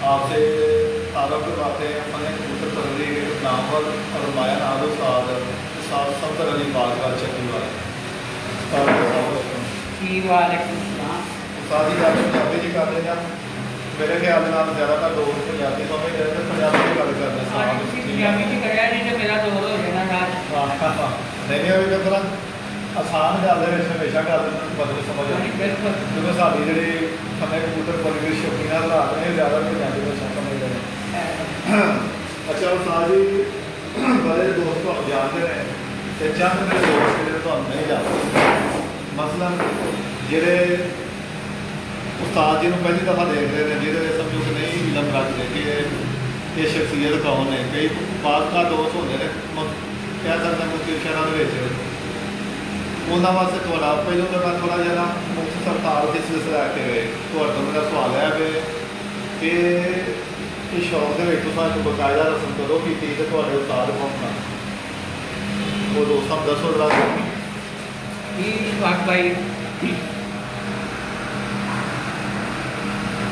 आपसे तारुफ करवाते हैं अपने कबूतर परवरी के नाम पर और माया नाद उस्ताद उस्ताद सफदर अली बादशाह चक्की वाले उस्ताद जी गल पंजाबी जी कर रहे हैं। मेरे ख्याल नाल ज़्यादातर लोग पंजाबी समझ रहे हैं, पंजाबी में गल कर रहे नहीं अभी तो आसान गल हमेशा गल बदल समझ आती क्योंकि साड़ी जी खन्ने कबूतर बड़ी शौकीन हालात ने ज़्यादा पंजाबी भाषा समझते हैं। अच्छा उस्ताद जी बड़े दोस्त तुम जानते हैं तो चंद मेरे दोस्त जो तुम नहीं जानते, मसलन जोड़े उस्ताद जी पहली दफ़ा देख रहे हैं जिहदे समझो कि नहीं इलम रखते कि ये शख्सियत कौन है, कई बात दोस्त होंगे ने कह सकते मुख्य शहरों उन्होंने वास्ते थोड़ा पहलों तो मैं थोड़ा जरा मुख्तसर तारुफ इस लैके गए तो मेरा सवाल है कि ये शौक के बकायदा रस्म कदों की तो उस्ताद पहुँचना वो दोस्तों दसो जरा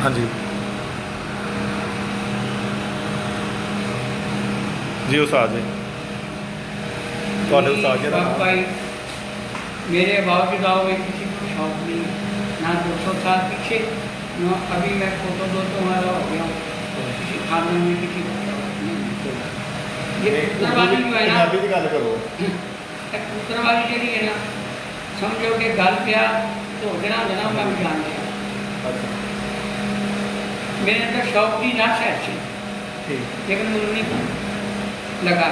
हाँ जी जी उस्ताद जी भाई मेरे बावजूद में किसी को शौक नहीं, ना 200 साल पीछे ना अभी मैं फोटो वाला हो गया हूँ, किसी खाने में किसी को शौक नहीं। ये पुत्रवादी जो है ना पुत्रवादी जी है ना समझो कि गल पिया तो देना देना मैं भी जान गया। मेरे अंदर शौक की ना है अच्छी लेकिन मुझे नहीं लगा।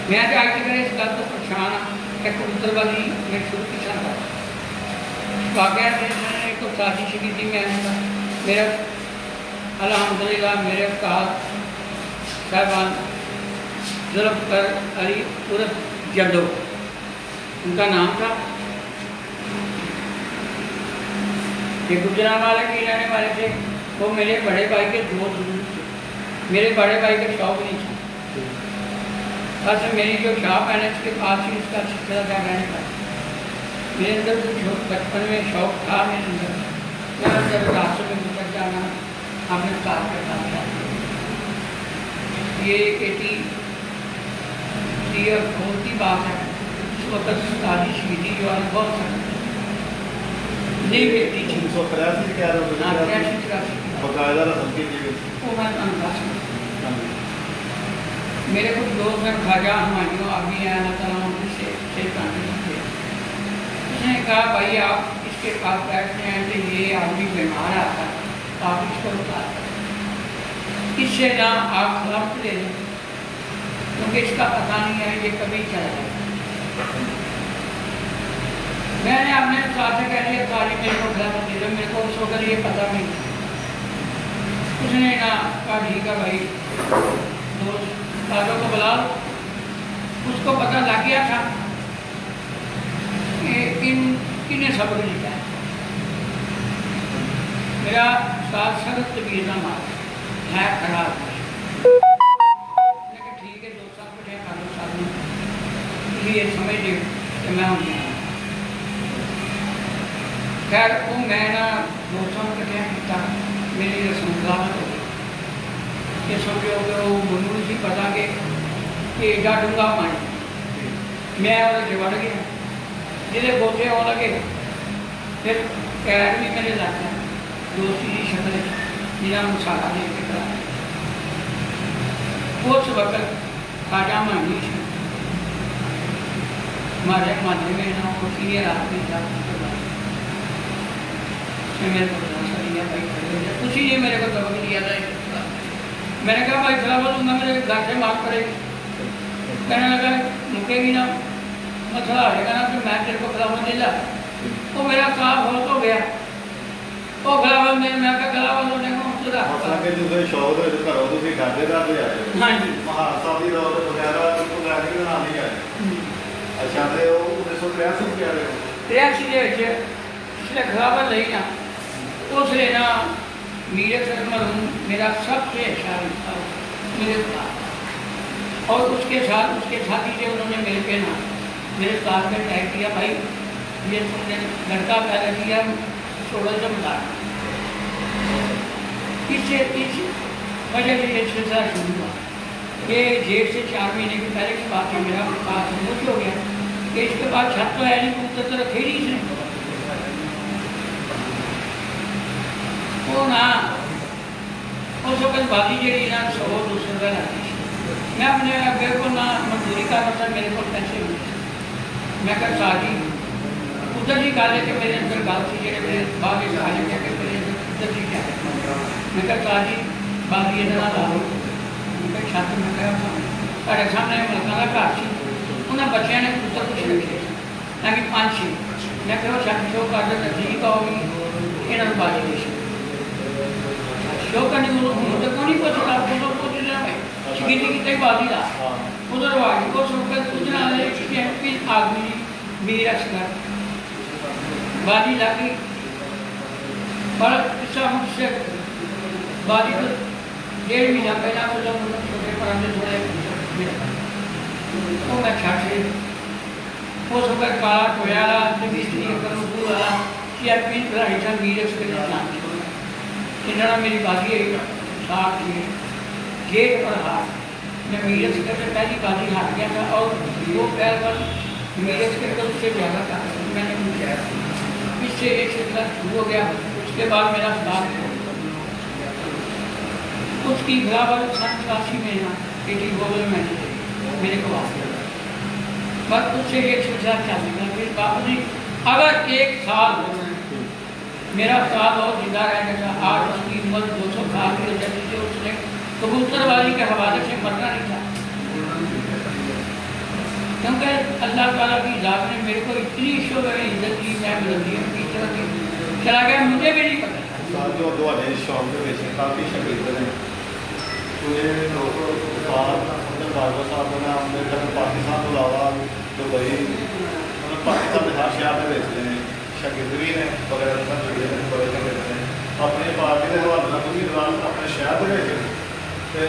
मैं तो आज तक इस गल तो परेशान हाँ कि कबूतरबाजी मैं शुरू किया था वाकया एक तो साजिश की थी। मैं मेरा अल्हम्दुलिल्लाह मेरे उस्ताद साहबान जुल्फ़िकार अली उर्फ जद्दो उनका नाम था। ये गुजरांवाला के रहने वाले थे। वो मेरे बड़े भाई के दोस्त थे। मेरे बड़े भाई के शौक नहीं था। बस मेरी जो शॉप है ना इसके पास ही इसका सिलसिला का रहने का मेरे अंदर कुछ बचपन में शौक था। मेरे अंदर मैं जब रास्ते में गुजर जाना अपने साथ करता था। ये 80 और 4 की बात है। उस वक्त साजिश हुई थी जो आज बहुत नहीं बेटी थी। 1983 मेरे कुछ दोस्त हैं ख्वाजा हमायूं अभी हैं अल्लाह ताला उनसे उसने कहा भाई आप इसके पास बैठते हैं तो ये आदमी बीमार आता है आप इसको उतार इससे ना आप खिलाफ ले लें क्योंकि इसका पता नहीं है ये कभी चला जाएगा। मैंने अपने साथ से कह दिया सारी मेरे को खिलाफ दे दो, मेरे को उस वक्त ये पता नहीं। उसने ना कहा ठीक है भाई दोस्त तारों को बुला। उसको पता लग गया था कि किन्हें सबक लिखा है। मेरा साथ सख्त तबीयत मार है खराब लेकिन ठीक है दोस्तों को कर लो साथ में ये समझ लो कि मैं हूँ। खैर वो मैं ना दोस्तों को कटिया किया मेरी रस्म खिलाफत हो गई। ये समझो कि वो मुझे नहीं पता कि एडा डूंगा पानी मैं वो वड़ गया जिसे गोते आने लगे। फिर पैर भी मेरे लग गया दोस्ती की शक्ल जिन्होंने सारा दे के कराया। उस वक्त खाजा मानी हमारे माधे में ना खुशी रात में जा मेरे को भाई खुशी ने मेरे को सबक दिया था। मैंने कहा भाई खिलाफ दूंगा मेरे घर से मार पड़ेगी। कहने लगा रुकेगी ना मसला आएगा ना तो मैं तेरे को खिलाफ दे ला। तो मेरा काम हो तो गया वो खिलाफ मेरे मैं क्या खिलाफ होने को शौक घरों डरते डरते आए। हाँ जी महाराज की दौर वगैरह नाम नहीं आए। अच्छा तो 1983 क्या रहे 83 जिसने खिलाफत ली ना उसने ना मीर अखतर मरहूम मेरा सबसे अच्छा रिश्ता मेरे साथ और उसके साथी से उन्होंने मेरे पे ना मेरे साथ में तय किया भाई ये तुमने लड़का पैदा किया 16 से बता اس وجہ سے یہ سلسلہ شروع ہوا. یہ جیٹ سے 4 مہینے کے پہلے کی بات ہے. میرا بات سمجھ ہو گیا کہ اس کے بعد چھت تو ہے نہیں, کبوتر تو رکھے نہیں اس نے. وہ نا اس وقت بازی جی نا 100-200 روپئے لاتی. میں اپنے ابے کو نہ مزدوری کر رہا تھا, میرے کو پیسے ہوئے. میں کہا شاہ جی ادھر جی گل ہے کہ میرے اندر گل سی جی میرے بعد کھا لے کہ میرے ادھر جی کیا ہے. میں کہا شاہ جی بازی یہ لا لو. میں چھت میں کہا سارے سامنے ملکوں کا گھر سی, انہیں بچوں نے کبوتر کچھ رکھے تاکہ 5-6. میں کہ وہ چھت شو کر دے نزدیک آؤگی یہاں بازی دے شو کرنے کو تو نہیں پوچھتا پوچھ لینا ہے شکیتی کتنے بازی دا ادھر آ گئی. اس وقت پوچھنا ہے چیمپئن آدمی میر اصغر بازی لگی پر قصہ مجھ سے بازی تو 1.5 مہینہ پہلا چھوٹے پرانے تھوڑے وہ میں چھٹ سے اس وقت بات ہوا مستری کروں والا چیمپئن پڑھائی تھا میر اصغر اسلام انہوں میری بازی ہے ساتھ کی گیٹ اور ہاتھ. میں میر اصغر سے پہلی بازی ہار گیا تھا اور وہ پہل پر میر اصغر کا اس سے زیادہ تھا. میں نے پوچھا اس سے ایک سلسلہ شروع ہو گیا. اس کے بعد میرا ساتھ اس کی برابر 87 میں نا بیٹی گوبل میں میرے کو واقع بس اس سے ایک سلسلہ چل گیا. پھر باپنی اگر 1 سال میرا سال اور زندہ رہنے کا, آج اس کی عمر 200 سال کی ہو جاتی تھی. اس نے کبوتر بازی کے حوالے سے مرنا نہیں تھا کیونکہ اللہ تعالیٰ کی ذات نے میرے کو اتنی شعبے میں عزت کی. میں بلندیوں کی طرح چلا گیا, مجھے بھی نہیں پتا. جو شوق کے کافی شکیت ہیں صاحب نے پاکستان تو علاوہ دبئی پاکستان کے ہر شہر کے شکیت بھی نے وغیرہ بڑے شکیت نے اپنی پارٹی کے حوالے سے پوری دوران اپنے شہر کے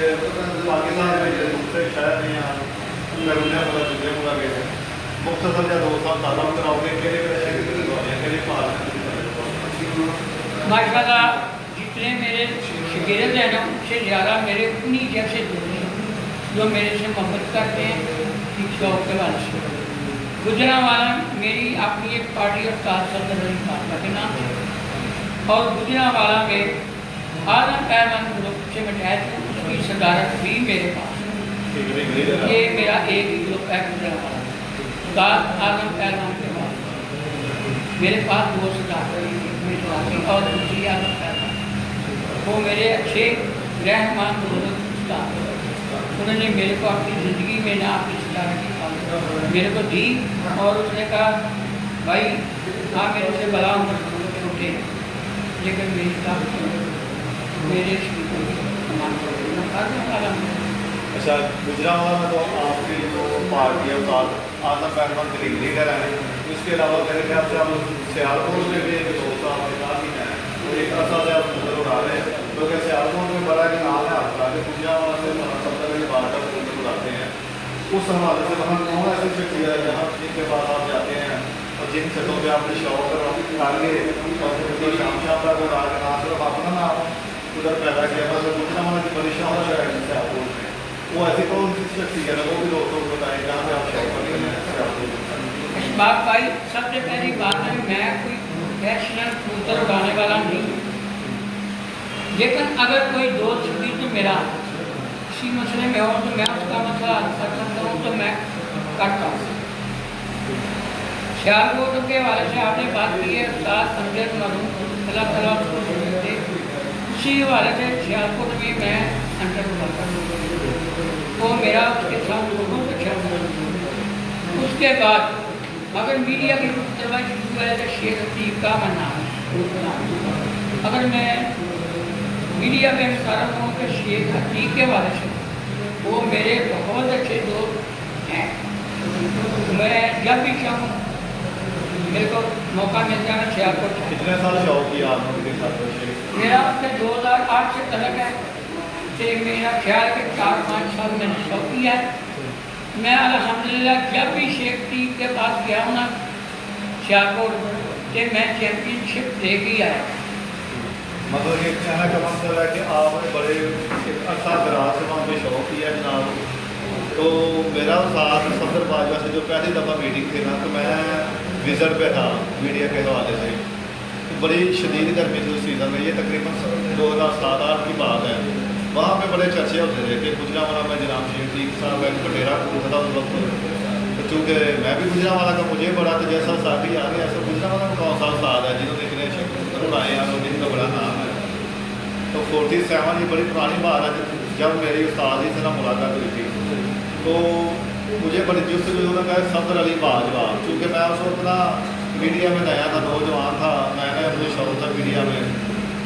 پاکستان کے دوسرے شہر نہیں ہیں لڑنے والا دوسرے ملا گئے ہیں. مختصر یا 2 سال تعلق کراؤ گے کہ ماشاء اللہ جتنے میرے شاگرد ہیں نا ان سے زیادہ میرے انہی جیسے دوست ہیں جو میرے سے محبت کرتے ہیں اس شوق کے بعد سے. گجرانوالا میری اپنی ایک پارٹی اور صدر علی فاطمہ کے نام ہے اور گجرانوالا میں اعظم پیمان گروپ سے میں ٹھہر ہوں. اس کی صدارت بھی میرے پاس ہے. یہ میرا ایک ہی گروپ ہے گجرانوالا استاد اعظم پیمان کے بعد میرے پاس 2 صدارت اور دوسری اعظم پیمان. وہ میرے اچھے رہنما استاد انہوں نے میرے کو اپنی زندگی میں نہ اپنی صدارت کی میرے کو دی اور اس نے کہا بھائی آپ میرے سے بلا عمر چھوٹے لیکن میری طاقت میرے اچھا. گجرانوالا میں تو آپ کی جو پارٹی ہے اعظم پیمان کے لیڈر ہیں. اس کے علاوہ میرے خیال سے آپ سیالکوٹ میں بھی ایک 2 سال کے بعد ہی ہیں ایک عرصہ سے آپ نظر اٹھا رہے ہیں کیونکہ سیالکوٹ میں بڑا ایک نام ہے آپ کا گجرانوالا سے 70 کے بعد تک بلاتے ہیں. اس حوالے سے وہاں کون ایسی شخصیت ہے جہاں جن کے پاس آپ جاتے ہیں اور جن چھتوں پہ آپ نے شوق کر کے شام تک وہ راج نہ صرف اپنا نام ادھر پیدا کیا بس گجرانوالا کی بڑی شہرت ہے سیالکوٹ میں. وہ ایسی کون سی شخصیت ہے وہ بھی دوستوں کو بتائیں جہاں پہ آپ شوق کرتے ہیں سیالکوٹ. بات بھائی سب سے پہلی بات ہے میں کوئی پیشنل کبوتر اڑانے والا نہیں ہوں لیکن اگر کوئی دوست بھی تو میرا کسی مسئلے میں ہو تو میں اس کا مسئلہ حل کر سکتا ہوں تو میں کرتا ہوں. سیالکوٹ کے حوالے سے آپ نے بات کی ہے استاد امجد مرحوم اللہ تعالیٰ اس کو سمجھتے اسی حوالے سے سیالکوٹ میں میں انٹر کرتا ہوں. وہ میرا اس کے ساتھ بہت اچھا تھا. اس کے بعد اگر میڈیا کی طرح شروع ہے تو شیخ حتیب کا میں نام اگر میں میڈیا میں مشارف ہوں کہ شیخ حتیب کے حوالے سے وہ میرے بہت اچھے دوست ہیں. میں جب بھی چاہوں میرے کو موقع مل جانا سیالکوٹ. کتنے سال شوق کیا آپ نے میرا اس سے 2008 سے تعلق ہے کہ میرا خیال کہ 4-5 سال میں نے شوق کیا ہے. میں الحمدللہ جب بھی شیخ حتیب کے پاس گیا ہوں نا سیالکوٹ کہ میں چیمپئن شپ دے کے آیا मतलब ये कहने का मतलब है कि आपने बड़े एक अरसा दराज से वहाँ पे शौक किया जनाब। तो मेरा साथ सफर बाजवा से जो पहली दफ़ा मीटिंग थी ना, तो मैं विज़िट पे था मीडिया के हवाले से। तो बड़ी शदीद गर्मी थी उस सीज़न में, ये तकरीबन 2007-8 की बात है। वहाँ पे बड़े चर्चे होते थे कि गुजरांवाला में जनाब शेख साहब का एक बटेरा कबूतर था उस वक्त। तो चूँकि मैं भी गुजरांवाला का, मुझे बड़ा तो जैसा साथी आ गया ऐसा गुजरांवाला में कौन सा उस्ताद है जिन्होंने इतने अच्छे कबूतर उड़ाए हैं और जिनका बड़ा नाम है। तो 47 ये बड़ी पुरानी बात है जब मेरी उस्ताद ही से ना मुलाकात हुई थी। तो मुझे बड़ी जुस्त जो लगा सफदर अली बाजवा, चूँकि मैं उस वक्त ना मीडिया में नया था, नौजवान था, मैंने मुझे शौक था मीडिया में।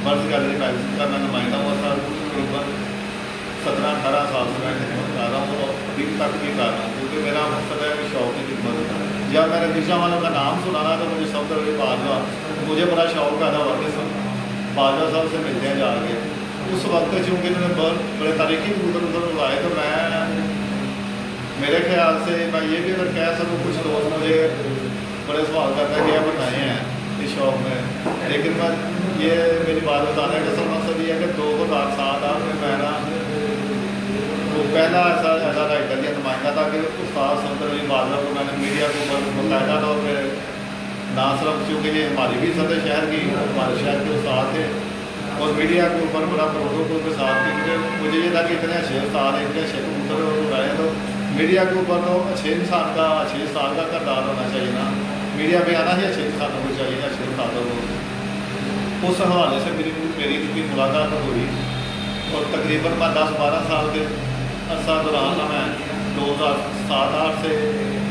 बर्थ गैलरी मैगजीन का मैं नुमाइंदा हुआ था, तकरीबन 17-18 साल से मैं खिदमत कर रहा हूँ और अभी तक भी कर रहा हूँ, क्योंकि मेरा मकसद है कि शौक की खिदमत। जब मैंने गुजरांवाला का नाम सुना ना, तो मुझे सफदर अली बाजवा, मुझे बड़ा शौक पैदा हुआ कि बाजवा साहब से मिलते हैं जाके। उस वक्त चूँकि इन्होंने बड़े तारीखी कबूतर उधर उड़ाए, तो मैं मेरे ख्याल से मैं ये भी अगर कह सकूँ, कुछ दोस्त मुझे बड़े सवाल करते हैं कि आप बताए हैं इस शौक में, लेकिन मैं ये मेरी बात बताने का असल मकसद ये है कि 2007-8 में मैं ना वो पहला ऐसा राइटर या नुमाइंदा था कि उस्ताद सफदर अली बाजवा को मैंने मीडिया के ऊपर बाकायदा तौर पर ना सिर्फ, क्योंकि ये हमारी भी सदर शहर की, हमारे शहर के उस्ताद थे, और मीडिया के ऊपर बड़ा प्रोटोकॉल के साथ थी, क्योंकि मुझे ये था कि इतने अच्छे उस्ताद हैं, इतने अच्छे कबूतर उड़ाए, तो मीडिया के ऊपर तो अच्छे इंसान का, अच्छे उस्ताद का किरदार होना चाहिए ना। मीडिया में आना ही अच्छे इंसानों को चाहिए, अच्छे उस्तादों को। उस हवाले से मेरी उनकी मुलाकात हुई और तकरीबन मैं 10-12 साल के अर्सा दौरान मैं 2007-8 से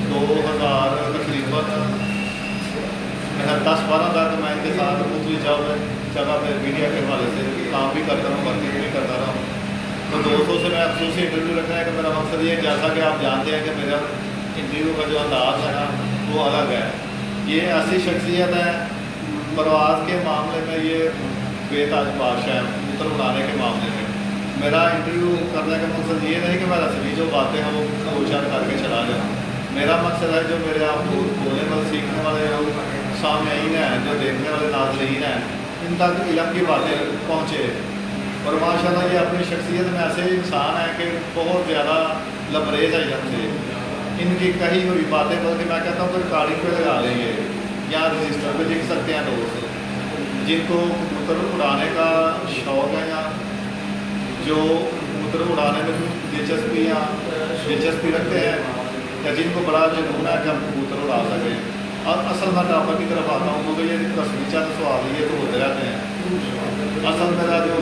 2000 तकरीबन 10-12 तक मैं इनके साथ मुख्तलिफ जगह पर मीडिया के हवाले से काम भी करता रहा हूँ, वर्किंग भी करता रहा हूँ। तो दोस्तों से मैं अफसोस से इंटरव्यू रखना है कि मेरा मकसद ये है, जैसा कि आप जानते हैं कि मेरा इंटरव्यू का जो अंदाज़ है ना वो अलग है। ये ऐसी शख्सियत है, परवाज़ के मामले में ये बेताज बादशाह है, कबूतर उड़ाने के मामले में। मेरा इंटरव्यू करने का मकसद ये नहीं कि मैं रस्मी जो बातें हैं वो उच्चार करके चला जाऊँ। मेरा मकसद है जो मेरे आप बोलने वाले, सीखने वाले लोग सामईन हैं, जो देखने वाले नाज़रीन हैं, इन तक इल्म की बातें पहुँचे। और माशाल्लाह ये अपनी शख्सियत में ऐसे इंसान हैं कि बहुत ज़्यादा लबरेज है हमसे। इनकी कही हुई बातें बल्कि मैं कहता हूँ कि रिकॉर्डिंग पे लगा लेंगे या रजिस्टर पे लिख सकते हैं दोस्त, जिनको कबूतर उड़ाने का शौक़ है या जो कबूतर उड़ाने में दिलचस्पी रखते हैं या जिनको बड़ा जुनून है कि हम कबूतर उड़ा सकें। और असल मैं टॉपिक की तरफ आता हूँ, क्योंकि ये तस्वीर चंद सवाल ये तो होते रहते हैं। असल मेरा जो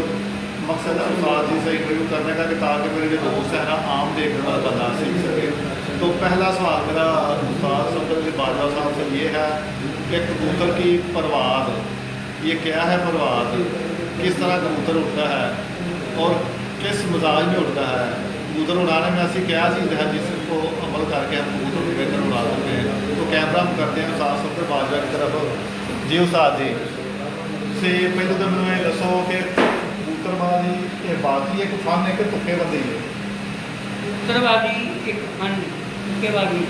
मकसद है उस्ताद जी से इंटरव्यू करने का कि ताकि मेरे जो दोस्त हैं ना आम देखने वाला बंदा सीख सके। तो पहला सवाल मेरा उस्ताद सफदर अली बाजवा साहब से ये है कि कबूतर की परवाज़, ये क्या है परवाज़, किस तरह कबूतर उड़ता है और किस मिजाज में उड़ता है, कबूतर उड़ाने में ऐसी क्या चीज़ है जिसको अमल करके हम कबूतर बेहतर उड़ा सकते हैं। तो कैमरा हम करते हैं उस्ताद सफदर बाजवा की तरफ। जी उस्ताद जी से पहले तो मैंने दसो कि कबूतरबाजी ये बाकी एक फन है कि तुक्केबाजी है? कबूतरबाजी एक फन, तुक्केबाजी।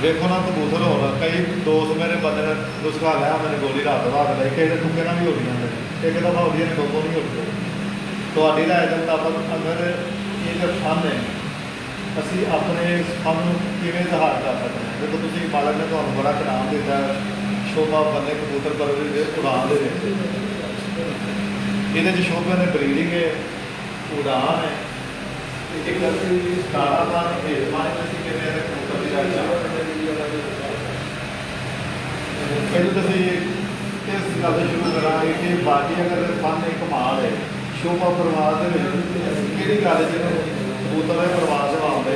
देखो ना कबूतर हो रहा, कई दोस्त मेरे बंदे ने नुस्खा लिया, मैंने गोली रात रात लाई, कई तुक्के ना भी हो रही हैं, एक दफ़ा हो रही है, दो नहीं होती। तो आड़ी राय के मुताबिक अगर ये जो फन है असी अपने फन किमें इजहार कर सकते हैं। देखो तुम मालक ने तो बड़ा इनाम दिता है, शोभा बंदे कबूतर पर उड़ान दे ये शोभे ने ब्रीडिंग है, उड़ान है, पहले तो इस गल शुरू करा कि बाकी अगर फन एक कमाल है शोभा परवाज कि गल कबूतर परवाज आते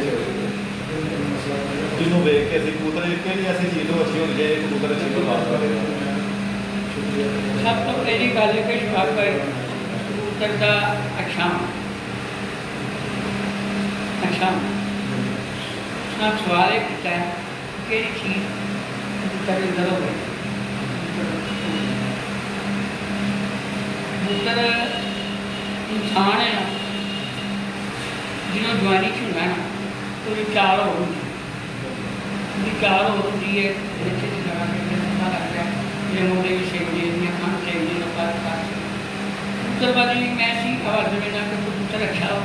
जिन्होंने वेख के अभी कबूतर कि ऐसी चीज़ अच्छी होनी चाहिए कबूतर अच्छी परवाज करेगा। सब तो पहली गल है कि कबूतर का अच्छा सवाल किया कि चीज़ कबूतर अंदर हो गई। कबूतर इंसान है ना जिन्होंने जवानी होंगे ना तो चाल होती है, अच्छे लगा के ये मुंडे भी सेकते हैं, खान सेकते हैं, कबूतरबाजी मैं सी हवाले में ना कि कबूतर अच्छा हो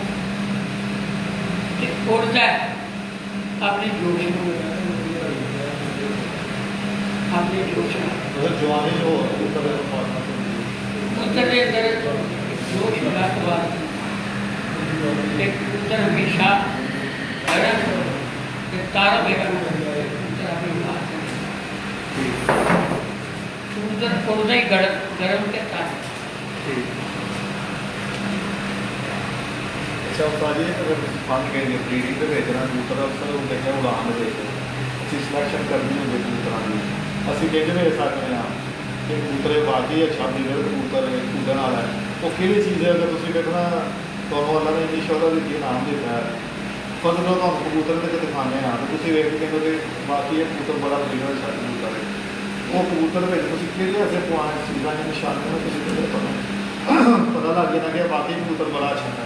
ते उड़ता है अपने जोश में अपने जोश में मतलब जवानी जो कबूतर कबूतर के अंदर जोश लगा हुआ कबूतर हमेशा गर्म तारा बेगम कबूतर अपनी बात कबूतर उड़ता ही गर्म के तारा। अच्छा भाजी अगर फन गए ब्रीडिंग के भेजना कबूतर अक्सर वो कहते हैं उड़ान दे अच्छी सिलेक्शन करनी होगी कबूतर की ਅਸੀਂ ਕਹਿੰਦੇ ਵੇ ਸਕਦੇ ਹਾਂ ਕਿ ਕਬੂਤਰ ਵਾਕਈ ਅੱਛਾ ਬਰੀਡਰ ਕਬੂਤਰ ਉੱਡਣ ਵਾਲਾ ਹੈ ਉਹ ਕਿਹੜੀ ਚੀਜ਼ ਹੈ ਅਗਰ ਤੁਸੀਂ ਦੇਖਣਾ ਤੁਹਾਨੂੰ ਅੱਲਾ ਨੇ ਇੰਨੀ ਸ਼ੋਹਰਤ ਦਿੱਤੀ ਇਨਾਮ ਦਿੱਤਾ ਹੈ ਪਰ ਜਦੋਂ ਤੁਹਾਨੂੰ ਕਬੂਤਰ ਦੇ ਦਿਖਾਉਂਦੇ ਹਾਂ ਤਾਂ ਤੁਸੀਂ ਵੇਖ ਕੇ ਕਹਿੰਦੇ ਕਿ ਵਾਕਈ ਇਹ ਕਬੂਤਰ ਬੜਾ ਬਰੀਡਰ ਅੱਛਾ ਕਬੂਤਰ ਹੈ ਉਹ ਕਬੂਤਰ ਵਿੱਚ ਤੁਸੀਂ ਕਿਹੜੇ ਐਸੇ ਪੁਆਇੰਟ ਚੀਜ਼ਾਂ ਦੇ ਨਿਸ਼ਾਨੇ ਨੂੰ ਤੁਸੀਂ ਕਹਿੰਦੇ ਪਤਾ ਲੱਗ ਜਾਂਦਾ ਕਿ ਵਾਕਈ ਕਬੂਤਰ ਬੜਾ ਅੱਛਾ ਹੈ।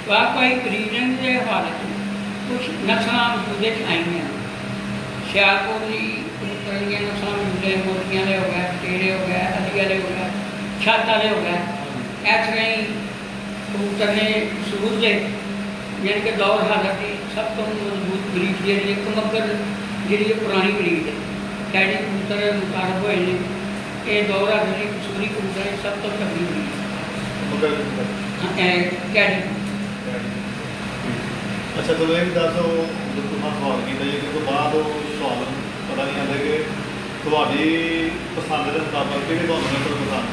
वाकई ब्रीडिंग के हवाले से कुछ नस्ल मौजूद आई हैं सियालकोट की कबूतर दी नस्ल मौजूद मोतियां दे हो गए टेड़े हो गए अली वाले हो गए छत वाले हो गए इस तरह ही कबूतर ने शुरू से यानी कि दौर हालत की सब तो मजबूत ब्रीड जी एक मगर जी पुरानी ब्रीड है कैडी कबूतर मुतारफ हुए हैं ये दौर हालत की कसूरी कबूतर सब तो तगड़ी ब्रीड कैडी। अच्छा तो ये भी दसो जो तुम सवाल किया जी कि बाद सवाल पता नहीं आते कि थोड़ी पसंद के मुताबिक कि नस्ल पसंद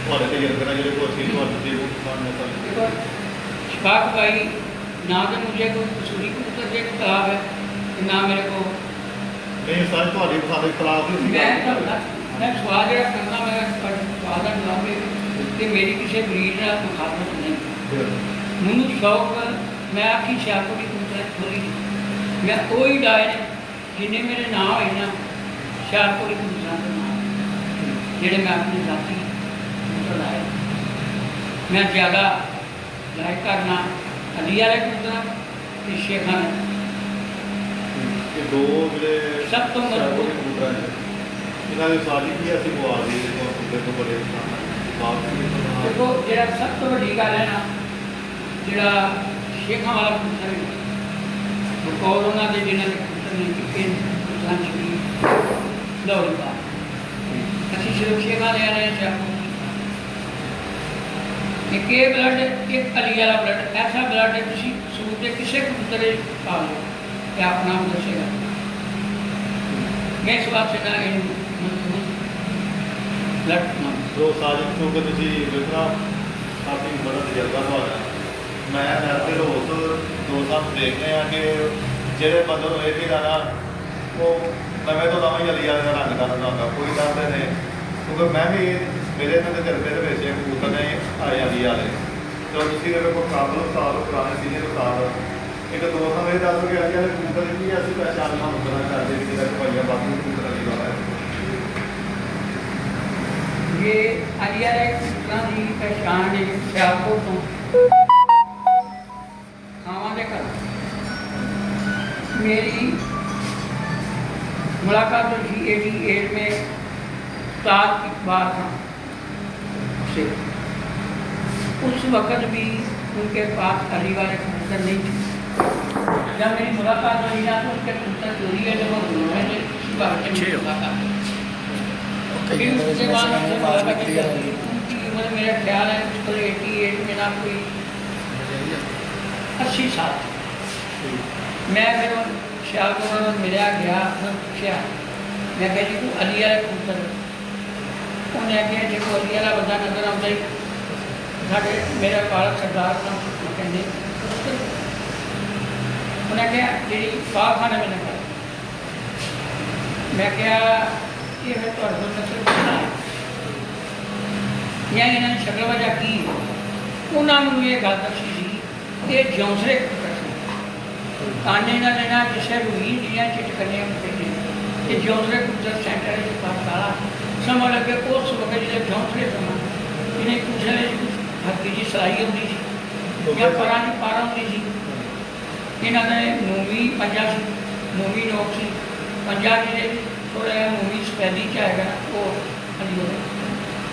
थोड़े तजर्बे ना जो अच्छी पसंद नस्ल शफाक भाई ना तो मुझे कोई कसूरी कबूतर के खिलाफ है ना मेरे को नहीं सर थोड़ी पसंद के खिलाफ मैं सवाल जो करना मैं सवाल का जवाब कि मेरी किसी ब्रीड का मुखालफत नहीं मैनू शौक मैं आखी सियालकोट की कबूतर थोड़ी मैं वही डाए ने जिन्हें मेरे नाम होए ना सियालकोट की कबूतर के नाम जेडे मैं अपनी जाति कबूतर लाए मैं ज़्यादा लाइक करना अली वाले कबूतर ते शेखान दो जो सब तो मजबूत कबूतर है इन्होंने सारी भी ऐसी बुआ दी तो बड़े देखो जो सब तो बड़ी गल है ना जो शेखा वाला कबूतर है बकौल उन्होंने जिन्होंने कबूतर ने टिके कुर्बान की दौड़ी बात असं सिर्फ शेखा ले रहे हैं एक ये ब्लड एक अली वाला ब्लड ऐसा ब्लड है किसी सूट के किसी कबूतर पा लो क्या आप नाम दसेगा मैं इस बात से ना ब्लड नाम तो सारी क्योंकि देखना काफ़ी बड़ा तजर्बा तो है मैं ऐसे रोज़ दोस्त देखते हैं कि जोड़े बंद ये भी ना वो नवे तो नवा ही अली वाले का रंग करना होगा कोई दसते ने क्योंकि मैं भी मेरे तजर्बे के कबूतर ने आए अली वाले तो तुम मेरे को काबल उस्ताद पुराने सीनियर उस्ताद एक दोस्त मेरे दस के अली वाले कबूतर की ऐसी पहचान हम करना चाहते हैं कि भाई बाकी कबूतर अली वाला है ये अली वाले कबूतर की पहचान है सियालकोट तो मेरी मुलाकात हुई 88 में उस्ताद इकबाल खान से उस वक़्त भी उनके पास अली वाले कबूतर नहीं थे जब मेरी मुलाकात हुई ना तो उनके कबूतर चोरी है जब मैंने मुलाकात फिर उसके बाद उनकी उम्र मेरा ख्याल है उसको 88 में ना कोई 80 साल मैं फिर सियालकोट मिलया गया पूछा मैं कह जी तू अली वाला कबूतर उन्हें आखिया जो अली वाला बंदा नजर आता ही साढ़े मेरा पालक सरदार कहते उन्हें आखिया जी पालखाने में नगर मैं क्या ये फिर तो नस्ल पूछना है या इन्होंने शक्ल वजह की उन्होंने ये गल दसी सी ये जौंसले काने ना लेना जिसे रूही दिया चिटकने ये जौंसले कबूतर सेंटर काला समझ लगे उस वक्त जो जौंसले समा इन्हें कुछ हल्की जी सलाई होती सी या परां की पार होती सी इन्होंने मूवी पंजा मूवी नोक सी पंजा जी थोड़ा जहा मूवी स्पैली च आएगा वो अली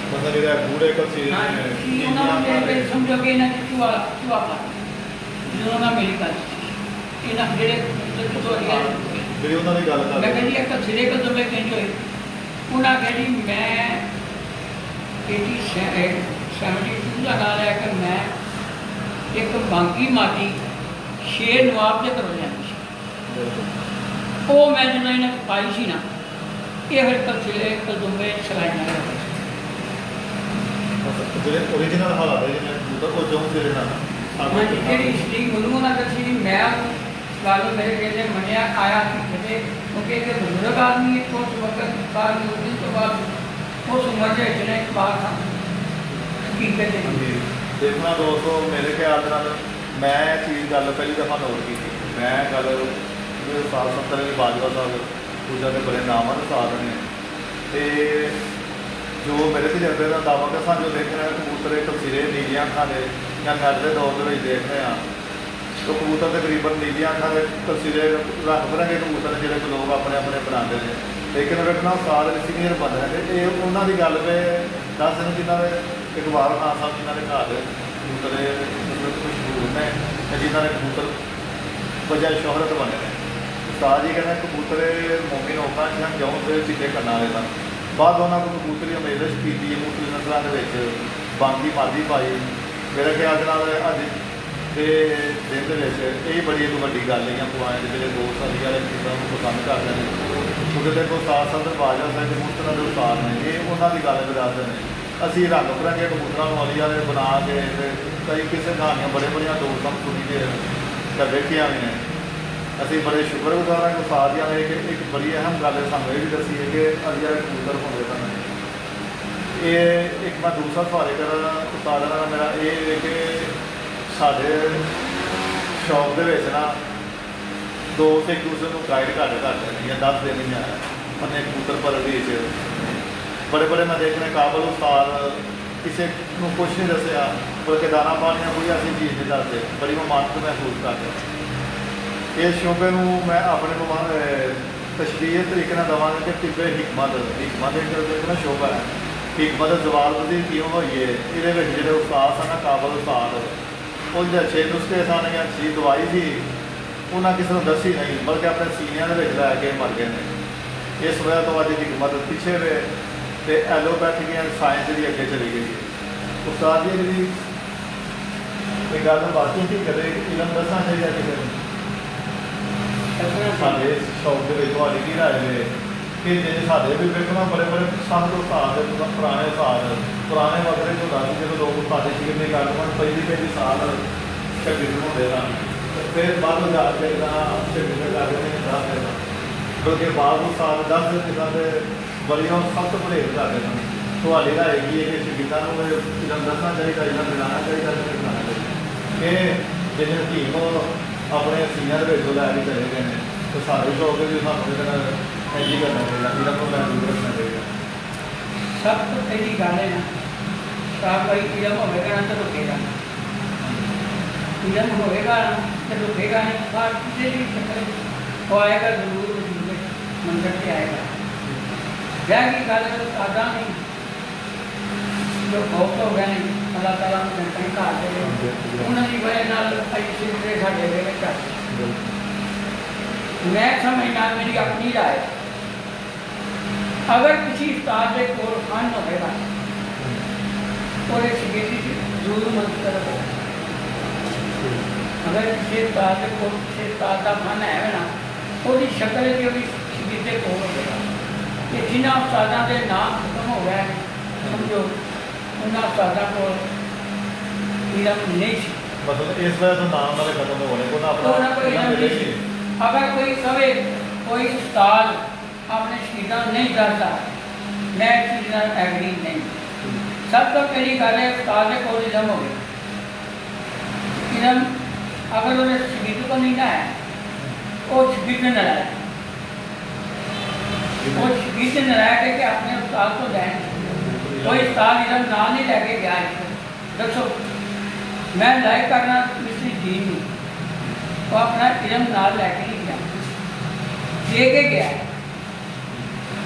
मतलब ਜਿਹੜਾ ਗੂੜੇ ਕਲਸੀ ਹਾਂ ਜੀ ਉਹਨਾਂ ਨੇ ਸਮਝੋ ਕਿ ਇਹਨਾਂ ਦੀ ਚੁਆ ਪਾ ਜਦੋਂ ਨਾ ਮੇਰੀ ਗੱਲ ਇਹਨਾਂ ਜਿਹੜੇ ਤੁਹਾਡੀਆਂ ਜਿਹੜੀ ਉਹਨਾਂ ਦੀ ਗੱਲ ਮੈਂ ਕਰਦੇ ਕਹਿੰਦੀ ਇੱਕ ਸਿਰੇ ਕਦੋਂ ਮੈਂ ਕਹਿੰਦੀ ਹੋਈ ਉਹਨਾਂ ਕਹਿੰਦੀ ਮੈਂ 72 ਦਾ ਨਾਂ ਲੈ ਕੇ ਮੈਂ ਇੱਕ ਬਾਂਕੀ ਮਾਟੀ ਸ਼ੇਰ ਨਵਾਬ ਦੇ ਘਰੋਂ ਲਿਆਂਦੀ ਸੀ ਉਹ ਮੈਂ ਜਦੋਂ ਇਹਨਾਂ ਚ ਪਾਈ ਸੀ ਨਾ ਇਹ ਫਿਰ ਕਲਸਿਰੇ ਕਦੁੰਬੇ ਚਲਾਈਆਂ ਰਹੇ ਜਿਹੜੇ ਓਰੀਜਨਲ ਹਾਲਾਤ ਹੈ ਜਿਹਨੇ ਉਹ ਜੋ ਤੇਰੇ ਨਾਲ ਹਾਂ ਜਿਹੜੀ ਹਿਸਟਰੀ ਮੈਨੂੰ ਨਾ ਦੱਸੀ ਨਹੀਂ ਮੈਂ ਗੱਲ ਮੇਰੇ ਕਹਿੰਦੇ ਮੰਨਿਆ ਆਇਆ ਕਿ ਕਿਤੇ ਕਿਉਂਕਿ ਇਹ ਬਜ਼ੁਰਗ ਆਦਮੀ ਇੱਕ ਉਸ ਵਕਤ ਬਾਅਦ ਉਸ ਤੋਂ ਬਾਅਦ ਉਸ ਉਮਰ ਦੇ ਜਿਹੜੇ ਇੱਕ ਬਾਤ ਹਾਂ ਕੀ ਕਹਿੰਦੇ ਦੇਖਣਾ ਦੋਸਤੋ ਮੇਰੇ ਖਿਆਲ ਦੇ ਨਾਲ ਮੈਂ ਇਹ ਚੀਜ਼ ਗੱਲ ਪਹਿਲੀ ਦਫਾ ਨੋਟ ਕੀਤੀ ਮੈਂ ਗੱਲ ਸਾਲ 70 ਦੀ ਬਾਜਵਾ ਸਾਹਿਬ ਪੂਜਾ ਦੇ ਬੜੇ ਨਾਮਾਂ ਦੇ ਸਾਧ ਨੇ ਤੇ ਜੋ ਮੇਰੇ ਤਜਰਬੇ ਦਾ ਦਾਵਾ ਕਿ ਸਾਨੂੰ ਦੇਖ ਰਹੇ ਕਬੂਤਰ ਤਫਸੀਰੇ ਨੀਲੀਆਂ ਅੱਖਾਂ ਦੇ ਜਾਂ ਨਰ ਦੇ ਦੌਰ ਦੇ ਵਿੱਚ ਦੇਖ ਰਹੇ ਹਾਂ तो कबूतर तकरीबन नीलियां अखा के तस्वीरें रंग बिरंगे कबूतर ने जो लोग अपने अपने बनाते हैं लेकिन रखना उस्ताद सीनियर बन रहे थे ये उन्होंने गल पे दस दिन जिन्होंने इकबाल खान साहब जिन्होंने घर कबूतर मशहूर ने जिन्होंने कबूतर वजह शोहरत बने हैं उस्ताद जी कहते कबूतर मोमिन होगा जिन्हें जौं से चिट्टे करने वाले सन बाद उन्होंने को कबूतरी अमेजश की मुख्तलिफ नस्लों के बांकी मादी पाई मेरे ख्याल अज दिन ये बड़ी एक वड्डी गल है पुआएं के जो दोस्त अभी वाले चीज़ों को पसंद करते हैं क्योंकि देखो उस्ताद साहब बाजा साहब मुफ्त के उस्ताद ने ये उन्होंने गल विरासत ने असी रंग बिरंगे कबूतर अली वाले बना के कई किसी कहानियां बड़े बड़िया दोस्त हम सुनी के कर देखिया भी ने असी बड़े शुक्रगुजार हैं उस्ताद ने एक बड़ी अहम गल सानू ये भी दसी है कि अली वाले कबूतर पाते सन ये एक मैं दूसरा सवाल कर उस्ताद का मेरा ये है कि साढ़े शौक के ना दोस्त एक दूसरे को गाइड घट करते हैं या 10 दिन नहीं आया अपने कबूतर परवरी बड़े बड़े मैं देखने काबल उस्ताद किसी को कुछ नहीं दसिया बल्कि दाना पानी कोई ऐसी चीज़ नहीं दसते बड़ी ममानत महसूस करते इस शौके मैं अपने तशबीह तरीके देवांगा कि टिब्बे हिकमत एक ना शौका है हिकमत जवाल की क्यों हुई है ये जो उस्ताद सन काबल उस्ताद ਉਹਦੇ अच्छे नुस्खे सन या अच्छी दवाई सी उन्हें किसी को दसी नहीं बल्कि अपने सीनिया लै के मर गए हैं इस वजह तो अज हिकमत पिछे वे तो एलोपैथिक या साइंस जी अगे चली गई उस्ताद जी जी एक गल बाकी की कदे इलम दसना चाहिए किसी साढ़े शौक के की राय है कि जिन साढ़े भी देखना बड़े बड़े सब उस्ताद पुराने उस्ताद पुराने वक्त जो दस जो लोग उस्ताद शिकने कर पहली साल शगीर होते सन फिर बाद जाके शगीर करते हैं 10 दिन बल्कि बाद उस्ताद 10 दिन के बड़िया सख्त परहेज करते सन थोड़ी राय की है कि शगीदा इलम दसना चाहिए इलम दिलाना चाहिए दिलाना चाहिए कि जिन टीम अपने सीनियर भेजो लैके चले गए हैं तो सारे शौक भी सानू इंज करना चाहिए इलम को महसूस रखना चाहिए सब तो पहली गल है ना साफ भाई इलम होगा ना तो रुकेगा इलम होगा तो रुकेगा नहीं बाहर किसी भी चक्कर वो आएगा जरूर मंदिर से आएगा ब्याह की गल सादा नहीं जो खौफ हो गया नहीं अल्लाह ताला ने कहीं घर दे उन्होंने वजह नाल सिलसिले साडे दे विच मैं समझना मेरी अपनी राय अगर किसी उस्ताद के कोल फन होगा और शिगिर्दी जरूर मदद करो अगर किसी उस्ताद के कोल किसी उस्ताद का फन है ना वो शक्ल जो भी शिगिर्दे कोल होगा कि जिन्होंने उस्तादा के नाम खत्म हो गए समझो उन्होंने उस्तादा को इलम नहीं मतलब इस वजह से नाम वाले खत्म हो गए अगर कोई कहे कोई उस्ताद अपने शहीदा नहीं करता मैं चीज़ एग्री नहीं सब तो पहली गल है उस्ताद को इलम हो गया इलम अगर उन्हें शहीद को नहीं ना है वो शहीद न लाया वो शहीद न लाया कि अपने उस्ताद को दें कोई उस्ताद इलम ना नहीं लैके गया दसो मैं लाइक करना किसी दीन तो अपना इलम नाल लैके नहीं गया दे के गया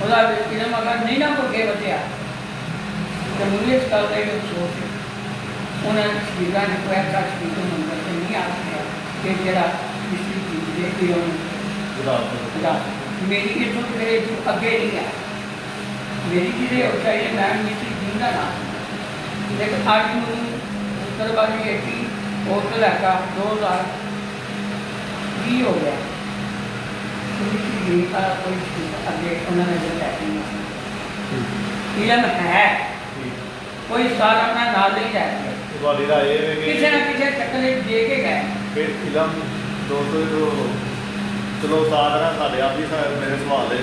इलम अगर नहीं ना मुर्गे बचया ਤੇ ਮੈਨੂੰ ਇਸ ਗੱਲ ਦਾ ਵੀ ਅਫਸੋਸ ਹੈ ਉਹਨਾਂ ਸ਼ਹੀਦਾਂ ਨੇ ਕੋਈ ਐਸਾ ਸ਼ਹੀਦ ਮੰਦਰ ਤੇ ਨਹੀਂ ਆ ਸਕਿਆ ਕਿ ਜਿਹੜਾ ਇਸਦੀ ਚੀਜ਼ ਦੇ ਕੇ ਉਹਨੂੰ ਮੇਰੀ ਇੱਥੋਂ ਮੇਰੇ ਤੋਂ ਅੱਗੇ ਨਹੀਂ ਹੈ ਮੇਰੀ ਜਿਹਦੇ ਹੋ ਚਾਹੀਏ ਮੈਂ ਮਿਸਰੀ ਜਿੰਦਾ ਨਾ ਲੇਕਿਨ ਅੱਜ ਮੈਨੂੰ ਉੱਤਰਵਾਦੀ ਏਟੀ ਹੋਟਲ ਹੈਗਾ 2020 ਹੋ ਗਿਆ ਕੋਈ ਅੱਗੇ ਉਹਨਾਂ ਨੇ ਜੋ ਇਲਮ ਹੈ ਕੋਈ ਸਾਲ ਆਪਣਾ ਨਾਲ ਨਹੀਂ ਜਾਏ ਤੁਹਾਡੀ ਰਾਏ ਇਹ ਹੈ ਕਿ ਕਿਸੇ ਨਾ ਕਿਸੇ ਚੱਕਰ ਵਿੱਚ ਦੇ ਕੇ ਗਏ ਫਿਰ ਫਿਲਮ ਦੋਸਤੋ ਜੋ ਚਲੋ ਸਾਧ ਨਾ ਸਾਡੇ ਆਪ ਹੀ ਮੇਰੇ ਸਵਾਲ ਦੇ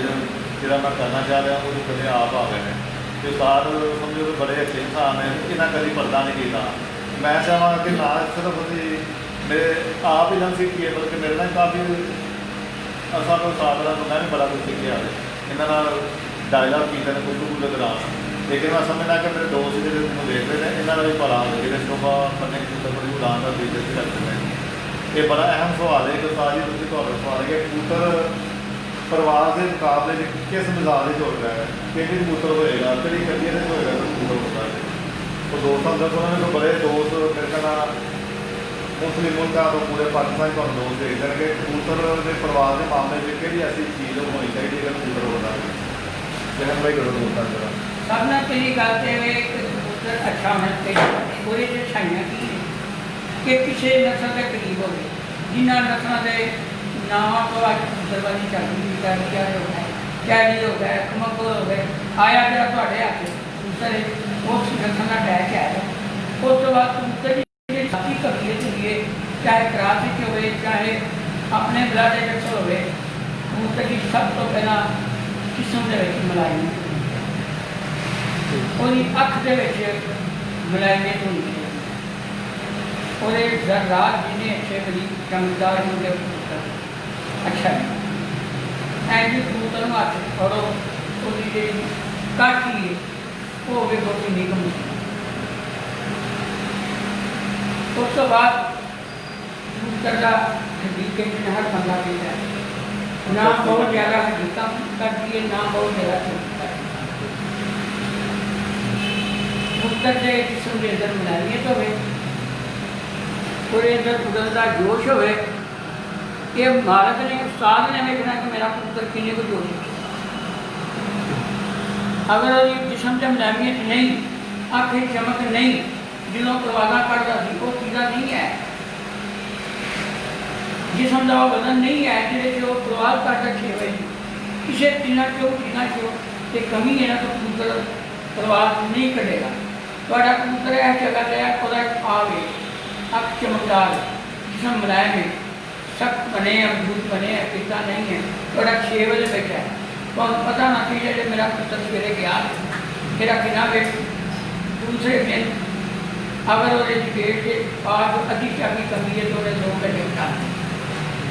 ਜਿਹੜਾ ਮੈਂ ਕਰਨਾ ਚਾਹ ਰਿਹਾ ਉਹ ਕਦੇ ਆਪ ਆ ਗਏ ਨੇ ਤੇ ਸਾਧ ਸਮਝੋ ਕਿ ਬੜੇ ਅੱਛੇ ਇਨਸਾਨ ਨੇ ਇਹਨਾਂ ਕਦੀ ਪਰਦਾ ਨਹੀਂ ਕੀਤਾ ਮੈਂ ਚਾਹਾਂ ਕਿ ਨਾ ਸਿਰਫ ਅਸੀਂ ਮੇਰੇ ਆਪ ਹੀ ਲੰਘ ਸਿੱਖੀਏ ਬਲਕਿ ਮੇਰੇ ਨਾਲ ਕਾਫੀ ਅਸਾਂ ਨੂੰ ਸਾਧ ਦਾ ਮੈਂ ਵੀ ਬੜਾ ਕੁਝ ਸਿੱਖਿਆ ਇਹਨਾਂ ਨਾਲ ਡਾਇਲਾਗ ਕੀਤੇ ਨੇ ਕੁਝ ਦੇ ਦੌਰਾਨ ਲੇਕਿਨ ਮੈਂ ਸਮਝਦਾ ਕਿ ਮੇਰੇ ਦੋਸਤ ਜਿਹੜੇ ਮੈਨੂੰ ਦੇਖਦੇ ਨੇ ਇਹਨਾਂ ਦਾ ਵੀ ਭਲਾ ਹੋਵੇ ਜਿਹੜੇ ਸ਼ੋਭਾ ਪੰਨੇ ਕਬੂਤਰ ਬੜੀ ਉਡਾਨ ਦਾ ਬਿਜ਼ਨਸ ਕਰਦੇ ਨੇ ਇਹ ਬੜਾ ਅਹਿਮ ਸਵਾਲ ਹੈ ਕਿ ਸਾਜੀ ਤੁਸੀਂ ਤੁਹਾਡਾ ਸਵਾਲ ਹੈ ਕਿ ਕਬੂਤਰ ਪਰਿਵਾਰ ਦੇ ਮੁਕਾਬਲੇ ਵਿੱਚ ਕਿਸ ਮਿਜ਼ਾਜ ਵਿੱਚ ਹੋ ਰਿਹਾ ਹੈ ਕਿਹੜੀ ਕਬੂਤਰ ਹੋਏਗਾ ਕਿਹੜੀ ਕਰੀਅਰ ਵਿੱਚ ਹੋਏਗਾ ਕਬੂਤਰ ਹੁੰਦਾ ਹੈ ਉਹ ਦੋਸਤਾਂ ਦਾ ਉਹਨਾਂ ਨੇ ਬੜੇ ਦੋਸਤ ਮੇਰੇ ਨਾਲ ਮੁਸਲਿਮ ਮੁਲਕਾਂ ਤੋਂ ਪੂਰੇ ਪਾਕਿਸਤਾਨ ਤੋਂ ਦੋਸਤ ਦੇਖਦੇ ਨੇ ਕਿ ਕਬੂਤਰ ਦੇ ਪਰਿਵਾਰ ਦੇ ਮਾਮਲੇ ਵਿੱਚ ਕਿਹੜੀ ਐਸੀ ਚੀਜ਼ ਹੋਣੀ ਚਾਹੀਦੀ ਹੈ ਕਬੂਤਰ ਹੁੰਦਾ ਹੈ ਜਹਨ ਭਾਈ ਕਰੋ ਦੋਸਤਾਂ ਦਾ ਸਭ ਨਾਲ ਪਹਿਲੀ ਗੱਲ ਤੇ ਇਹ ਕਬੂਤਰ ਅੱਛਾ ਹੋਣਾ ਚਾਹੀਦਾ ਉਹਦੇ ਚ ਛਾਈਆਂ ਕੀ ਹੈ ਕਿ ਕਿਸੇ ਨਸਲ ਦੇ ਕਰੀਬ ਹੋਵੇ ਜਿਨ੍ਹਾਂ ਨਸਲਾਂ ਦੇ ਨਾਵਾਂ ਤੋਂ ਅੱਜ ਕਬੂਤਰਬਾਜ਼ੀ ਚੱਲਦੀ ਕਿਆ ਹੋ ਗਿਆ ਕੈਰੀ ਹੋ ਗਿਆ ਕਮਕਲ ਹੋ ਗਏ ਆਇਆ ਜਿਹੜਾ ਤੁਹਾਡੇ ਹੱਥ ਕਬੂਤਰ ਉਸ ਨਸਲ ਦਾ ਟੈਚ ਹੈ ਉਸ ਤੋਂ ਬਾਅਦ ਕਬੂਤਰ ਦੀ ਜਿਹੜੀ ਸਾਥੀ ਕਬੀਅਤ ਹੁੰਦੀ ਹੈ ਚਾਹੇ ਕਰਾਸ ਵਿੱਚ ਹੋਵੇ ਚਾਹੇ ਆਪਣੇ ਬਲੱਡ ਵਿੱਚ ਹੋਵੇ ਕਬੂਤਰ ਦੀ ਸਭ ਤੋਂ ਪਹਿਲਾਂ ਕਿਸਮ ਦੇ ਵਿੱਚ ਮਲਾਈ ਉਹਦੀ ਅੱਖ ਦੇ ਵਿੱਚ ਮਲਾਈਅਤ ਹੁੰਦੀ ਹੈ ਉਹਦੇ ਜ਼ਰਾਤ ਜਿੰਨੇ ਅੱਛੇ ਬੜੀ ਚਮਕਦਾਰ ਹੁੰਦੇ ਅੱਛਾ ਐਂ ਜੀ ਕਬੂਤਰ ਨੂੰ ਹੱਥ ਫੜੋ ਉਹਦੀ ਜਿਹੜੀ ਕਾਠੀ ਉਹ ਹੋਵੇ ਬਹੁਤ ਨਿਗਮ ਉਸ ਤੋਂ ਬਾਅਦ ਕਬੂਤਰ ਦਾ ਹਕੀਕਤ ਵਿੱਚ ਹਰ ਬੰਦਾ ਪੀਦਾ ਨਾ ਬਹੁਤ ਜ਼ਿਆਦਾ ਹਕੀਕਤ ਕਰਦੀ ਹੈ ਨਾ ਬਹੁਤ ਜ਼ਿਆਦਾ ਕਬੂਤਰ ਦੇ ਕਿਸਮ ਦੇ ਅੰਦਰ ਮਲਾਈਅਤ ਹੋਵੇ ਉਹਦੇ ਅੰਦਰ ਕੁਦਰਤ ਦਾ ਜੋਸ਼ ਹੋਵੇ ਕਿ ਮਾਲਕ ਨੇ ਉਸਤਾਦ ਨੇ ਵੇਖਣਾ ਕਿ ਮੇਰਾ ਪੁੱਤਰ ਕਿੰਨੇ ਕੁ ਜੋਸ਼ ਅਗਰ ਉਹਦੀ ਜਿਸਮ 'ਚ ਮਲਾਈਅਤ ਨਹੀਂ ਅੱਖ 'ਚ ਚਮਕ ਨਹੀਂ ਜਿਹਨੂੰ ਪ੍ਰਵਾਦਾ ਕਰਦਾ ਸੀ ਉਹ ਚੀਜ਼ਾਂ ਨਹੀਂ ਹੈ ਜਿਸਮ ਦਾ ਉਹ ਵਜ਼ਨ ਨਹੀਂ ਹੈ ਜਿਹਦੇ 'ਚ ਉਹ ਪ੍ਰਵਾਦ ਕਰ ਰੱਖੇ ਹੋਏ ਕਿਸੇ ਚੀਜ਼ਾਂ 'ਚੋਂ ਤੇ ਕਮੀ ਹੈ ਨਾ ਤਾਂ ਕਬੂਤਰ ਪ੍ਰਵਾਦ ਨਹੀਂ ਕੱਢੇਗਾ ਤੁਹਾਡਾ ਕਬੂਤਰ ਇਹ ਜਗ੍ਹਾ 'ਤੇ ਉਹਦਾ ਆਵੇ ਅੱਖ ਚਮਕਦਾਰ ਜਿਸਮ ਮੁਲਾਇਮ ਹੈ ਸਖਤ ਬਣੇ ਮਜ਼ਬੂਤ ਬਣੇ ਪਿੱਤਾ ਨਹੀਂ ਹੈ ਤੁਹਾਡਾ 6 ਵਜੇ ਬੈਠਾ ਤੁਹਾਨੂੰ ਪਤਾ ਨਾ ਕਿ ਜਿਹੜੇ ਮੇਰਾ ਪੁੱਤਰ ਸਵੇਰੇ ਗਿਆ ਮੇਰਾ ਕਿੰਨਾ ਵੇਟ ਦੂਸਰੇ ਦਿਨ ਅਗਰ ਉਹਦੇ ਪੇਟ ਦੇ ਬਾਅਦ ਅੱਧੀ ਚਾਕੀ ਕਮੀ ਹੈ ਤਾਂ ਉਹਨੇ 2 ਘੰਟੇ ਉਠਾ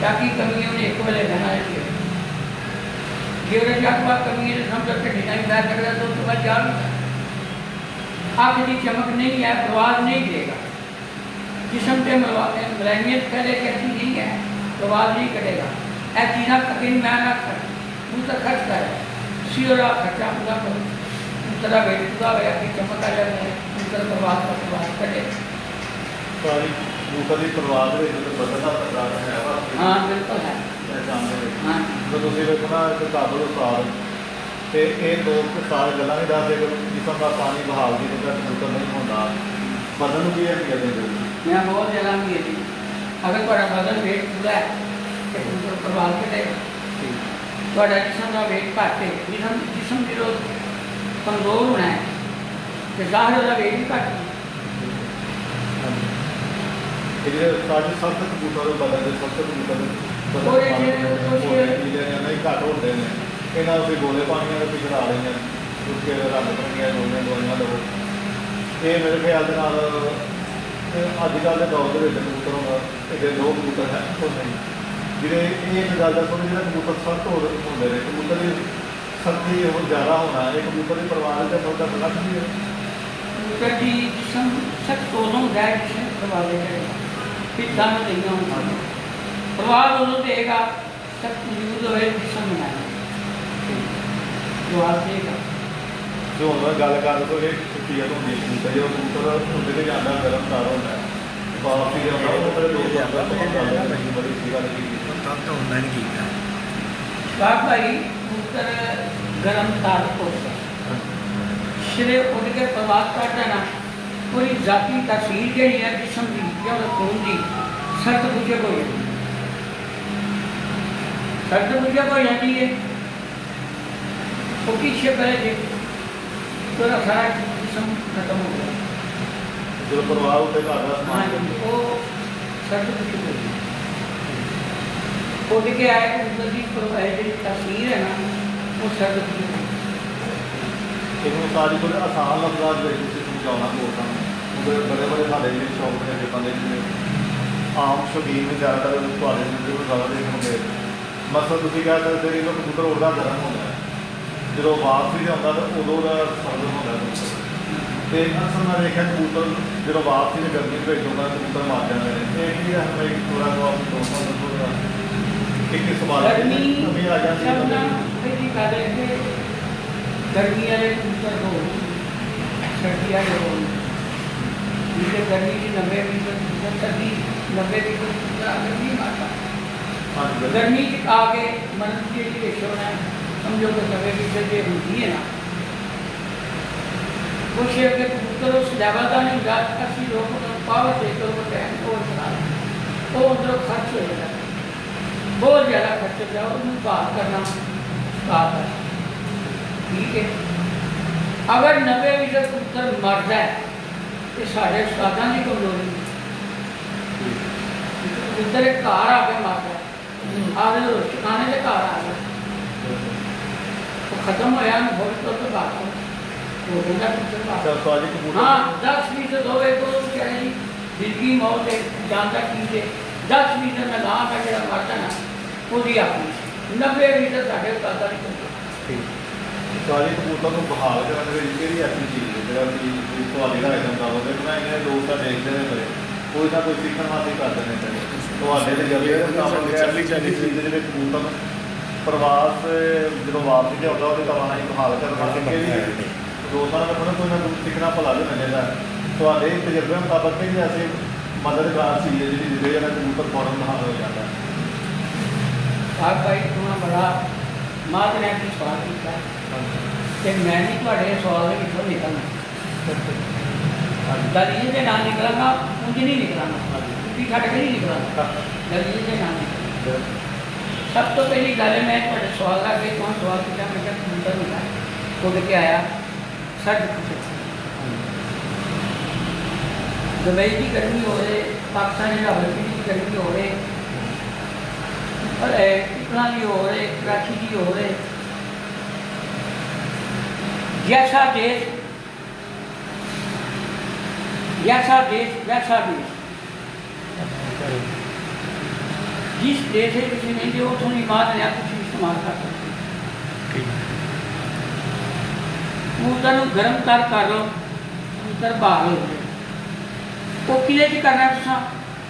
ਚਾਕੀ ਕਮੀ ਉਹਨੇ 1 ਵਜੇ ਲੈਣਾ ਹੈ ਜੇ ਉਹਦੇ ਚਾਕਵਾ ਕਮੀ ਹੈ ਸਮਝ ਕੇ ਨਹੀਂ ਲੈ ਸਕਦਾ ਤਾਂ ਉਸ ਤੋਂ ਬਾਅਦ ਜਾ ਅੱਖ ਦੀ ਚਮਕ ਨਹੀਂ ਹੈ ਪ੍ਰਵਾਦ ਨਹੀਂ ਦੇਗਾ जिसम से मलाइयत पहले कैसी नहीं है प्रवाद नहीं करेगा ऐसी चीज़ा कभी मैं ना कर तो खर्च कर सीरा खर्चा पूरा करो दूसरा वेट पूरा होया कि चमक आ जाए दूसरा प्रवाद का प्रवाद करे सारी दूसरी प्रवाद बदलना प्रकार है हाँ बिल्कुल है हाँ तो तुम देखो ना काबुल उस्ताद तो ये लोग सारे गल् नहीं दसते जिसम का पानी बहाव की कबूतर नहीं होता बदन की है मैं बहुत जगह की थी अगर थोड़ा बदन वेट पूरा है तो कबूतर प्रवाद करेगा थोड़ा जिसम का वेट घट है जिसम जो कमजोर होना है तो जाहिर का वेट भी घट सख्त कबूतर बदन सख्त कबूतर घट होते हैं ਇਹਨਾਂ ਅਸੀਂ ਗੋਲੇ ਪਾਣੀਆਂ ਦੇ ਪਿਛੜ ਆ ਰਹੇ ਨੇ ਕਿਉਂਕਿ ਰੱਬ ਬਣੀਆਂ ਦੋਨੇ ਦਵਾਈਆਂ ਲਵੋ ਇਹ ਮੇਰੇ ਖਿਆਲ ਦੇ ਨਾਲ ਅੱਜ ਕੱਲ੍ਹ ਦੇ ਦੌਰ ਦੇ ਵਿੱਚ ਕਬੂਤਰ ਹੁੰਦਾ ਇਹਦੇ ਲੋਕ ਕਬੂਤਰ ਹੈ ਉਹ ਨਹੀਂ ਜਿਹੜੇ ਇਹ ਇੱਕ ਗੱਲ ਦਾ ਸੁਣ ਜਿਹੜਾ ਕਬੂਤਰ ਸਖਤ ਹੁੰਦੇ ਨੇ ਕਬੂਤਰ ਦੀ ਸਖਤੀ ਉਹ ਜ਼ਿਆਦਾ ਹੋਣਾ ਇਹ ਕਬੂਤਰ ਦੀ ਪਰਵਾਹ ਦਾ ਮੁੱਦਾ ਬੜਾ ਨਹੀਂ ਹੈ ਕਬੂਤਰ ਦੀ ਜਿਸਮ ਸਖਤ ਉਦੋਂ ਹੁੰਦਾ ਹੈ ਜਿਸਮ ਪ੍ਰਵਾਹ ਕਰੇਗਾ ਪਿੱਛਾ ਨੂੰ ਨਹੀਂ ਹੁੰਦਾ ਪ੍ਰਵਾਹ ਉਦੋਂ ਦੇਗਾ ਸਖਤ ਮੌਜੂਦ ਹੋਏ ਜਿਸਮ ਬਣਾਇਆ ਜੋ ਆਪ ਦੇਗਾ ਜੋ ਹੁਣ ਗੱਲ ਕਰ ਰਹੇ ਖੂਬਸੂਰਤ ਹੁੰਦੀ ਹੈ ਕਬੂਤਰ ਜਦੋਂ ਕਬੂਤਰ ਉੱਡ ਕੇ ਜਾਂਦਾ ਗਰਮ ਤਾਰ ਹੁੰਦਾ ਹੈ ਵਾਪਸੀ ਜਾਂਦਾ ਉਹ ਫਿਰ ਦੋ ਬੜੀ ਅੱਛੀ ਗੱਲ ਕੀਤੀ ਤਾਂ ਹੁੰਦਾ ਨਹੀਂ ਕੀਤਾ बाप भाई कबूतर गरम तार को सिरे उड़ के प्रवास करता ना पूरी जाती तस्वीर जी है जिसम की या खून की सर्द बुझे हो जाती सर्द बुझे हो जाती है वो पीछे पहले जी पूरा सारा जिसम खत्म हो गया ਜਦੋਂ ਪਰਿਵਾਰ ਉੱਤੇ ਘਰ ਦਾ हाँ ਸਮਾਨ जी वो सर्द बुझे हो गई उड़ के आए कबूतर की जी तस्वीर है ना वो सर्द बुझे हो गई ਇੱਕ ਸਾਰੀ ਕੋਲ ਆਸਾਨ ਲਫ਼ਜ਼ਾਂ ਦੇ ਵਿੱਚ ਤੁਸੀਂ ਸਮਝਾਉਣਾ ਲੋਕਾਂ ਨੂੰ ਉਹਦੇ ਬੜੇ ਬੜੇ ਸਾਡੇ ਜਿਹੜੇ ਸ਼ੌਕ ਨੇ ਲੋਕਾਂ ਦੇ ਜਿਹੜੇ ਆਮ ਸ਼ੌਕੀਨ ਨੇ ਜ਼ਿਆਦਾਤਰ ਤੁਹਾਡੇ ਜਿਹੜੇ ਜ਼ਿਆਦਾ ਦੇਖਣਗੇ ਮਸਲ ਤੁਸੀਂ ਕਹਿ ਸਕਦੇ ਕਿ ਕਬੂਤਰ ਉੱਡਦਾ ਗਰਮ ਹੁੰਦਾ ਹੈ ਜਦੋਂ ਵਾਪਸੀ ਤੇ ਆਉਂਦਾ ਤਾਂ ਉਦੋਂ ਦਾ ਸਰਦ ਹੁੰਦਾ ਹੈ ਤੇ ਅਸਲ ਮੈਂ ਦੇਖਿਆ ਕਬੂਤਰ ਜਦੋਂ ਵਾਪਸੀ ਤੇ ਗਰਮੀ ਦੇ ਵਿੱਚ ਆਉਂਦਾ ਕਬੂਤਰ ਮਰ ਜਾਂਦੇ ਨੇ ਇਹ ਕੀ ਹੈ ਹਮੇ ਥੋੜਾ ਜਿਹਾ ਦੋਸਤਾਂ ਦਾ ਥੋੜਾ ਇੱਕ ਸਵਾਲ गर्मी ਆ ਜਾਂਦੀ सब ना ਹੈ पहली बात है कि गर्मी वाले कबूतर हो सर्दी वाले हो जैसे गर्मी की 90 मीटर सर्दी 90 मीटर गर्मी मारता ਹਾਂਜੀ गर्मी आके मन के लिए छोड़ना समझो कि 90 मीटर जो होती है ना वो शेर के कबूतर उस लेवल का नहीं गा अस्सी लोग पावर देकर वो टैंक को चला वो उधर खर्च हो जाता है बहुत ज़्यादा खर्च हो जाओ उन्हें बात करना बात है ठीक है अगर 90 मीटर कबूतर मर जाए तो साढ़े उस्तादां की कमजोरी कबूतर एक घर आके मर जाए आगे ठिकाने से घर आ गया वो खत्म होया बहुत तो बात हो गया कबूतर बात ਅੱਛਾ ਸਵਾਜੀ ਕਬੂਤਰ हाँ 10 मीटर होवे तो क्या है दिल की मौत है जानता की है 10 मीटर में गाँव का जरा मरता ना पूरी अपनी 90 मीटर साढ़े उतारता नहीं करता ਸਵਾਜੀ ਕਬੂਤਰ ਨੂੰ ਬਹਾਲ ਕਰਨ ਦੇ ਵਿੱਚ ਕਿਹੜੀ ਐਸੀ ਚੀਜ਼ ਹੈ ਜਿਹੜਾ ਕਿ ਤੁਹਾਡੀ ਰਾਏ ਦਾ ਮੁਤਾਬਕ ਹੈ ਮੈਂ ਇਹਨੇ ਦੋਸਤ ਤਾਂ ਦੇਖਦੇ ਨੇ ਬੜੇ ਕੋਈ ਨਾ ਕੋਈ ਸਿੱਖਣ ਵਾਸਤੇ ਕਰਦੇ ਨੇ ਬੜੇ ਤੁਹਾਡੇ ਦੇ ਜਰੀਏ ਚੱਲੀ ਜਿਹੜੇ ਕਬੂਤਰ ਪ੍ਰਵਾਸ ਜਦੋਂ ਵਾਪਸ ਤੇ ਆਉਂਦਾ ਉਹਦੇ ਕਵਾਨਾ ਹੀ ਬਹਾਲ ਕਰਨ ਵਾਸਤੇ ਕਿਹੜੀ ਦੋਸਤਾਂ ਨੂੰ ਕੋਈ ਨਾ ਕੋਈ ਸਿੱਖਣਾ ਭਲਾ ਵੀ ਮਿਲੇਗਾ ਤੁਹਾਡੇ ਤਜਰਬੇ ਮੁਤਾਬਕ ਕਿਹੜੀ ਐਸੀ ਮਦਦਗਾਰ ਚੀਜ਼ ਹੈ ਜਿਹੜੀ ਜਿਹਦੇ ਨਾਲ ਕਬੂਤਰ ਫੌਰਨ ਬਹਾਲ ਹੋ ਜਾਂਦਾ ਹੈ आप भाई इतना बड़ा मात ने की सवाल किया कि मैं नहीं पढ़े सवाल में कितों निकलना दलील के नाम निकलना मुझे नहीं निकलना भी खट के नहीं निकलना दलील के नाम निकलना सब तो पहली गल है मैं पढ़े सवाल ला के कौन सवाल किया मैं क्या कबूतर मिला उड़ के आया सर्द दुबई की गर्मी हो रही पाकिस्तान रावलपिंडी की गर्मी हो रही और इतना भी हो रहे कराची भी हो रहे जैसा देश वैसा देश जिस देश है किसी नहीं जो थोड़ी मार नया कुछ इस्तेमाल कर सकते कबूतर गर्म तर कर लो कबूतर बहाल हो जाए वो किले च करना तुसा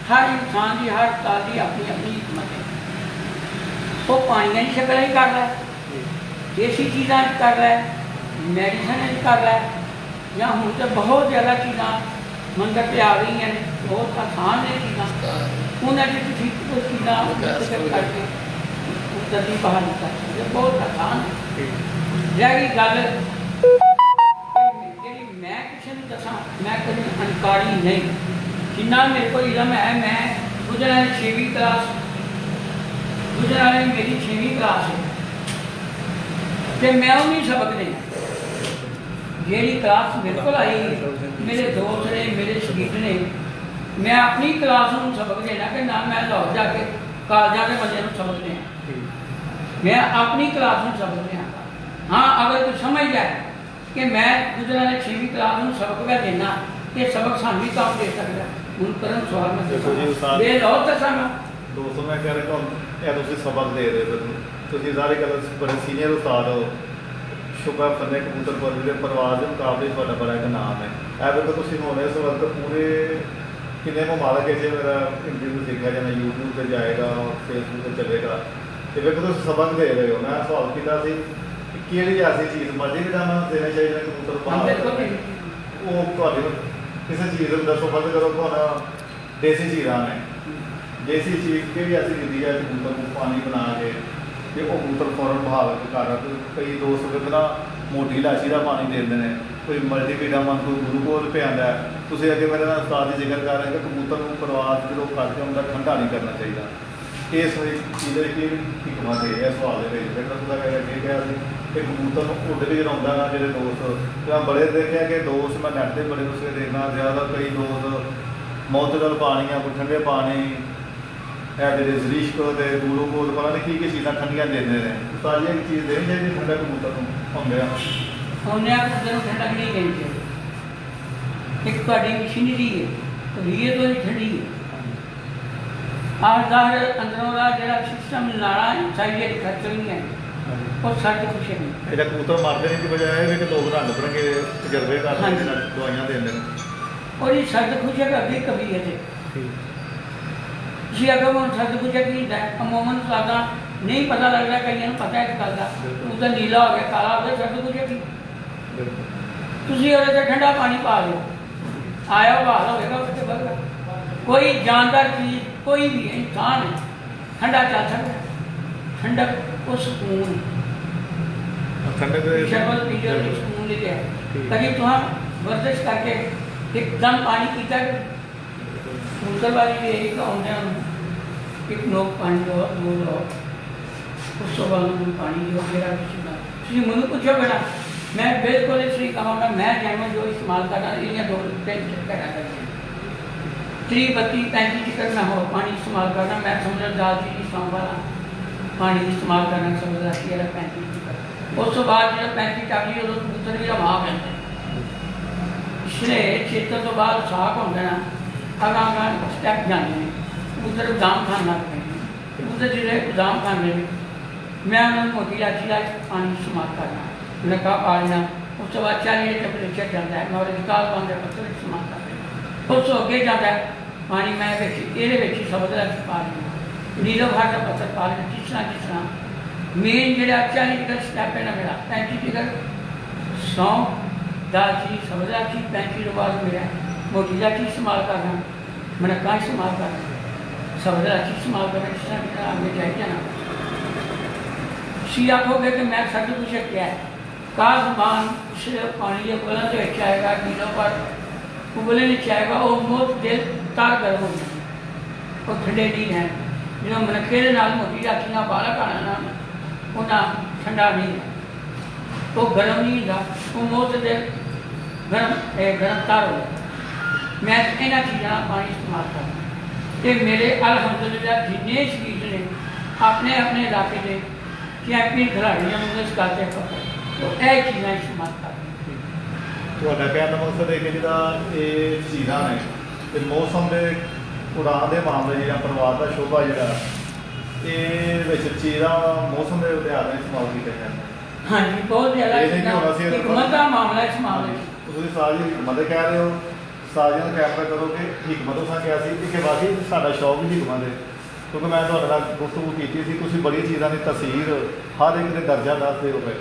हर इंसान की हर साल की अपनी अपनी हिकमत है वो पानिया की शक्ल ही कर रहा है देसी चीज़ा कर रहा है मेडिसन कर रहा है या हूँ तो बहुत ज़्यादा चीज़ा मंदिर पे आ गई हैं बहुत आसान है चीज़ा उन्हें कोई चीज़ा करके जल्दी बाहर निकल सकते बहुत आसान है रह गई गल जी मैं किसी को दसा मैं कभी अनकारी नहीं जिन्ना मेरे को इलम है मैं गुजरा 6वीं क्लास गुजरा मेरी 6वीं क्लास है तो मैं उन्हीं सबक नहीं जी क्लास मेरे को आई मेरे दोस्त ने मेरे शरीक ने मैं अपनी क्लास में सबक देना कि ना मैं लाहौर जाके कॉलेजा के बंदे सबक देना मैं अपनी क्लास में सबक देना हाँ अगर कोई समझ जाए कि मैं गुजरा 6वीं क्लास में सबक मैं देना ये सबक सानू भी काम दे सकता हूँ करन सवाल में दे लो तो सानू ਦੋਸਤੋ ਮੈਂ ਕਹਿ ਰਿਹਾ ਤੁਹਾਨੂੰ ਇਹ ਤੁਸੀਂ ਸਬਕ ਦੇ ਰਹੇ ਹੋ ਤੁਸੀਂ ਸਾਰੇ ਗੱਲ ਬੜੇ ਸੀਨੀਅਰ ਉਸਤਾਦ ਹੋ ਸ਼ੁਕਰ ਫੰਨੇ ਕਬੂਤਰ ਪਰ ਦੇ ਪਰਵਾਜ਼ ਦੇ ਮੁਕਾਬਲੇ ਤੁਹਾਡਾ ਬੜਾ ਇੱਕ ਨਾਮ ਹੈ ਇਹ ਵੇਖੋ ਤੁਸੀਂ ਹੁਣ ਇਸ ਵਕਤ ਪੂਰੇ ਕਿੰਨੇ ਮੁਬਾਰਕ ਹੈ ਜੇ ਮੇਰਾ ਇੰਟਰਵਿਊ ਦੇਖਿਆ ਜਾਣਾ YouTube ਤੇ ਜਾਏਗਾ Facebook ਤੇ ਚੱਲੇਗਾ ਤੇ ਵੇਖੋ ਤੁਸੀਂ ਸਬਕ ਦੇ ਰਹੇ ਹੋ ਮੈਂ ਸਵਾਲ ਕੀਤਾ ਸੀ ਕਿ ਕਿਹੜੀ ਐਸੀ ਚੀਜ਼ ਮਰਜ਼ੀ ਵੀ ਤੁਹਾਨੂੰ ਦੇਣਾ ਚਾਹੀਦਾ ਕਬੂਤਰ हम ਬਾਹਰ बिल्कुल ਉਹ ਤੁਹਾਡੇ ਕਿਸੇ ਚੀਜ਼ ਨੂੰ ਦੱਸੋ ਫਰਜ਼ ਕਰੋ ਹੁਣ ਦੇਸੀ ਚੀਜ਼ਾਂ ਨੇ ਦੇਸੀ ਚੀਜ਼ ਕਿਹੜੀ ਐਸੀ ਹੁੰਦੀ ਹੈ ਕਬੂਤਰ ਨੂੰ ਪਾਣੀ ਬਣਾ ਕੇ ਤੇ ਉਹ ਕਬੂਤਰ ਫੌਰਨ ਬਹਾਵ ਕਰ ਕਈ ਦੋਸਤ ਕਹਿੰਦੇ ਨਾ ਮੋਟੀ ਇਲਾਇਚੀ ਦਾ ਪਾਣੀ ਦੇ ਦਿੰਦੇ ਨੇ ਕੋਈ ਮਲਟੀਵਿਟਾਮਿਨ ਕੋਈ ਗਲੂਕੋਜ਼ ਪਿਆਉਂਦਾ ਤੁਸੀਂ ਅੱਗੇ ਮੇਰੇ ਨਾਲ ਉਸਤਾਦ ਦੀ ਜ਼ਿਕਰ ਕਰ ਰਹੇ ਕਿ ਕਬੂਤਰ ਨੂੰ ਪਰਵਾਜ਼ ਜਦੋਂ ਕਰਕੇ ਹੁੰਦਾ ਠੰਡਾ ਨਹੀਂ ਕਰਨਾ ਚਾਹੀਦਾ ਇਸ ਚੀਜ਼ ਦੇ ਕੀ ਹਕਮਤ ਹੈ ਇਸ ਸਵਾਲ ਦੇ ਵਿੱਚ ਫਿਰ ਤੁਸੀਂ ਕਹਿੰਦੇ ਕੀ ਕਿਹਾ ਸੀ ਕਿ ਕਬੂਤਰ ਨੂੰ ਉੱਡ ਕੇ ਜਲਾਉਂਦਾ ਨਾ ਜਿਹੜੇ ਦੋਸਤ ਮੈਂ ਬੜੇ ਦੇਖਿਆ ਕਿ ਦੋਸਤ ਮੈਂ ਨੈਟ 'ਤੇ ਬੜੇ ਉਸੇ ਦੇਖਣਾ ਜ਼ਿਆਦਾ ਕਈ ਦੋਸਤ ਮੌਤਦਲ ਪਾਣੀਆਂ ਕੋਈ ਠੰਡੇ ਪਾਣੀ ਇਹ ਜਿਹੜੇ ਜ਼ਰੀਸ਼ਕ ਅਤੇ ਗਲੂਕੋਜ਼ ਪਤਾ ਨਹੀਂ ਕੀ ਚੀਜ਼ਾਂ ਠੰਡੀਆਂ ਦਿੰਦੇ ਨੇ ਉਸਤਾਦ ਜੀ ਇੱਕ ਚੀਜ਼ ਦੇਣੀ ਚਾਹੀਦੀ ਠੰਡਾ ਕਬੂਤਰ ਨੂੰ ਹੁੰਦੇ ਆ ਉਹਨੇ ਆਪ ਨੂੰ ਠੰਡਾ ਨਹੀਂ ਦੇਣੀ ਚਾਹੀਦੀ ਇੱਕ ਤੁਹਾਡੀ ਮਸ਼ੀਨਰੀ ਹੈ ਰੀਏ ਤੋਂ ਠੰਡੀ ਹੈ ਜ਼ਾਹਿਰ ਅੰਦਰੋਂ ਦਾ ਜਿਹੜਾ ਸਿਸਟਮ ਲਾਣਾ ਚਾਹੀਏ ਖਰਚ ਨਹੀਂ ਹੈ ਉਹ ਸਾਡੇ ਕੁਛ ਨਹੀਂ ਇਹਦਾ ਕਬੂਤਰ ਮਾਰਦੇ ਨਹੀਂ ਦੀ ਬਜਾਏ ਇਹ ਕਿ ਲੋਕ ਰੰਗ ਬਰੰਗੇ ਤਜਰਬੇ ਕਰਦੇ ਨੇ ਦਵਾਈਆਂ ਦਿੰਦੇ ਨੇ ਉਹਦੀ ਸਰਦ ਖੁਸ਼ੀ ਕभी कभी है जी अगर वो सर्द खुशक नहीं अमूमन ज़्यादा नहीं पता लग रहा कई पता है इस गल का उसका नीला हो गया काला हो गया सर्द खुशक नहीं तुम ठंडा पानी पा लो आया बहाल होगा उसके बाद कोई जानदार चीज़ कोई भी इंसान है ठंडा चल सकता है ठंडक वो सुकून है शरबत पीजो सुकून लेके है कभी तुम वर्जिश करके एकदम पानी पीता कबूतर वाली भी यही आते हैं एक नोक पानी दो दो लो उस तो बाद पानी जो मेरा तुम मैं पूछो बेटा मैं बिल्कुल इसलिए कहूँगा मैं जैमन जो इस्तेमाल करना ये दो तीन करना करिए 30 32 35 करना हो पानी इस्तेमाल करना मैं समझ दालचीनी सौंफ वाला पानी इस्तेमाल करना समझदा कि 35 उस तो बाद जो 35 टाली उदों कबूतर भी रवा पैंदा इसलिए क्षेत्र तो बाद साख होंगे ना अगह स्टैप जाने कबूतर बदाम खान लग पे कबूतर जो बदाम खाने मैं उन्होंने मोटी इलायची का पानी इस्तेमाल करना नका पा लेना उस तो बाद 40 टेम्परेचर जाता है मैं और निकाल पाते पत्थर इस्तेमाल कर लेना उस तो अगे जाता है पानी मैं ये सबद इलायची पा लेना नीलो भार का पत्थर पा लेना जिस तरह मेन जो 40 टिकर स्टैप है ना मेरा 35 टिकर सौंफ दालचीनी सबद इलायची 35 के बाद मेरा मोटी इलायची इस्तेमाल करना मनक्का इस्तेमाल करना सबद इलायची इस्तेमाल करना इस तरह की आगे जाए जाना सी आखोगे कि मैं सर्द कुछ क्या है का जबान सिर्फ पानी के उबलने से अच्छा आएगा नीलों पर उबलने नीचे आएगा वो बहुत दिल तार गर्म हो जाए वो ठंडे नहीं है जो मनक्के के नाल मोटी इलायची ना बाला खाना ना उन्हें ठंडा नहीं है वो गर्म नहीं होता वो बहुत दिल गर्म तार हो जाए मैं इन्होंने चीज़ों पानी इस्तेमाल करना तो मेरे अलहमदुलिल्लाह जिन्ने शरीर ने अपने अपने इलाके के चैंपियन खिलाड़ियों को इस गल से पता तो यह चीज़ें इस्तेमाल कर कहने का मकसद है कि जिदा ये चीज़ा ने तो मौसम के उड़ान के मामले या परिवार का शोभा जोड़ा ये चीज़ा मौसम के लिहाज में इस्तेमाल किया जाता है हाँ जी बहुत ज़्यादा हिकमत का मामला इस मामले तुम सारी हिकमत कह रहे हो सारिਆਂ ਨੂੰ ਕੈਪਚਰ ਕਰੋ ਕਿ ਹਿਕਮਤ ਉਸਾਂ ਕਿਹਾ ਸੀ ਕਿ ਵਾਕਈ ਸਾਡਾ ਸ਼ੌਕ ਹੀ ਹਿਕਮਤ ਹੈ ਕਿਉਂਕਿ ਮੈਂ ਤੁਹਾਡੇ ਨਾਲ ਗੁਫ਼ਤਗੂ ਕੀਤੀ ਸੀ ਤੁਸੀਂ ਬੜੀ ਚੀਜ਼ਾਂ ਦੀ ਤਸਵੀਰ ਹਰ ਇੱਕ ਦੇ ਦਰਜਾ ਦੱਸਦੇ ਹੋ ਪਏ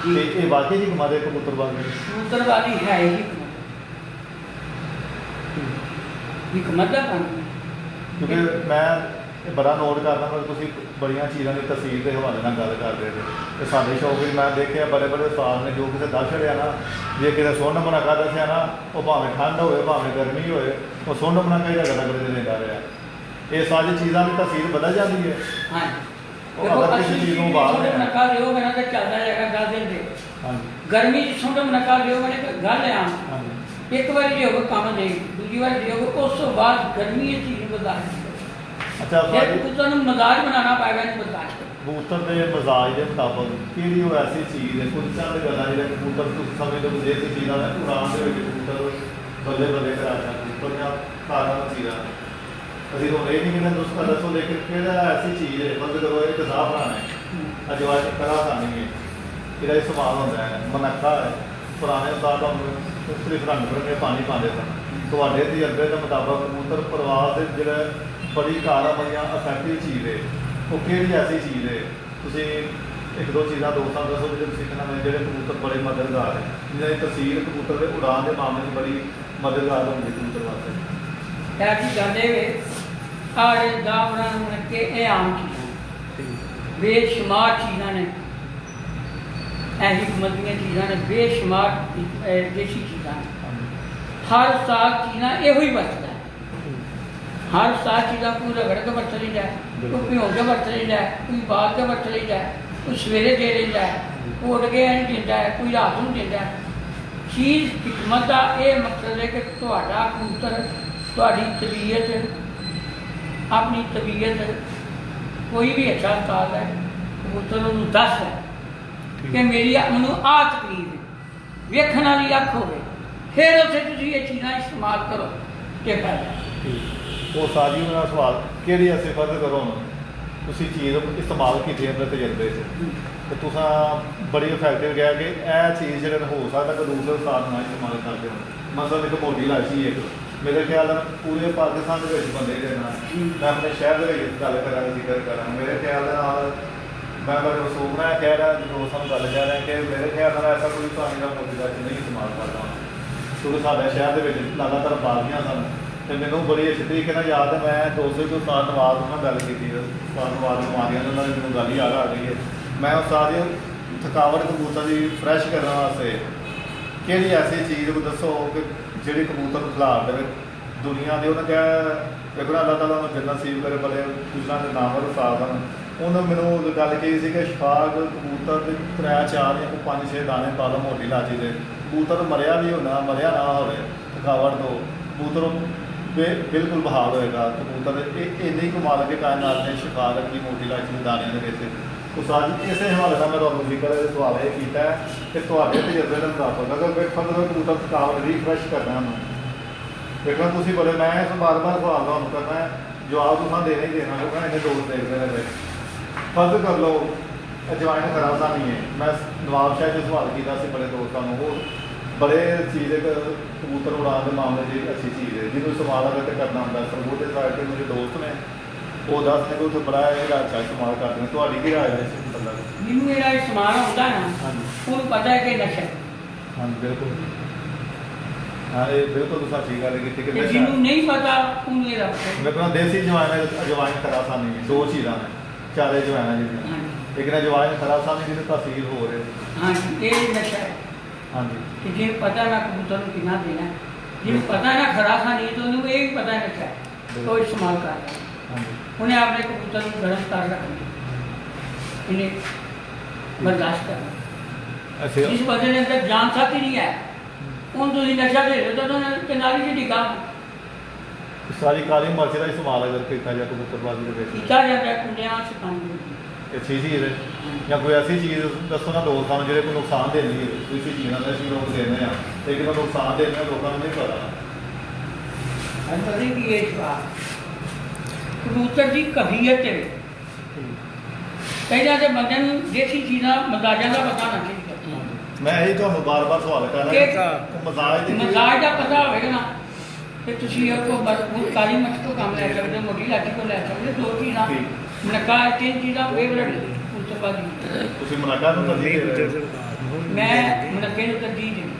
ਤੇ ਇਹ ਵਾਕਈ ਹਿਕਮਤ ਹੈ ਕਬੂਤਰਬਾਜ਼ੀ ਹੈ ਹਿਕਮਤ ਦਾ ਕੰਮ ਕਿਉਂਕਿ ਮੈਂ ਬੜਾ ਨੋਟ ਕਰਦਾ ਪਰ ਤੁਸੀਂ ਬੜੀਆਂ ਚੀਜ਼ਾਂ ਦੀ ਤਸਵੀਰ ਦੇ ਹਵਾਲੇ ਨਾਲ ਗੱਲ ਕਰਦੇ ਹੋ ਤੇ ਸਾਡੇ ਸ਼ੌਕ ਵੀ ਮੈਂ ਦੇਖਿਆ ਬੜੇ ਬੜੇ ਉਸਤਾਦ ਨੇ ਜੋ ਕਿਸੇ ਦੱਸ ਰਿਹਾ ਨਾ ਜੇ ਕਿਤੇ ਸੁੰਡ ਮੁਨਾਕਾ ਦੱਸਿਆ ਨਾ ਉਹ ਭਾਵੇਂ ਠੰਡ ਹੋਵੇ ਭਾਵੇਂ ਗਰਮੀ ਹੋਵੇ ਉਹ ਸੁੰਡ ਮੁਨਾਕਾ ਹੀ ਰਗੜ ਰਗੜ ਲੈਂਦਾ ਰਿਹਾ ਇਹ ਸਾਰੀ ਚੀਜ਼ਾਂ ਦੀ ਤਸਵੀਰ ਬਦਲ ਜਾਂਦੀ ਹੈ ਹਾਂ ਉਹ ਅਗਰ ਕਿਸੇ ਚੀਜ਼ ਨੂੰ ਬਾਹਰ ਮੁਨਾਕਾ ਲਿਓ ਮੇਰਾ ਤਾਂ ਚੱਲਦਾ ਰਹੇਗਾ ਗੱਲ ਦਿਨ ਦੇ ਹਾਂਜੀ ਗਰਮੀ ਚ ਸੁੰਡ ਮੁਨਾਕਾ ਲਿਓ ਮੈਨੇ ਗੱਲ ਆ ਇੱਕ ਵਾਰ ਜੇ ਹੋਵੇ ਕੰਮ ਨਹੀਂ ਦੂਜੀ ਵਾਰ ਜੇ ਹੋਵੇ ਉਸ ਤੋਂ ਬਾਅਦ ਗਰਮੀ ਇਹ ਚੀਜ਼ ਬਰਦਾਸ਼ਤ ਅੱਛਾ ਕਬੂਤਰ ਨੂੰ ਮਜ਼ਾਜ ਬਣਾਉਣਾ ਪਏਗਾ ਇਹਨੂੰ ਬਰਦਾਸ਼ਤ ਕਬੂਤਰ ਦੇ ਮਜ਼ਾਜ ਦੇ ਮੁਤਾਬਕ ਕਿਹੜੀ ਉਹ ਐਸੀ ਚੀਜ਼ ਹੈ ਕੁਝ ਚਾਹ ਗੱਲਾਂ ਜਿਹੜਾ ਕਬੂਤਰ ਤੁਸੀਂ ਸਮੇਂ ਤੋਂ ਦੇ ਸੀ ਚੀਜ਼ਾਂ ਦਾ ਉਡਾਨ ਦੇ ਵਿੱਚ ਕਬੂਤਰ ਬੱਲੇ ਬੱਲੇ ਕਰਾਇਆ ਕਬੂਤਰ ਦੀਆਂ ਕਾਰਾਂ ਚੀਜ਼ਾਂ ਅਸੀਂ ਉਹ ਇਹ ਨਹੀਂ ਕਹਿੰਦੇ ਦੋਸਤਾਂ ਦੱਸੋ ਲੇਕਿਨ ਕਿਹੜਾ ਐਸੀ ਚੀਜ਼ ਹੈ ਬੰਦ ਕਰੋ ਇਹ ਕਜ਼ਾਬ ਬਣਾਉਣਾ ਹੈ ਅਜਵਾਇ ਕਰਾ ਖਾਣੀ ਹੈ ਇਹਦਾ ਇਸਤੇਮਾਲ ਹੁੰਦਾ ਹੈ ਮਨੱਖਾ ਹੈ ਪੁਰਾਣੇ ਉਸਤਾਦ ਮੁਖਤਲਿਫ ਰੰਗ ਬਰੰਗੇ ਪਾਣੀ ਪਾਉਂਦੇ ਸਨ ਤੁਹਾਡੇ ਤਜਰਬੇ ਦੇ ਮੁਤਾਬਕ ਕਬੂਤਰ ਪਰਿਵਾਰ ਦੇ ਜਿਹੜਾ ਬੜੀ ਕਾਰਾਮਈਆਂ ਅਫੈਕਟਿਵ ਚੀਜ਼ ਹੈ ਉਹ ਕਿਹੜੀ ਐਸੀ ਚੀਜ਼ ਹੈ ਤੁਸੀਂ ਇੱਕ ਦੋ ਚੀਜ਼ਾਂ ਦੋਸਤਾਂ ਨੂੰ ਦੱਸੋ ਜਿਹੜੇ ਸਿੱਖਣਾ ਨੇ, ਜਿਹੜੇ ਕਬੂਤਰ ਬੜੇ ਮਦਦਗਾਰ ਹੈ, ਜਿਨ੍ਹਾਂ ਦੀ ਤਸਵੀਰ ਕਬੂਤਰ ਦੇ ਉਡਾਨ ਦੇ ਮਾਮਲੇ 'ਚ ਬੜੀ ਮਦਦਗਾਰ ਹੁੰਦੀ ਕਬੂਤਰ ਵਾਸਤੇ। ਇਹ ਕੀ ਕਰਦੇ ਵੇ ਆਰੇ ਦਾਵਰਾਂ ਨੂੰ ਕਿ ਇਹ ਆਮ ਚੀਜ਼ਾਂ ਬੇਸ਼ੁਮਾਰ ਚੀਜ਼ਾਂ ਨੇ, ਇਹ ਹਕਮਤ ਦੀਆਂ ਚੀਜ਼ਾਂ ਨੇ, ਬੇਸ਼ੁਮਾਰ ਦੇਸੀ ਚੀਜ਼ਾਂ ਨੇ। ਹਰ ਸਾਲ ਚੀਜ਼ਾਂ ਇਹੋ ਹੀ ਵਰਤਦਾ ਹੈ, ਹਰ ਸਾਲ ਚੀਜ਼ਾਂ ਕੋਈ ਰਗੜ ਕੇ ਵਰਤ ਲਈ ਜਾਏ, ਕੋਈ ਭਿਉਂ ਕੇ ਵਰਤ ਲਈ ਜਾਏ, ਕੋਈ ਬਾਲ ਕੇ ਵਰਤ ਲਈ ਜਾਏ, ਕੋਈ ਸਵੇਰੇ ਦੇ ਦਿੰਦਾ ਹੈ, ਕੋਈ ਉੱਡ ਕੇ ਨਹੀਂ ਦਿੰਦਾ ਹੈ, ਕੋਈ ਰਾਤ ਨੂੰ ਦਿੰਦਾ ਹੈ। ਚੀਜ਼ ਹਕਮਤ ਦਾ ਇਹ ਮਕਸਦ ਹੈ ਕਿ ਤੁਹਾਡਾ ਕਬੂਤਰ ਤੁਹਾਡੀ ਤਬੀਅਤ, ਆਪਣੀ ਤਬੀਅਤ, ਕੋਈ ਵੀ ਅੱਛਾ ਉਸਤਾਦ ਹੈ ਕਬੂਤਰ ਨੂੰ ਦੱਸ ਹੈ ਕਿ ਮੇਰੀ ਮੈਨੂੰ ਆਹ ਤਕਲੀਫ ਹੈ, ਵੇਖਣ ਵਾਲੀ ਅੱਖ ਹੋਵੇ, ਫਿਰ ਉੱਥੇ ਤੁਸੀਂ ਇਹ ਚੀਜ਼ਾਂ ਇਸਤੇਮਾਲ ਕਰੋ ਕਿ ਫਾਇਦਾ। ਉਹ ਸਾਜੀ ਮੇਰਾ ਸਵਾਲ ਕਿਹੜੀ ਐਸੀ ਫਰਜ਼ ਕਰੋ ਹੁਣ ਤੁਸੀਂ ਚੀਜ਼ ਇਸਤੇਮਾਲ ਕੀਤੀ ਆਪਣੇ ਤਜਰਬੇ 'ਚ ਤੇ ਤੁਸੀਂ ਬੜੀ ਇਫੈਕਟਿਵ ਗਿਆ ਕਿ ਇਹ ਚੀਜ਼ ਜਿਹੜੇ ਹੋ ਸਕਦਾ ਕਿ ਦੂਸਰੇ ਉਸਤਾਦ ਨਾਲ ਇਸਤੇਮਾਲ ਕਰਦੇ ਹੋ। ਮਤਲਬ ਇੱਕ ਮੋਟੀ ਇਲਾਇਚੀ ਇੱਕ ਮੇਰੇ ਖਿਆਲ ਨਾਲ ਪੂਰੇ ਪਾਕਿਸਤਾਨ ਦੇ ਵਿੱਚ ਬੰਦੇ ਦੇ ਨਾਲ, ਮੈਂ ਆਪਣੇ ਸ਼ਹਿਰ ਦੇ ਵਿੱਚ ਗੱਲ ਕਰਾਂ, ਜ਼ਿਕਰ ਕਰਾਂ, ਮੇਰੇ ਖਿਆਲ ਦੇ ਨਾਲ ਮੈਂ ਬੜੇ ਮਸੂਬ ਨਾਲ ਕਹਿ ਰਿਹਾ ਜਦੋਂ ਸਾਨੂੰ ਗੱਲ ਕਹਿ ਰਿਹਾ ਕਿ ਮੇਰੇ ਖਿਆਲ ਨਾਲ ਐਸਾ ਕੋਈ ਪਾਣੀ ਦਾ ਮੋਟੀ ਇਲਾਇਚੀ ਨਹੀਂ ਇਸਤੇਮਾਲ ਕਰਦਾ ਕਿਉਂਕਿ ਸਾਡੇ ਸ਼ਹਿਰ ਦੇ ਵਿੱਚ ਲਗਾਤਾਰ ਬਾਜ਼ੀਆਂ ਸਨ ਤੇ ਮੈਨੂੰ ਬੜੀ ਅੱਛੀ ਤਰੀਕੇ ਨਾਲ ਯਾਦ ਹੈ। ਮੈਂ ਦੋਸਤ ਤੋਂ ਉਸਤਾਦ ਨਵਾਜ਼ ਨਾਲ ਗੱਲ ਕੀਤੀ, ਉਸਤਾਦ ਨਵਾਜ਼ ਬਿਮਾਰੀਆਂ ਦੇ ਨਾਲ ਮੈਨੂੰ ਗੱਲ ਹੀ ਆ ਗਈ ਹੈ। ਮੈਂ ਉਸਤਾਦ ਦੀ ਥਕਾਵਟ ਕਬੂਤਰ ਦੀ ਫਰੈਸ਼ ਕਰਨ ਵਾਸਤੇ ਕਿਹੜੀ ਐਸੀ ਚੀਜ਼ ਨੂੰ ਦੱਸੋ ਕਿ ਜਿਹੜੀ ਕਬੂਤਰ ਨੂੰ ਖਿਲਾਰ ਦੇਵੇ ਦੁਨੀਆ ਦੇ। ਉਹਨੇ ਕਿਹਾ ਵੇਖੋ ਅੱਲਾਹ ਤਾਲਾ ਨੂੰ ਜੰਨਤ ਨਸੀਬ ਕਰੇ, ਬੜੇ ਕੁਸ਼ਲਾਂ ਦੇ ਨਾਮ ਉਸਤਾਦ ਹਨ। ਉਹਨੇ ਮੈਨੂੰ ਗੱਲ ਕਹੀ ਸੀ ਕਿ ਸ਼ਫਾਕ ਕਬੂਤਰ ਦੇ 3-4 ਜਾਂ 5-6 ਦਾਣੇ ਪਾ ਲਓ ਮੋਟੀ ਇਲਾਇਚੀ ਦੇ, ਕਬੂਤਰ ਮਰਿਆ ਵੀ ਹੋਣਾ, ਮਰਿਆ ਨਾ ਹੋਵੇ ਥਕਾਵਟ ਤੋਂ, ਕਬੂਤਰ ਬਿਲਕੁਲ ਬਹਾਲ ਹੋਏਗਾ। ਕਬੂਤਰ ਇੰਨੀ ਕਮਾਲ ਕੇ ਕਾਇਨਾਤ ਨੇ ਸ਼ਿਫਾ ਰੱਖੀ ਮੋਟੀ ਇਲਾਇਚੀ ਦੇ ਦਾਣਿਆਂ ਦੇ ਵਿੱਚ। ਉਸ ਅੱਜ ਇਸੇ ਹਵਾਲੇ ਨਾਲ ਮੈਂ ਤੁਹਾਨੂੰ ਜ਼ਿਕਰ ਸਵਾਲ ਇਹ ਕੀਤਾ ਕਿ ਤੁਹਾਡੇ ਤਜਰਬੇ ਦੇ ਮੁਤਾਬਕ ਅਗਰ ਵੇਖੋ ਕਬੂਤਰ ਥਕਾਵਟ ਰੀਫਰੈਸ਼ ਕਰਨਾ ਉਹਨੂੰ ਵੇਖਣਾ ਤੁਸੀਂ ਬੜੇ, ਮੈਂ ਇਸ ਬਾਰ-ਬਾਰ ਸਵਾਲ ਤੁਹਾਨੂੰ ਕਰਨਾ ਹੈ, ਜਵਾਬ ਤੁਸੀਂ ਦੇਣਾ ਹੀ ਦੇਣਾ ਕਿਉਂਕਿ ਇਹਨੇ ਦੋਸਤ ਦੇਖਦੇ ਨੇ। ਫਰਜ਼ ਕਰ ਲਓ ਅਜਵਾਇਨ ਖਰਾਬ ਤਾਂ ਨਹੀਂ ਹੈ, ਮੈਂ ਨਵਾਬ ਸ਼ਾਹ 'ਚ ਸਵਾਲ ਕੀਤਾ ਸੀ ਬੜੇ ਦੋਸਤਾਂ ਨੂੰ, ਉਹ ਬੜੇ ਚੀਜ਼ ਇੱਕ ਕਬੂਤਰ ਉਡਾਉਣ ਦੇ ਮਾਮਲੇ 'ਚ ਅੱਛੀ ਚੀਜ਼ ਹੈ ਜਿਹਨੂੰ ਇਸਤੇਮਾਲ ਅਗਰ ਕਰਨਾ ਹੁੰਦਾ। ਸਰਬੂਤ ਦੇ ਸਾਈਡ 'ਤੇ ਮੇਰੇ ਦੋਸਤ ਨੇ ਉਹ ਦੱਸਦੇ ਕਿ ਉੱਥੇ ਬੜਾ ਇਹਦਾ ਅੱਛਾ ਇਸਤੇਮਾਲ ਕਰਦੇ ਨੇ। ਤੁਹਾਡੀ ਕੀ ਰਾਏ ਹੈ ਇਸ ਮਤਲਬ? ਜਿਹਨੂੰ ਇਹਦਾ ਇਸਤੇਮਾਲ ਹੁੰਦਾ ਨਾ ਉਹਨੂੰ ਪਤਾ ਹੈ ਕਿ ਨਸ਼ਾ। ਹਾਂਜੀ ਬਿਲਕੁਲ, ਹਾਂ ਇਹ ਬਿਲਕੁਲ ਤੁਸੀਂ ਠੀਕ ਗੱਲ ਕੀਤੀ ਕਿ ਨਸ਼ਾ। ਜਿਹਨੂੰ ਨਹੀਂ ਪਤਾ ਉਹਨੂੰ ਇਹਦਾ ਪਤਾ। ਮੇਰੇ ਕੋਲ ਦੇਸੀ ਅਜਵਾਇਨ ਖਰਾਸਾਨੀ ਹੈ, ਦੋ ਚੀਜ਼ਾਂ ਨੇ, ਚਾਰੇ ਅਜਵਾਇਨਾਂ ਜਿਹੜੀਆਂ, ਇੱਕ ਅਜਵਾਇਨ ਖਰਾਸਾਨੀ ਜਿਹਨੂੰ ਤਸੀਰ ਹੋ ਰਹੇ। ਹਾਂਜੀ ਇਹ ਨਸ਼ਾ ਹੈ। ਹਾਂਜੀ ਕਿ ਜਿਹਨੂੰ ਪਤਾ ਨਾ ਕਬੂਤਰ ਨੂੰ ਕਿੰਨਾ ਦੇਣਾ, ਜਿਹਨੂੰ ਪਤਾ ਨਾ ਖਰਾਸਾਨੀ ਤਾਂ ਉਹਨੂੰ ਇਹ ਵੀ ਪਤਾ ਨਸ਼ਾ ਹੈ, ਉਹ ਇਸਤੇਮਾਲ ਕਰ ਰਿਹਾ। ਉਹਨੇ ਆਪਣੇ ਕਬੂਤਰ ਨੂੰ ਗਰਮ ਕਰ ਰੱਖਣਾ, ਇਹਨੇ ਬਰਦਾਸ਼ਤ ਕਰਨਾ। ਜਿਸ ਬੰਦੇ ਦੇ ਅੰਦਰ ਜਾਨ ਸਾਥੀ ਨਹੀਂ ਹੈ ਉਹਨੂੰ ਤੁਸੀਂ ਨਸ਼ਾ ਦੇ ਰਹੇ ਹੋ ਤਾਂ ਉਹਨੇ ਨਾਲੀ 'ਚ ਡਿੱਗਾ। ਸਾਰੀ ਕਾਲੀ ਮਿਰਚ ਦਾ ਇਸਤੇਮਾਲ ਅਗਰ ਕੀਤਾ ਜਾਏ ਕਬੂਤਰਬਾਜ਼ੀ ਦੇ ਵਿੱਚ ਕੀਤਾ ਜਾਂਦਾ ਕੁੰਡਿਆਂ ਸਿਖਾਉਂਦੇ ਅੱਛੀ ਚੀਜ਼ ਹੈ ਜਾਂ ਕੋਈ ਐਸੀ ਚੀਜ਼ ਦੱਸੋ ਨਾ ਦੋਸਤਾਂ ਨੂੰ ਜਿਹੜੇ ਕੋਈ ਨੁਕਸਾਨ ਦਿੰਦੀ ਹੈ। ਕਿਸੇ ਚੀਜ਼ਾਂ ਦਾ ਅਸੀਂ ਲੋਕ ਦਿੰਦੇ ਹਾਂ ਲੇਕਿਨ ਉਹ ਨੁਕਸਾਨ ਦਿੰਦੇ ਹਾਂ ਲੋਕਾਂ ਨੂੰ ਨਹੀਂ ਪਤਾ। ਅੰਦਰ ਕੀ ਇਹ ਜਵਾਬ ਕਬੂਤਰ ਦੀ ਕਬੀਅਤ ਹੈ। ਪਹਿਲਾਂ ਦੇ ਬੰਦੇ ਨੂੰ ਦੇਸੀ ਚੀਜ਼ਾਂ ਮਜ਼ਾਜਾਂ ਦਾ ਪਤਾ ਨਾ ਚਾਹੀਦਾ। ਮੈਂ ਇਹ ਤੁਹਾਨੂੰ ਬਾਰ-ਬਾਰ ਸਵਾਲ ਕਰ ਰਿਹਾ ਕਿ ਮਜ਼ਾਜ ਦਾ ਪਤਾ ਹੋਵੇਗਾ ਨਾ ਕਿ ਤੁਸੀਂ ਉਹ ਕਾਲੀ ਮਿਰਚ ਤੋਂ ਕੰਮ ਲੈ ਸਕਦੇ ਹੋ, ਮੋਟੀ ਇਲਾਇਚੀ ਤੋਂ ਲੈ ਸਕਦੇ ਹੋ। ਦੋ ਚੀਜ਼ਾਂ ਮਨੱਕਾ, ਤਿੰਨ ਚੀਜ਼ਾਂ ਫੇਵਰਟ ਕਬੂਤਰਬਾਜ਼ੀ। ਤੁਸੀਂ ਮਨੱਕਾ ਨੂੰ ਤਰਜੀਹ ਦੇ ਰਹੇ ਹੋ? ਮੈਂ ਮਨੱਕੇ ਨੂੰ ਤਰਜੀਹ ਦਿੰਦੀ।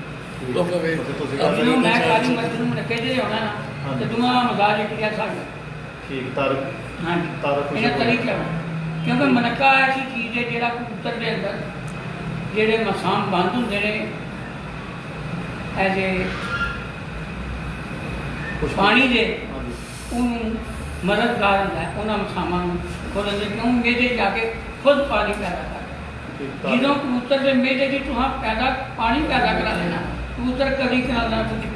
ਜਦੋਂ ਮੈਂ ਕਾਲੀ ਮਿਰਚ ਨੂੰ ਮਨੱਕੇ 'ਚ ਲਿਆਉਣਾ ਨਾ ਤੇ ਦੋਵਾਂ ਮਜ਼ਾਜ ਇੱਕ ਜਿਹਾ ਸਾਡਾ ਠੀਕ ਤਰ ਹਾਂਜੀ ਇਹਨਾਂ ਤਰੀਕੇ ਕਿਉਂਕਿ ਮਨੱਕਾ ਐਸੀ ਚੀਜ਼ ਹੈ ਜਿਹੜਾ ਕਬੂਤਰ ਦੇ ਅੰਦਰ ਜਿਹੜੇ ਮਸਾਮ ਬੰਦ ਹੁੰਦੇ ਨੇ ਐਜ਼ ਏ ਪਾਣੀ ਦੇ ਉਹਨੂੰ ਮਦਦਗਾਰ ਹੁੰਦਾ ਹੈ ਉਹਨਾਂ ਮਸਾਮਾਂ ਨੂੰ ਖੋਲ੍ਹਣ ਦੇ ਕਿਉਂ ਮੇਜੇ ਜਾ ਕੇ ਖੁਦ ਪਾਣੀ ਪੈਦਾ ਕਰਦਾ। ਜਦੋਂ ਕਬੂਤਰ ਦੇ ਮੇਜੇ ਦੀ ਤੁਹਾਂ ਪੈਦਾ ਪਾਣੀ ਪੈਦਾ ਕਰਾ ਲੈਣਾ ਕਬੂਤਰ ਕਦੀ ਕਰਾਉਂਦਾ ਕੁਝ ਨਹੀਂ।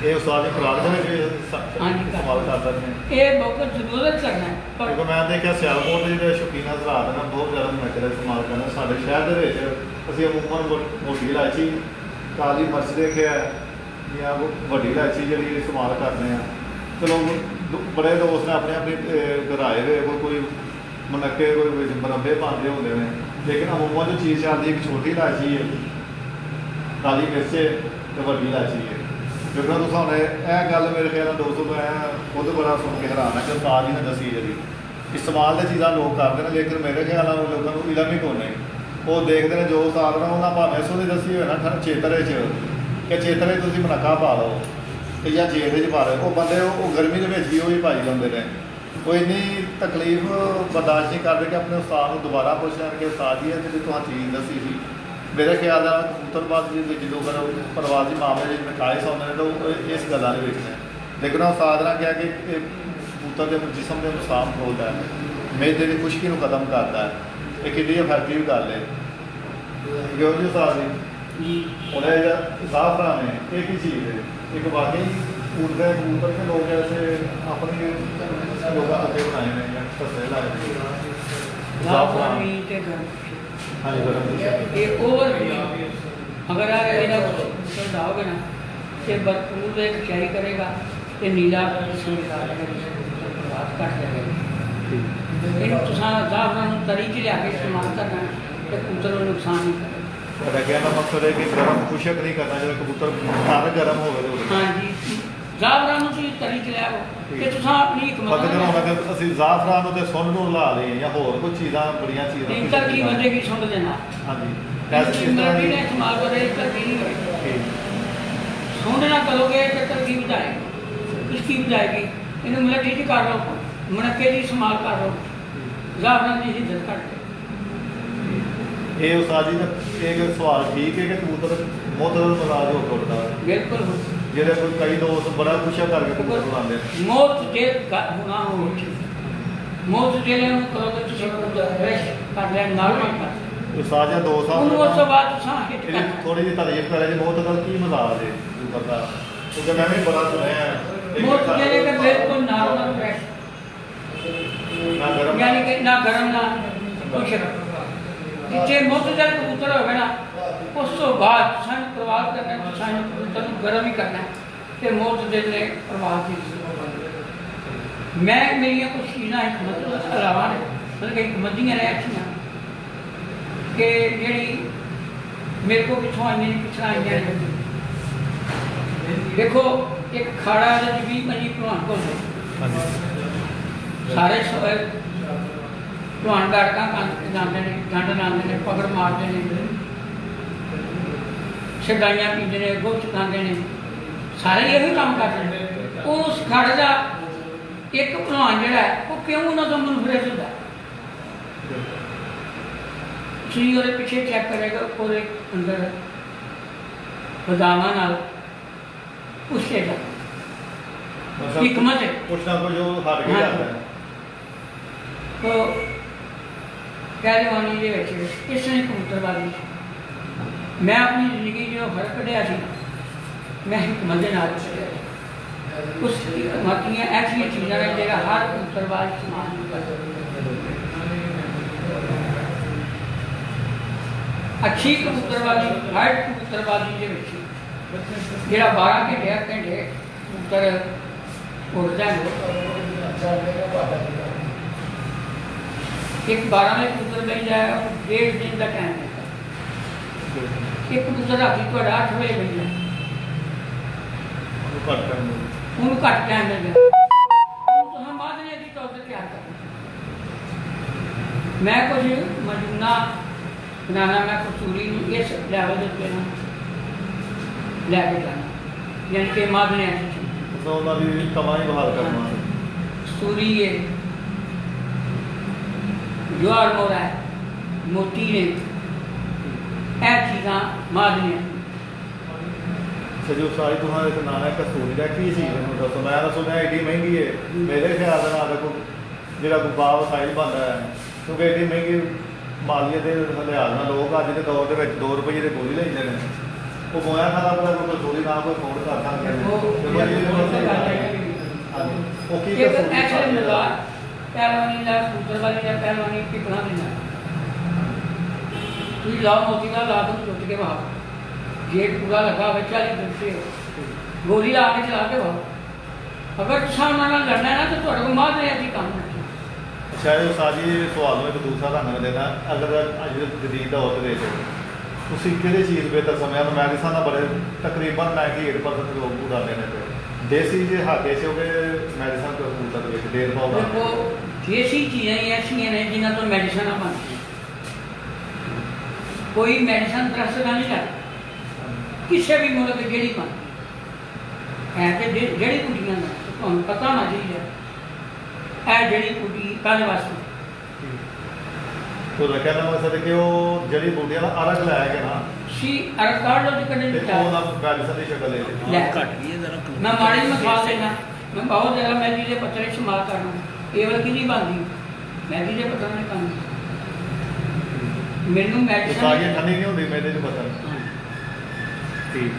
ਇਹ ਉਸਤਾਦ ਦੀ ਖੁਰਾਕ ਦੇ ਵਿੱਚ ਇਸਤੇਮਾਲ ਕਰ ਸਕਦੇ ਹਾਂ। ਇਹ ਬਹੁਤ ਜ਼ਰੂਰਤ ਕਰਨਾ ਹੈ ਕਿਉਂਕਿ ਮੈਂ ਦੇਖਿਆ ਸਿਆਲਕੋਟ ਦੇ ਜਿਹੜੇ ਸ਼ੌਕੀਨ ਹਜ਼ਰਾਤ ਨੇ ਬਹੁਤ ਜ਼ਿਆਦਾ ਮਨੱਕੇ ਦਾ ਇਸਤੇਮਾਲ ਕਰਦੇ। ਸਾਡੇ ਸ਼ਹਿਰ ਦੇ ਵਿੱਚ ਅਸੀਂ ਅਮੂਮਨ ਮੋਟੀ ਇਲਾਇਚੀ, ਕਾਲੀ ਮਿਰਚ ਦੇਖਿਆ ਜਾਂ ਵੱਡੀ ਇਲਾਇਚੀ ਜਿਹੜੀ ਇਸਤੇਮਾਲ ਕਰਦੇ ਹਾਂ। ਚਲੋ ਬੜੇ ਦੋਸਤ ਨੇ ਆਪਣੇ ਆਪਣੇ ਰਾਏ ਹੋਏ ਕੋਈ ਮਨੱਕੇ ਕੋਈ ਵਿੱਚ ਮੁਰੱਬੇ ਪਾਉਂਦੇ ਹੁੰਦੇ ਨੇ ਲੇਕਿਨ ਅਮੂਮਨ ਜੋ ਚੀਜ਼ ਚੱਲਦੀ ਇੱਕ ਛੋਟੀ ਇਲਾਇਚੀ ਹੈ, ਕਾਲੀ ਮਿਰਚ ਤੇ ਵੱਡੀ ਇਲਾਇਚੀ ਹੈ। ਜਦੋਂ ਤੁਸੀਂ ਇਹ ਗੱਲ ਮੇਰੇ ਖਿਆਲ ਨਾਲ ਦੋਸਤੋ ਮੈਂ ਖੁਦ ਬੜਾ ਸੁਣ ਕੇ ਹੈਰਾਨ ਹੈ ਕਿ ਉਸਤਾਦ ਜੀ ਨੇ ਦੱਸੀ ਜਿਹੜੀ ਇਸਤੇਮਾਲ ਦੀਆਂ ਚੀਜ਼ਾਂ ਲੋਕ ਕਰਦੇ ਨੇ, ਲੇਕਿਨ ਮੇਰੇ ਖਿਆਲ ਨਾਲ ਲੋਕਾਂ ਨੂੰ ਇਲਮ ਹੀ ਕੋਈ ਨਹੀਂ। ਉਹ ਦੇਖਦੇ ਨੇ ਜੋ ਸਾਧਨਾ ਉਹਨਾਂ ਭਾਵੇਂ ਸੋਹਣੀ ਦੱਸੀ ਹੋਏ ਨਾ ਚੇਤਰੇ 'ਚ ਕਿ ਚੇਤਰੇ ਤੁਸੀਂ ਮਨੱਕਾ ਪਾ ਲਓ ਤੇ ਜਾਂ ਜੇਠ 'ਚ ਪਾ ਲਓ, ਉਹ ਬੰਦੇ ਉਹ ਗਰਮੀ ਦੇ ਵਿੱਚ ਵੀ ਉਹ ਹੀ ਪਾਈ ਜਾਂਦੇ ਨੇ। ਉਹ ਇੰਨੀ ਤਕਲੀਫ ਬਰਦਾਸ਼ਤ ਨਹੀਂ ਕਰਦੇ ਕਿ ਆਪਣੇ ਉਸਤਾਦ ਨੂੰ ਦੁਬਾਰਾ ਪੁੱਛਣ ਕਿ ਉਸਤਾਦ ਜੀ ਜਿਹੜੀ ਤੁਹਾਨੂੰ ਚੀਜ਼ ਦੱਸੀ ਸੀ। ਮੇਰੇ ਖਿਆਲ ਨਾਲ ਕਬੂਤਰਬਾਜ਼ ਦੇ ਜਦੋਂ ਫਿਰ ਪਰਵਾਜ਼ੀ ਮਾਮਲੇ ਵਿੱਚ ਨਕਾਇਸ ਆਉਂਦੇ ਨੇ ਤਾਂ ਉਹ ਇਸ ਗੱਲਾਂ ਦੇ ਵਿੱਚ ਨੇ। ਲੇਕਿਨ ਉਹ ਉਸਤਾਦ ਨੇ ਕਿਹਾ ਕਿ ਇਹ ਕਬੂਤਰ ਦੇ ਜਿਸਮ ਦੇ ਨੁਕਸਾਨ ਖੋਲਦਾ ਹੈ, ਮੇਦੇ ਦੀ ਖੁਸ਼ਕੀ ਨੂੰ ਖਤਮ ਕਰਦਾ ਹੈ। ਇਹ ਕਿੰਨੀ ਇਫੈਕਟਿਵ ਗੱਲ ਹੈ ਕਿਉਂ ਜੀ ਉਸਤਾਦ ਜੀ? ਉਹਨੇ ਜ਼ਾਫਰਾਨ ਹੈ ਇਹ ਕੀ ਚੀਜ਼ ਹੈ? ਇੱਕ ਵਾਕਈ ਉੜਦੇ ਕਬੂਤਰ ਕੇ ਲੋਕ ਐਸੇ ਆਪਣੀ ਲੋਕਾਂ ਅੱਗੇ ਬਣਾਏ ਨੇ ਜਾਂ ਤਸਲੇ ਲਾਏ ਨੇ ਜ਼ਾਫਰਾਨ ਹਾਂਜੀ ਗਰਮ ਇਹ ਓਵਰ ਅਗਰ ਇਹਦਾ ਸਰਦਾਓਗੇ ਨਾ ਤੇ ਭਰਪੂਰ ਇੱਕ ਚੈਰੀ ਕਰੇਗਾ ਤੇ ਨੀਲਾ ਸੰਗਾਰ ਬਾਤ ਕੱਟ ਜਾਏਗਾ। ਇਹਨੂੰ ਤੁਸੀਂ ਜ਼ਾਫਰਾਨ ਨੂੰ ਤਰੀ 'ਚ ਲਿਆ ਕੇ ਇਸਤੇਮਾਲ ਕਰਨਾ ਤੇ ਕਬੂਤਰ ਨੂੰ ਨੁਕਸਾਨ ਨਹੀਂ ਕਰੇਗਾ। ਕਹਿਣ ਦਾ ਮਕਸਦ ਹੈ ਕਿ ਗਰਮ ਖੁਸ਼ਕ ਨਹੀਂ ਕਰਨਾ, ਜਦੋਂ ਕਬੂਤਰ ਘਰ ਗਰਮ ਹੋਵੇ ਤਾਂ ਹਾਂਜੀ ਜ਼ਾਫਰਾਨ ਨੂੰ ਤੁਸੀਂ ਤਰੀ 'ਚ ਲਿਆਓ ਕਿ ਤੁਸੀਂ ਆਪਣੀ ਪਤਾ ਜਦੋਂ ਅਸੀਂ ਜ਼ਾਫਰਾਨ ਨੂੰ ਤੇ ਸੁੰਡ ਨੂੰ ਲਾ ਲਈਏ ਜਾਂ ਹੋਰ ਕੁਝ ਚੀਜ਼ਾਂ ਬੜੀਆਂ ਚੀਜ਼ਾਂ ਨਹੀਂ ਤਾਂ ਕੀ ਬੰਦੇਗੀ ਸੁੰਡ ਦੇ ਨਾਲ। ਹਾਂਜੀ ਐਸੀ ਤਰ੍ਹਾਂ ਦੀ ਇਸਤੇਮਾਲ ਕਰੇ ਤਰਕੀਬ ਨਹੀਂ ਹੋਏਗੀ। ਸੁੰਡ ਨਾ ਕਰੋਗੇ ਤਾਂ ਤਰਕੀਬ ਜਾਏਗੀ, ਕਿਸ ਕੀ ਜਾਏਗੀ? ਇਹਨੂੰ ਮਲੱਠੀ 'ਚ ਕਰ ਲਓ, ਮਣਕੇ ਦੀ ਇਸਤੇਮਾਲ ਕਰ ਲਓ, ਜ਼ਾਫਰਾਨ ਦੀ ਹਿੱਦਤ ਕੱਟ ਕੇ। ਇਹ ਉਸਤਾਦ ਜੀ ਦਾ ਇਹ ਸਵਾਲ ਠੀਕ ਹੈ ਕਿ ਕਬੂਤਰ ਮੁਤਅੱਦਲ ਮਜ਼ਾਜ ਹੋ ਕੇ ਉੱਡਦਾ ਹੈ? ਬਿਲਕੁਲ ਜਿਹੜੇ ਕੋਈ ਕਈ ਦੋਸਤ ਬੜਾ ਖੁਸ਼ਾ ਕਰਕੇ ਕਬੂਤਰ ਬਣਾਉਂਦੇ ਨੇ। ਮੌਤ ਜੇ ਹੋਣਾ ਹੋ ਮੌਤ ਜਿਹੜੇ ਨੂੰ ਕਰੋਗੇ ਤੁਸੀਂ ਫਰੈਸ਼ ਕਰ ਲਿਆ ਨਾਰਮਲ ਕਰ ਉਸਤਾਦ ਜੀ ਦੋ ਸਾਲ ਉਹਨੂੰ ਉਸ ਤੋਂ ਬਾਅਦ ਤੁਸੀਂ ਹਿੱਟ ਕਰਨਾ। ਥੋੜੀ ਜਿਹੀ ਤਾਰੀਫ ਕਰੇ ਜੀ ਮੁਤਅੱਦਲ ਕੀ ਮਜ਼ਾਜ ਹੈ ਕਬੂਤਰ ਦਾ, ਕਿਉਂਕਿ ਮੈਂ ਵੀ ਬੜਾ ਸੁਣਿਆ ਮੌਤ ਜਿਹੜੇ ਕਿ ਬਿਲਕੁਲ ਨਾਰਮਲ ਫਰੈਸ਼ ਨਾ ਗਰਮ ਯਾਨੀ ਕਿ ਨਾ ਗਰਮ ਨਾ ਕੁਛ ਜਿੱਥੇ ਮੁਤਅੱਦਲ ਕਬੂਤਰ ਹੋਵੇ ਨਾ ਉਸ ਤੋਂ ਬਾਅਦ ਸਾਨੂੰ ਪ੍ਰਵਾਹ ਕਰਨਾ, ਸਾਨੂੰ ਕਬੂਤਰ ਨੂੰ ਗਰਮ ਹੀ ਕਰਨਾ ਤੇ ਮੁਤਅੱਦਲ ਨੇ ਪ੍ਰਵਾਹ ਦੀ ਮੈਂ ਮੇਰੀਆਂ ਕੁਝ ਚੀਜ਼ਾਂ ਇੱਕ ਮਤਲਬ ਇਲਾਵਾ ਨੇ ਮਤਲਬ ਕਿ ਮੱਦੀਆਂ ਰਹਿ ਅੱਛੀਆਂ ਕਿ ਜਿਹੜੀ ਮੇਰੇ ਕੋਲ ਪਿੱਛੋਂ ਆਈਆਂ ਨੇ ਪਿੱਛੋਂ ਆਈਆਂ ਨੇ। ਦੇਖੋ ਇੱਕ ਖਾੜਾ ਦਾ ਜੀ ਮਜੀ ਭਲਵਾਨ ਕੋਲ ਸਾਰੇ ਭਲਵਾਨ ਗੜਕਾਂ ਜਾਂਦੇ ਨੇ, ਡੰਡ ਲਾਉਂਦੇ ਨੇ, ਪਗੜ ਮਾਰਦੇ ਨੇ, ਛਡਾਈਆਂ ਪੀਂਦੇ ਨੇ, ਗੁੱਚ ਖਾਂਦੇ ਨੇ, ਸਾਰੇ ਇਹੋ ਕੰਮ ਕਰਦੇ ਨੇ। ਉਸ ਖਾੜੇ ਦਾ ਇੱਕ ਭਲਵਾਨ ਜਿਹੜਾ ਉਹ ਕਿਉਂ ਉਹਨਾਂ ਤੋਂ ਮੁਨਫਰਦ ਹੁੰਦਾ? ਤੁਸੀਂ ਉਹਦੇ ਪਿੱਛੇ ਚੈੱਕ ਕਰੇਗਾ, ਉਹਦੇ ਅੰਦਰ ਬਦਾਮਾਂ ਨਾਲ ਪੁੱਛੇਗਾ हिकमत है कुछ ना कुछ जो हट के जाता है। तो पहलवानी ਦੇ ਵਿੱਚ ਇਸ ਨੇ ਕਬੂਤਰਬਾਜ਼ੀ ਮੈਂ ਆਪਣੀ ਜ਼ਿੰਦਗੀ ਜੋ ਫਰਕ ਕੱਢਿਆ ਸੀ ਮੈਂ ਹਿਕਮਤ ਦੇ ਨਾਲ ਉਸ ਹਕੀਆਂ ਐਸੀਆਂ ਚੀਜ਼ਾਂ ਨੇ ਜਿਹੜਾ ਹਰ ਕਬੂਤਰਬਾਜ਼ ਇਸਤੇਮਾਲ ਨਹੀਂ ਕਰਦਾ। ਅੱਛੀ ਕਬੂਤਰਬਾਜ਼ੀ ਹਰ ਕਬੂਤਰਬਾਜ਼ੀ ਦੇ ਵਿੱਚ ਜਿਹੜਾ 12 ਘੰਟੇ ਕਬੂਤਰ उड़ता है एक 12 में कबूतर बन जाए और 1.5 दिन का टाइम देता है। एक कबूतर रात को 8 बजे बन जाए उन्होंने घट टाइम मिल जाए तो हम बाद में अभी तौर पर तैयार कर मैं कुछ मजूना बनाना मैं कसूरी इस लैवल के लैके जाना यानी कि मादने ऐसी तो उन्होंने कमाई बहाल करना सूरी है ज्वार मोरा है मोती ने ਇਹ ਚੀਜ਼ਾਂ ਮਾਰਨੀਆਂ। ਜੋ ਸਾਰੀ ਤੁਹਾਡੇ ਤੇ ਨਾਮ ਹੈ ਕਸੂਰੀ ਦਾ ਕੀ ਚੀਜ਼ ਹੈ ਦੱਸੋ? ਮੈਂ ਤਾਂ ਸੁਣਿਆ ਏਡੀ ਮਹਿੰਗੀ ਹੈ, ਮੇਰੇ ਖਿਆਲ ਦੇ ਨਾਲ ਦੇਖੋ ਜਿਹੜਾ ਗੁਬਾਰ ਸਾਈਲ ਬਣਦਾ ਹੈ ਕਿਉਂਕਿ ਏਡੀ ਮਹਿੰਗੀ ਮਾਲੀਅਤ ਦੇ ਲਿਹਾਜ਼ ਨਾਲ ਲੋਕ ਅੱਜ ਦੇ ਦੌਰ ਦੇ ਵਿੱਚ 2 ਰੁਪਏ ਦੇ ਗੋਲੀ ਲੈਂਦੇ ਨੇ। ਉਹ ਮੋਇਆ ਖਾਦਾ ਪਤਾ ਕੋਈ ਕਸੂਰੀ ਨਾ ਕੋਈ ਫੋਨ ਕਰ ਉਹ ਕੀ ਐਕਚੁਅਲੀ ਮਜ਼ਾਕ ਪਹਿਲਵਾਨੀ ਦਾ ਕਬੂਤਰਬਾਜ਼ੀ ਦਾ ਪਹਿਲਵਾਨੀ ਕੀ ਬਣਾ ਦੇਣਾ ਤੁਸੀਂ ਲਾਓ ਮੋਤੀ ਦਾ ਲਾ ਦੋ ਟੁੱਟ ਕੇ ਬਾਹਰ ਗੇਟ ਪੂਰਾ लगा हुआ 40 दिन से गोली आके चला के भाव अगर सामने ਨਾਲ ਲੜਨਾ ਹੈ ਨਾ ਤਾਂ ਤੁਹਾਡੇ ਕੋਲ ਮਾਰ ਰਿਹਾ ਸੀ ਕੰਮ ਸ਼ਾਇਦ ਸਾਜੀ ਸਵਾਲ ਨੂੰ ਇੱਕ ਦੂਸਰਾ ਢੰਗ ਨਾਲ ਦੇਣਾ ਅਗਰ ਅੱਜ ਦੇ ਜਦੀਦ ਦੌਰ ਦੇ ਵਿੱਚ ਤੁਸੀਂ ਕਿਹੜੇ ਚੀਜ਼ ਬਿਹਤਰ ਸਮਝਿਆ ਤਾਂ ਮੈਂ ਕਿਹਾ ਨਾ ਬੜੇ ਤਕਰੀਬਨ 98% ਲੋਕ ਉਡਾਉਂਦੇ ਨੇ ਦੇਸੀ ਜੇ ਹਾਕੇ ਚ ਹੋ ਗਏ ਮੈਡੀਸਨ ਕਬੂਤਰ ਦੇ ਵਿੱਚ ਡੇਰ ਪਾਉਦਾ देसी चीज़ें ऐसियां ने जिन्हों तो मेडिसिन बनती, कोई मेडिसिन दरअसल नहीं लगती किसी भी मुल्क जी बनती है तो जड़ी बूटियां तो पता होना चाहिए है जड़ी बूटी कल वास्ते तो कहना मकसद है कि वो जड़ी बूटियां ना अलग लाया गया ना सी अरकाड़ लो कने वो ना मेडिसिन की शक्ल ले ले मैं माड़ी मिसाल देना, मैं बहुत ज़्यादा मैगी के पत्तर इस्तेमाल करना, केवल की नहीं बनती मैगी के पत्तर नहीं खानी मैनू सारियां मेडिसिन ठंडी नहीं होती मेरे को पता ठीक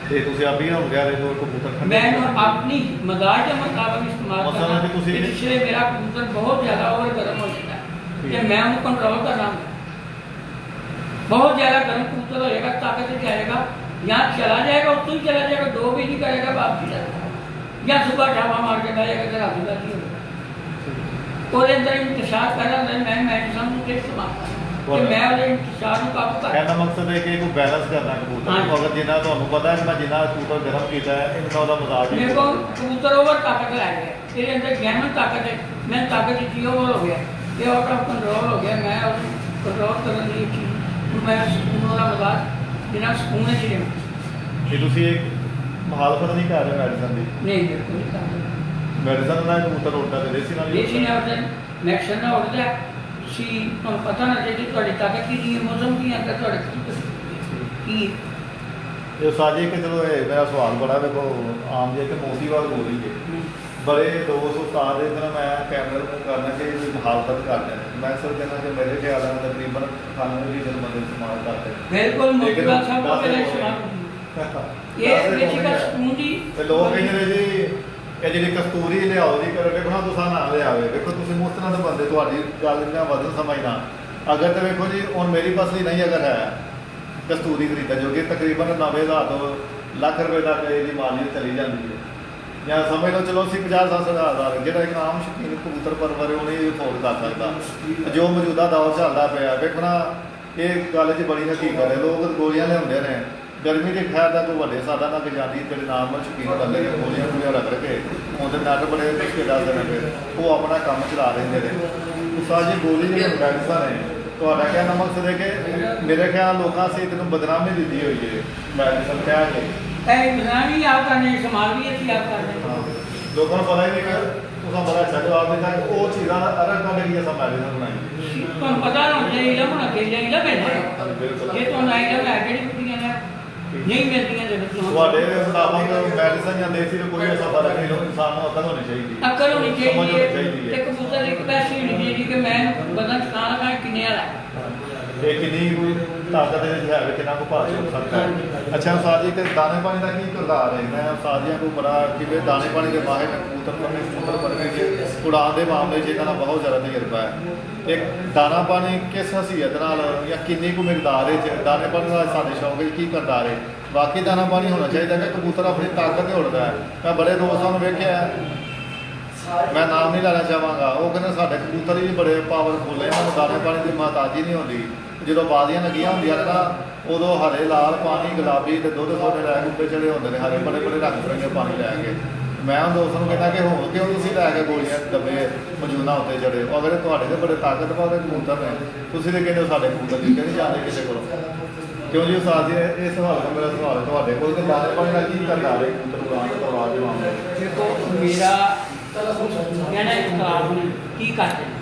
ਤੇ ਤੁਸੀਂ ਆਪ ਹੀ ਹੁਣ ਕਹਿ ਰਹੇ ਹੋ ਕਬੂਤਰ ਠੰਡੇ मैं अपनी मदार के मुताबिक इस्तेमाल मतलब करना कि तुसी- इसलिए मेरा कबूतर बहुत ज़्यादा ओवर गर्म हो जाता है ठीक। कि मैं उन्हें कंट्रोल कर रहा हूँ। बहुत ज़्यादा गर्म कबूतर हो जाएगा, ताकत से जाएगा, यहाँ चला जाएगा उतना ही चला जाएगा, 2 भी नहीं करेगा वापसी जाएगा, या सुबह ढाबा मार के बैठेगा तो रात का नहीं होगा और अंदर इंतजार कर रहा है मैं मेडिसिन के इस्तेमाल कर रहा हूँ कि मैं वो इंतजार को काबू कर कहना मकसद है कि एक बैलेंस करना कबूतर हाँ। को अगर जिन्ना ਤੁਹਾਨੂੰ पता है कि मैं जिन्ना कबूतर गर्म किया है इनका ਉਹਦਾ मजाज मेरे को कबूतर ओवर ताकत ला गया, तेरे अंदर गहन ताकत है, मैं ताकत की ओवर हो गया, ये आउट ऑफ कंट्रोल हो गया, मैं कंट्रोल करने की चीज मैं सुकून वाला मजाज बिना सुकून है चीज़ कि ਤੁਸੀਂ एक मुखालफत नहीं कर रहे मेडिसिन ਦੀ नहीं बिल्कुल नहीं करता। मेडिसिन ਨਾਲ ਕਬੂਤਰ ਉੱਡਦਾ ਤੇ ਦੇਸੀ ਨਾਲ देसी ने उठते मैक्सन ना उठता सी तुम पता ना चाहिए थोड़ी ताकत की नहीं मौसम की अगर थोड़े की ਇਹ ਸਾਜੇ ਕਿ ਚਲੋ ਇਹ ਮੇਰਾ ਸਵਾਲ ਬੜਾ ਦੇਖੋ ਆਮ ਜੇ ਕਿ ਮੋਦੀਵਾਲ ਬੋਲੀ ਹੈ ਬੜੇ ਦੋਸਤ ਉਸਤਾਦ ਦੇ ਨਾਲ ਮੈਂ ਕੈਮਰੇ ਨੂੰ ਕਰਨਾ ਕਿ ਮੁਖਾਲਫਤ ਕਰਦੇ ਨੇ ਮੈਂ ਸਰ ਕਹਿੰਦਾ ਕਿ ਮੇਰੇ ਖਿਆਲ ਨਾਲ ਤਕਰੀਬਨ 98 ਲੀਟਰ ਬੰਦੇ ਇਸਤੇਮਾਲ ਕਰਦੇ ਨੇ बिल्कुल मोटिवा सब को पहले इस्तेमाल ये बेसिक सुकून दी ਤੇ ਲੋਕ ਕਹਿੰਦੇ ਨੇ ਜੀ ਇਹ ਜਿਹੜੀ ਕਸਤੂਰੀ ਲਿਆਓ ਜੀ ਕਰੋ ਵੇਖੋ ਨਾ ਤੁਸੀਂ ਨਾ ਲਿਆਵੇ ਵੇਖੋ ਤੁਸੀਂ ਮੁਸਤਨਦ ਬੰਦੇ ਤੁਹਾਡੀ ਗੱਲ ਨਾ ਵਜ਼ਨ ਸਮਝਣਾ ਅਗਰ ਤੇ ਵੇਖੋ ਜੀ ਹੁਣ ਮੇਰੀ ਪਸਲੀ ਨਹੀਂ ਅਗਰ ਹੈ ਕਸਤੂਰੀ ਖਰੀਦਣ ਜੋਗੇ ਤਕਰੀਬਨ 90,000 ਤੋਂ ਲੱਖ ਰੁਪਏ ਤੱਕ ਇਹਦੀ ਮਾਲੀਅਤ ਚਲੀ ਜਾਂਦੀ ਹੈ ਜਾਂ ਸਮਝ ਲਓ ਚਲੋ ਅਸੀਂ 50-60,000 ਜਿਹੜਾ ਇੱਕ ਆਮ ਸ਼ੌਕੀਨ ਕਬੂਤਰ ਪਰਵਰ ਉਹਨੇ ਇਹ ਅਫੋਰਡ ਕਰ ਸਕਦਾ ਜੋ ਮੌਜੂਦਾ ਦੌਰ ਚੱਲਦਾ ਪਿਆ ਵੇਖੋ ਨਾ ਇਹ ਗੱਲ 'ਚ ਬੜੀ ਹਕੀਕਤ ਹੈ ਲੋਕ ਗੋਲੀਆਂ ਲਿਆਉਂਦੇ ਨੇ ਗਰਮੀ ਦੇ ਖੈਰ ਦਾ ਕੋਈ ਵੱਡੇ ਸਾਦਾ ਨਾ ਕਿ ਜਾਂਦੀ ਜਿਹੜੇ ਨਾਰਮਲ ਸ਼ੌਕੀਨ ਬੰਦੇ ਨੇ ਗੋਲੀਆਂ ਰੱਖ ਕੇ ਉਹਦੇ ਨੱਟ ਬੜੇ ਮੁਸ਼ਕਿਲ ਦੱਸਦੇ ਨੇ ਫਿਰ ਉਹ ਆਪਣਾ ਕੰਮ ਚਲਾ ਲੈਂਦੇ ਨੇ ਉਸ ਜੀ ਗੋਲੀ ਜਿਹੜੀ ਮੈਡੀਸਨ ਹੈ ਤੁਹਾਡਾ ਕਹਿਣਾ ਮਕਸਦ ਹੈ ਕਿ ਮੇਰੇ ਖਿਆਲ ਲੋਕਾਂ ਸੇ ਤੈਨੂੰ ਬਦਨਾਮੀ ਦਿੱਤੀ ਹੋਈ ਹੈ ਮੈਡੀਸਨ ਕਹਿ ਕੇ ऐ बनानी आप करने इस्तेमाल भी अच्छी आप करने ਲੋਕਾਂ ਨੂੰ ਪਤਾ ਹੀ ਨਹੀਂ ਕਿ ਉਸਾ ਬੜਾ ਅੱਛਾ ਜਵਾਬ ਦਿੱਤਾ ਕਿ ਉਹ ਚੀਜ਼ਾਂ ਦਾ ਅਰਗ ਕੱਢ ਕੇ ਅਸਾਂ ਮੈਡੀਸਨ ਬਣਾਈ तो पता ना चाहिए होना चाहिए इला बैठे ਬਿਲਕੁਲ ये तो नहीं ना है जेडी कुड़ियां ने नहीं मिलती हैं ਤੁਹਾਡੇ ਮੁਤਾਬਕ ਮੈਡੀਸਨ ਜਾਂ ਦੇਸੀ ਦਾ ਕੋਈ ਐਸਾ ਫਰਕ ਨਹੀਂ ਇਨਸਾਨ ਨੂੰ ਅਕਲ ਹੋਣੀ ਚਾਹੀਦੀ ਹੈ अकल होनी समझ होनी चाहिए चाहिए ते कबूतर एक पैसी होनी चाहिए कि मैं बदन चुका लगा किन्ने वाला ਇਹ ਕਿੰਨੀ ਕੋਈ ਤਾਕਤ ਦੇ ਵਿੱਚ ਹੈ ਵੀ ਕਿੰਨਾ ਕੋ ਭਾਰ ਚੁੱਕ ਸਕਦਾ ਹੈ ਅੱਛਾ ਉਸਤਾਦ ਜੀ ਕਿ ਦਾਣੇ ਪਾਣੀ ਦਾ ਕੀ ਕਿਰਦਾਰ ਹੈ ਮੈਂ ਉਸਤਾਦ ਜੀਆਂ ਕੋ ਬੜਾ ਕਿਵੇਂ ਦਾਣੇ ਪਾਣੀ ਦੇ ਮਾਹਿਰ ਨੇ ਕਬੂਤਰ ਪਰਨੇ ਕਬੂਤਰ ਪਰਨੇ ਦੇ ਉਡਾਨ ਦੇ ਮਾਮਲੇ 'ਚ ਇਹਨਾਂ ਦਾ ਬਹੁਤ ਜ਼ਿਆਦਾ ਤਜਰਬਾ ਹੈ ਇੱਕ ਦਾਣਾ ਪਾਣੀ ਕਿਸ ਹਸੀਅਤ ਨਾਲ ਜਾਂ ਕਿੰਨੀ ਕੁ ਮਿਕਦਾਰ ਵਿੱਚ ਦਾਣੇ ਪਾਣੀ ਦਾ ਸਾਡੇ ਸ਼ੌਕ ਵਿੱਚ ਕੀ ਕਿਰਦਾਰ ਹੈ ਬਾਕੀ ਦਾਣਾ ਪਾਣੀ ਹੋਣਾ ਚਾਹੀਦਾ ਕਿ ਕਬੂਤਰ ਆਪਣੀ ਤਾਕਤ ਤੇ ਉੱਡਦਾ ਹੈ ਮੈਂ ਬੜੇ ਦੋਸਤਾਂ ਨੂੰ ਵੇਖਿਆ ਮੈਂ ਨਾਮ ਨਹੀਂ ਲੈਣਾ ਚਾਹਾਂਗਾ ਉਹ ਕਹਿੰਦੇ ਸਾਡੇ ਕਬੂਤਰ ਹੀ ਬੜੇ ਪਾਵਰਫੁੱਲ ਇਹਨਾਂ ਨੂੰ ਦਾਣੇ ਪਾਣੀ ਦੀ ਮਹਤਾਜੀ ਨਹੀਂ ਹੁੰਦੀ ਜਦੋਂ ਬਾਜ਼ੀਆਂ ਲੱਗੀਆਂ ਹੁੰਦੀਆਂ ਨੇ ਨਾ ਉਦੋਂ ਹਰੇ ਲਾਲ ਪਾਣੀ ਗੁਲਾਬੀ ਤੇ ਦੁੱਧ ਸੋਡੇ ਲੈ ਕੇ ਉੱਤੇ ਚੜੇ ਹੁੰਦੇ ਨੇ ਹਰੇ ਬੜੇ ਬੜੇ ਰੰਗ ਬਿਰੰਗੇ ਪਾਣੀ ਲੈ ਕੇ ਮੈਂ ਉਹ ਦੋਸਤ ਨੂੰ ਕਹਿੰਦਾ ਕਿ ਹੁਣ ਕਿਉਂ ਤੁਸੀਂ ਲੈ ਕੇ ਗੋਲੀਆਂ ਡੱਬੇ ਮਜੂਨਾ ਉੱਤੇ ਚੜੇ ਹੋ ਅਗਰ ਤੁਹਾਡੇ ਤੇ ਬੜੇ ਤਾਕਤਵਰ ਕਬੂਤਰ ਨੇ ਤੁਸੀਂ ਤੇ ਕਹਿੰਦੇ ਸਾਡੇ ਕਬੂਤਰ ਜੀ ਕਹਿੰਦੇ ਜਾਂਦੇ ਕਿਸੇ ਕੋਲੋਂ ਕਿਉਂ ਜੀ ਉਸਤਾਦ ਜੀ ਇਹ ਸਵਾਲ ਦਾ ਮੇਰਾ ਸਵਾਲ ਹੈ ਤੁਹਾਡੇ ਕੋਲ ਕਿ ਦਾਣੇ ਪਾਣੀ ਦਾ ਕੀ ਕਰਦਾ ਹੈ ਕਬੂਤਰ ਉਡਾਨ ਦੇ ਪਰਵਾਹ ਦੇ ਮਾਮਲੇ देखो मेरा कहना किताब नहीं की करते हैं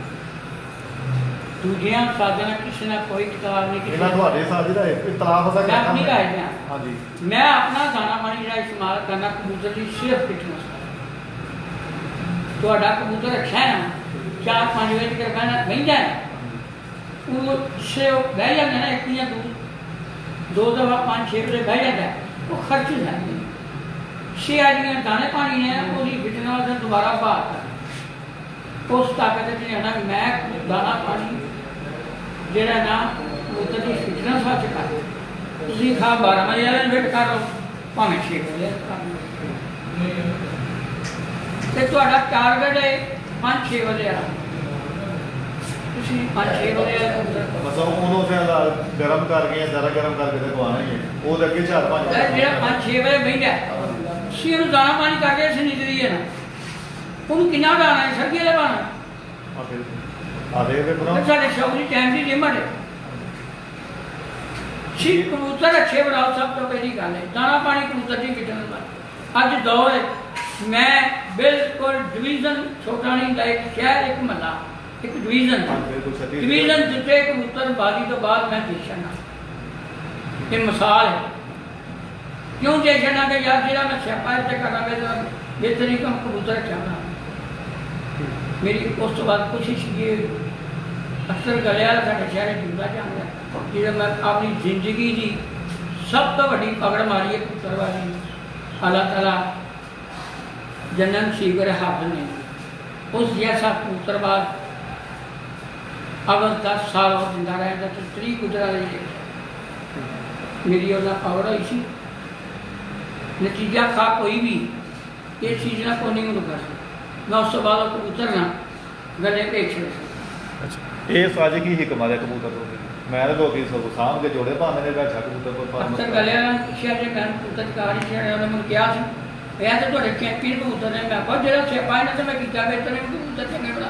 दूजिया साधन किसी ने कोई किताब नहीं ਇਹਨਾਂ ਤੁਹਾਡੇ ਸਾਥੀ ਦਾ ਇਤਲਾਫ ਦਾ मैं अपनी राय दें ਹਾਂਜੀ मैं अपना दाना पानी का इस्तेमाल करना कबूतर की सिर्फ फिटनेस तो कबूतर अच्छा है ना 4-5 बजे तक बहना बह जाए वो से बह जाते ना एक या दो दफा 5-6 बजे बह जाता है वो खर्च हो जाते हैं 6 आदमी दाने पानी है पूरी फिटनेस दोबारा बात उस ताकत लेना मैं दाना पानी ਜਿਹੜਾ ਨਾ ਕਬੂਤਰ ਦੀ ਫਿਟਨੈਸ ਵਾਸਤੇ ਕਰ ਤੁਸੀਂ ਖਾ 12 ਵਜੇ ਵਾਲੇ ਵੇਟ ਕਰ ਲਓ ਭਾਵੇਂ 6 ਵਜੇ ਤੇ ਤੁਹਾਡਾ ਟਾਰਗੇਟ ਹੈ 5-6 ਵਜੇ ਵਾਲਾ ਤੁਸੀਂ 5-6 ਵਜੇ ਬਸ ਉਹਨੂੰ ਫਿਰ ਗਰਮ ਕਰ ਗਏ ਜ਼ਰਾ ਗਰਮ ਕਰਕੇ ਤੇ ਖਵਾਣਾ ਹੀ ਹੈ ਉਹ ਅੱਗੇ 4-5 ਜਿਹੜਾ 5-6 ਵਜੇ ਬਹਿੰਦਾ ਸੀ ਉਹਨੂੰ ਦਾਣਾ ਪਾਣੀ ਕਰਕੇ ਅਸੀਂ ਨਿਕਲੀ ਹੈ ਨਾ ਉਹਨੂੰ ਕਿੰਨਾ ਉਡਾਣਾ ਹੈ ਸਰਦੀ ਵਾਲੇ ਪਾਣਾ ਆਦੇ ਵੇ ਬਣਾ ਸਾਡੇ ਸ਼ੌਕ ਦੀ ਟਾਈਮ ਦੀ ਲਿਮਟ ਹੈ। ਸੀ ਕਬੂਤਰ ਅੱਛੇ ਬਣਾਓ ਸਭ ਤੋਂ ਪਹਿਲੀ ਗੱਲ ਹੈ। ਦਾਣਾ ਪਾਣੀ ਕਬੂਤਰ ਦੀ ਕਿਟਨ ਦਾ ਅੱਜ ਦੌਰ ਹੈ। ਮੈਂ ਬਿਲਕੁਲ ਡਿਵੀਜ਼ਨ ਛੋਟਾ ਨਹੀਂ ਦਾ ਇੱਕ ਸ਼ਹਿਰ ਇੱਕ ਮਹੱਲਾ ਇੱਕ ਡਿਵੀਜ਼ਨ ਜਿੱਤੇ ਕਬੂਤਰ ਬਾਜੀ ਤੋਂ ਬਾਅਦ ਮੈਂ ਦੇਖਣਾ ਇਹ ਮਿਸਾਲ ਹੈ। ਕਿਉਂ ਦੇਖਣਾ ਕਿ ਯਾਰ ਜਿਹੜਾ ਮੈਂ ਸਿਆਪਾ ਇੱਥੇ ਕਰਾਂਗੇ ਤਾਂ ਬਿਹਤਰੀ ਕੰਮ ਕਬੂਤਰ ਚਾਹਣਾ। ਮੇਰੀ ਉਸ ਤੋਂ ਬਾਅਦ ਕੋਸ਼ਿਸ਼ ਇਹ ਅਕਸਰ ਗਲਿਆ ਸਾਡੇ ਸ਼ਹਿਰ ਜੁਦਾ ਜਾਂਦਾ ਜਿਹੜਾ ਮੈਂ ਆਪਣੀ ਜ਼ਿੰਦਗੀ ਦੀ ਸਭ ਤੋਂ ਵੱਡੀ ਪਕੜ ਮਾਰੀ ਹੈ ਕਬੂਤਰ ਵਾਲੀ। ਅੱਲਾਹ ਤਾਲਾ ਜਨਮ ਸ਼ੀਗਰ ਹਾਫਿਜ਼ ਨੇ ਉਸ ਜੈਸਾ ਕਬੂਤਰਬਾਜ਼ ਅਗਰ 10 ਸਾਲ ਉਹ ਜਿੰਦਾ ਰਹਿੰਦਾ ਤਾਂ 30 ਗੁਜਰਾ ਰਹੀ ਮੇਰੀ ਉਹਨਾਂ ਪਕੜ ਹੋਈ ਸੀ। ਨਤੀਜਾ ਖਾ ਕੋਈ ਵੀ ਇਹ ਚੀਜ਼ ਨਾ ਕੋਈ ਨਹੀਂ ਮੈਨੂੰ ਕਰ ਮੈਂ ਉਸ ਤੋਂ ਬਾਅਦ ਉਹ ਕਬੂਤਰ ਨਾ ਗਲੇ ਭੇਜ ਛੱਡਿਆ। ਇਹ ਸਾਜ ਕੀ ਹਿਕਮਤ ਹੈ ਕਬੂਤਰ ਤੋਂ? ਮੈਂ ਤਾਂ ਲੋਕੀ ਸਭ ਸਾਂਭ ਕੇ ਜੋੜੇ ਭਾਵੇਂ ਨੇ ਬੈਠਾ ਕਬੂਤਰ ਕੋਲ ਅਕਸਰ ਗਲਿਆ ਸ਼ਹਿਰ ਦੇ ਮੈਂ ਕਬੂਤਰ ਕਾਰ ਹੀ ਛੱਡਿਆ। ਉਹਨੇ ਮੈਨੂੰ ਕਿਹਾ ਸੀ ਇਹ ਤਾਂ ਤੁਹਾਡੇ ਚੈਂਪੀਅਨ ਕਬੂਤਰ ਨੇ। ਮੈਂ ਕਿਹਾ ਜਿਹੜਾ ਸਿਆਪਾ ਇਹਨਾਂ ਤੇ ਮੈਂ ਕੀਤਾ ਬਿਹਤਰ ਹੈ ਕਬੂਤਰ ਚੰਗੇ ਬਣਾ।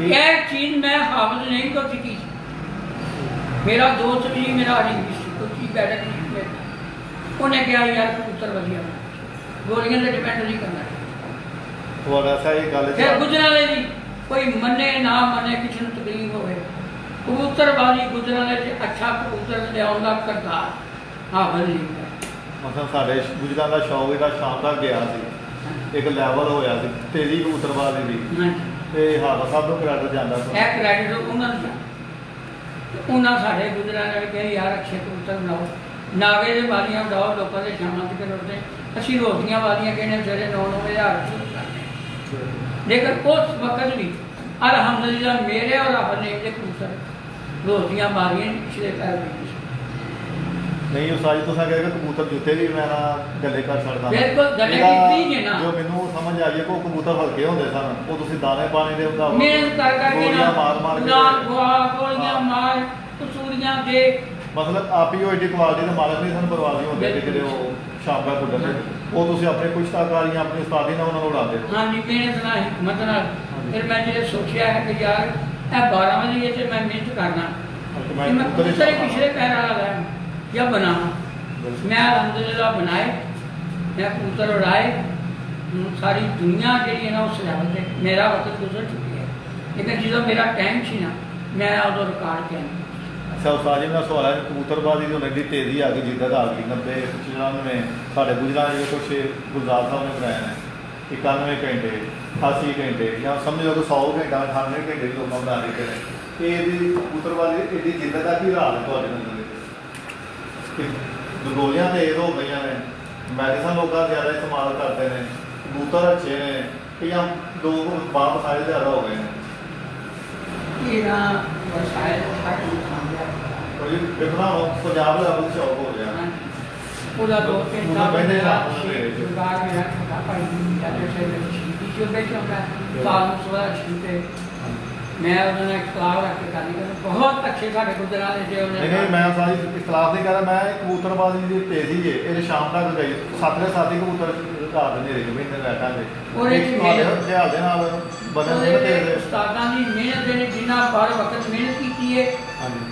ਇਹ ਚੀਜ਼ ਮੈਂ ਹਾਫਿਜ਼ ਨਹੀਂ ਤੋਂ ਸਿੱਖੀ ਸੀ। ਮੇਰਾ ਦੋਸਤ ਵੀ ਮੇਰਾ ਅਲੀ ਵੀ ਸੀ ਕੋਈ ਚੀਜ਼ ਬੈਠ ਨਹੀਂ ਉਹਨੇ ਕਿਹਾ ਯਾਰ ਕਬੂਤਰ ਵਧੀਆ ਗੋਲੀਆਂ ਤੇ ਡਿਪੈਂਡ ਨਹੀਂ ਕਰਨਾ। ਤੁਹਾਡਾ ਸਹੀ ਗੱਲ ਫਿਰ ਗੁਜਰਾਲੇ ਦੀ ਕੋਈ ਮੰਨੇ ਨਾ ਮੰਨੇ ਕਿਸੇ ਨੂੰ ਤਕਲੀਫ ਹੋਵੇ ਕਬੂਤਰਬਾਜ਼ੀ ਗੁਜਰਾਲੇ 'ਚ ਅੱਛਾ ਕਬੂਤਰ ਲਿਆਉਣ ਦਾ ਕਰਤਾਰ ਹਾਫਿਜ਼ ਨਹੀਂ। ਮਤਲਬ ਸਾਡੇ ਗੁਜਰਾਂ ਦਾ ਸ਼ੌਕ ਇਹਦਾ ਸ਼ਾਨਦਾਰ ਗਿਆ ਸੀ ਇੱਕ ਲੈਵਲ ਹੋਇਆ ਸੀ ਤੇਜ਼ੀ ਕਬੂਤਰਬਾਜ਼ੀ ਦੀ ਤੇ ਹਾਫਿਜ਼ ਸਾਹਿਬ ਨੂੰ ਕ੍ਰੈਡਿਟ ਜਾਂਦਾ ਸੀ। ਇਹ ਕ੍ਰੈਡਿਟ ਉਹਨਾਂ ਨੂੰ ਉਹਨਾਂ ਸਾਡੇ ਗੁਜਰਾਂ ਨੇ ਕਿਹਾ ਯਾਰ ਅੱਛੇ ਕਬੂਤਰ ਬਣਾਓ ਨਾਗੇ ਦੇ ਵਾਲੀਆਂ ਬਣਾਓ ਲੋਕਾਂ ਦੇ ਸ਼ਾਮਾਂ ਤੱਕ ਰੋਟੇ ਅਸੀਂ ਰੋਟੀਆਂ ਵਾਲੀਆਂ ਕਹਿੰਦੇ ਸਵੇਰੇ 9-9 ਵਜੇ ਲੇਕਿਨ ਉਸ ਵਕਤ ਵੀ ਅਲਹਮਦੁਲਿਲਾ ਮੇਰੇ ਔਰ ਆਪਣੇ ਦੇ ਕਬੂਤਰ ਰੋਟੀਆਂ ਮਾਰੀਆਂ ਪਿਛਲੇ ਪੈਰ ਵਿੱਚ ਨਹੀਂ ਉਹ ਸਾਜ ਤੁਸੀਂ ਕਹਿੰਦੇ ਕਬੂਤਰ ਜਿੱਥੇ ਵੀ ਮੈਂ ਨਾ ਗੱਲੇ ਕਰ ਸਕਦਾ ਬਿਲਕੁਲ ਗੱਲੇ ਕੀਤੀ ਜੇ ਨਾ ਜੋ ਮੈਨੂੰ ਸਮਝ ਆ ਗਈ ਕੋ ਕਬੂਤਰ ਹਲਕੇ ਹੁੰਦੇ ਸਨ ਉਹ ਤੁਸੀਂ ਦਾਣੇ ਪਾਣੀ ਦੇ ਹੁੰਦਾ ਮਿਹਨਤ ਕਰ ਕਰਕੇ ਨਾ ਮਾਰ ਕੇ ਨਾਲ ਗੋਲੀਆਂ ਮਾਰ ਕਸੂਰੀਆਂ ਦੇ ਮਤਲਬ ਆਪ ਹੀ ਉਹ ਏਡੀ ਕੁਆਲਿਟੀ ਦੇ ਮਾਲਕ ਨਹੀਂ ਸਨ ਪਰਵਾਜ਼ੀ ਹੁੰਦੇ ਜਿਹੜੇ ਉਹ ਸ਼ਾਨਦਾਰ ਕੁੱਟਦੇ ਉਹ ਤੁਸੀਂ ਆਪਣੇ ਕੁਸ਼ਤਾਕਾਰੀਆਂ ਆਪਣੀ ਉਸਤਾਦੀ ਨਾਲ ਉਹਨਾਂ ਨੂੰ ਉਡਾਉਂਦੇ ਹੋ। ਹਾਂਜੀ ਮਿਹਨਤ ਨਾਲ ਹਿੰਮਤ ਨਾਲ ਫਿਰ ਮੈਂ ਜਿਹੜੇ ਸੋਚਿਆ ਹੈ ਕਿ ਯਾਰ ਇਹ 12 ਵਜੇ ਤੇ ਮੈਂ ਮਿਹਨਤ ਕਰਨਾ ਮੈਂ ਕਬੂਤਰ ਪਿਛਲੇ ਪੈਰ ਵਾਲਾ ਲੈ ਜਾਂ ਬਣਾਵਾਂ। ਮੈਂ ਅਲਹਮਦੁਲਿਲਾ ਬਣਾਏ ਮੈਂ ਕਬੂਤਰ ਉਡਾਏ। ਸਾਰੀ ਦੁਨੀਆ ਜਿਹੜੀ ਹੈ ਨਾ ਉਸ ਲੈਵਲ 'ਤੇ ਮੇਰਾ ਵਕਤ ਗੁਜ਼ਰ ਚੁੱਕੀ ਹੈ ਲੇਕਿਨ ਜਦੋਂ ਮੇਰਾ ਟਾਈਮ ਸੀ ਨਾ ਮੈਂ ਉਦੋਂ ਰਿਕਾਰਡ ਕਿਹਾ। ਅੱਛਾ ਉਸਤਾਦ ਜੀ ਮੇਰਾ ਸਵਾਲ ਹੈ ਕਬੂਤਰਬਾਜ਼ੀ ਦੀ ਐਡੀ ਤੇਜ਼ੀ ਆ ਗਈ ਜਿੱਦਾਂ ਆ ਗਈ 90-95 ਸਾਡੇ ਗੁਜਰਾਂ ਜਿਹੜੇ ਕੁਛ ਗੁਲਜ਼ਾਰ ਸਾਹਿਬ ਨੇ ਬਣਾਏ ਨੇ 91 ਘੰਟੇ 88 ਘੰਟੇ ਜਾਂ ਸਮਝੋ ਕਿ 100 ਘੰਟਾ 98 ਘੰਟੇ ਵੀ ਲੋਕਾਂ ਬਣਾ ਦਿੱਤੇ ਨੇ। ਇਹ ਇਹਦੀ ਕਬੂਤਰਬਾਜ਼ੀ ਐਡੀ ਜਿੱਦਾਂ ਦਾ ਕੀ ਹਾਲ ਹੈ ਤੁਹਾਡੇ ਨਜ਼ਰ ਵਿੱਚ? ਗੋਲੀਆਂ ਤੇਜ਼ ਹੋ ਗਈਆਂ ਨੇ ਮੈਡੀਸਨ ਲੋਕਾਂ ਜ਼ਿਆਦਾ ਇਸਤੇਮਾਲ ਕਰਦੇ ਨੇ ਕਬੂਤਰ ਅੱਛੇ ਨੇ ਕਈਆਂ ਦੋ ਬਾਪ ਸਾਰੇ ਜ਼ਿਆਦਾ ਹੋ ਗਏ ਨੇ। ਇਹਨਾਂ ਵਸਾਇਲ ਸਾਡੇ ਸਾਹਮਣੇ ਕੋਈ ਦੇਖਣਾ ਪੰਜਾਬ ਦਾ ਬਹੁਤ ਸ਼ੌਕ ਹੋ ਗਿਆ ਉਹਦਾ ਦੋ ਤਿੰਨ ਸਾਲ ਪਹਿਲੇ ਸਰਕਾਰ ਮੇਰਾ ਖਤਾ ਪਾਈ ਜਾਂਦੇ ਸੇ ਸ਼ੀਤੀ ਜੋ ਬੈਠਾ ਸਾਲ ਸੋਲਾ ਸ਼ੀਤੇ ਮੈਂ ਉਹਨਾਂ ਨਾਲ ਇਖਤਲਾਫ ਰੱਖ ਕੇ ਗੱਲ ਕਰ ਬਹੁਤ ਅੱਛੇ ਸਾਡੇ ਗੁਜਰਾਂ ਦੇ ਜੇ ਉਹਨੇ ਨਹੀਂ ਮੈਂ ਸਾਰੀ ਇਖਤਲਾਫ ਨਹੀਂ ਕਰ ਰਿਹਾ ਮੈਂ ਕਬੂਤਰਬਾਜ਼ੀ ਦੀ ਤੇਜ਼ੀ ਹੈ ਇਹ ਸ਼ਾਮ ਤੱਕ ਗਈ ਸਾਤਰੇ ਸਾਥੀ ਕਬੂਤਰ ਰਾਤ ਦੇ ਨੇਰੇ ਚ ਮਹੀਨੇ ਬੈਠਾਂਗੇ ਉਹਦੇ ਖਿਆਲ ਦੇ ਨਾਲ ਬਦਲ ਦੇ ਤੇਰੇ ਉਸਤਾਦਾਂ ਦੀ ਮਿਹਨਤ ਦੇ ਜਿੰਨਾ ਬਾਰ ਵਕਤ ਮਿਹਨਤ ਕੀਤੀ ਹੈ ਹਾਂਜੀ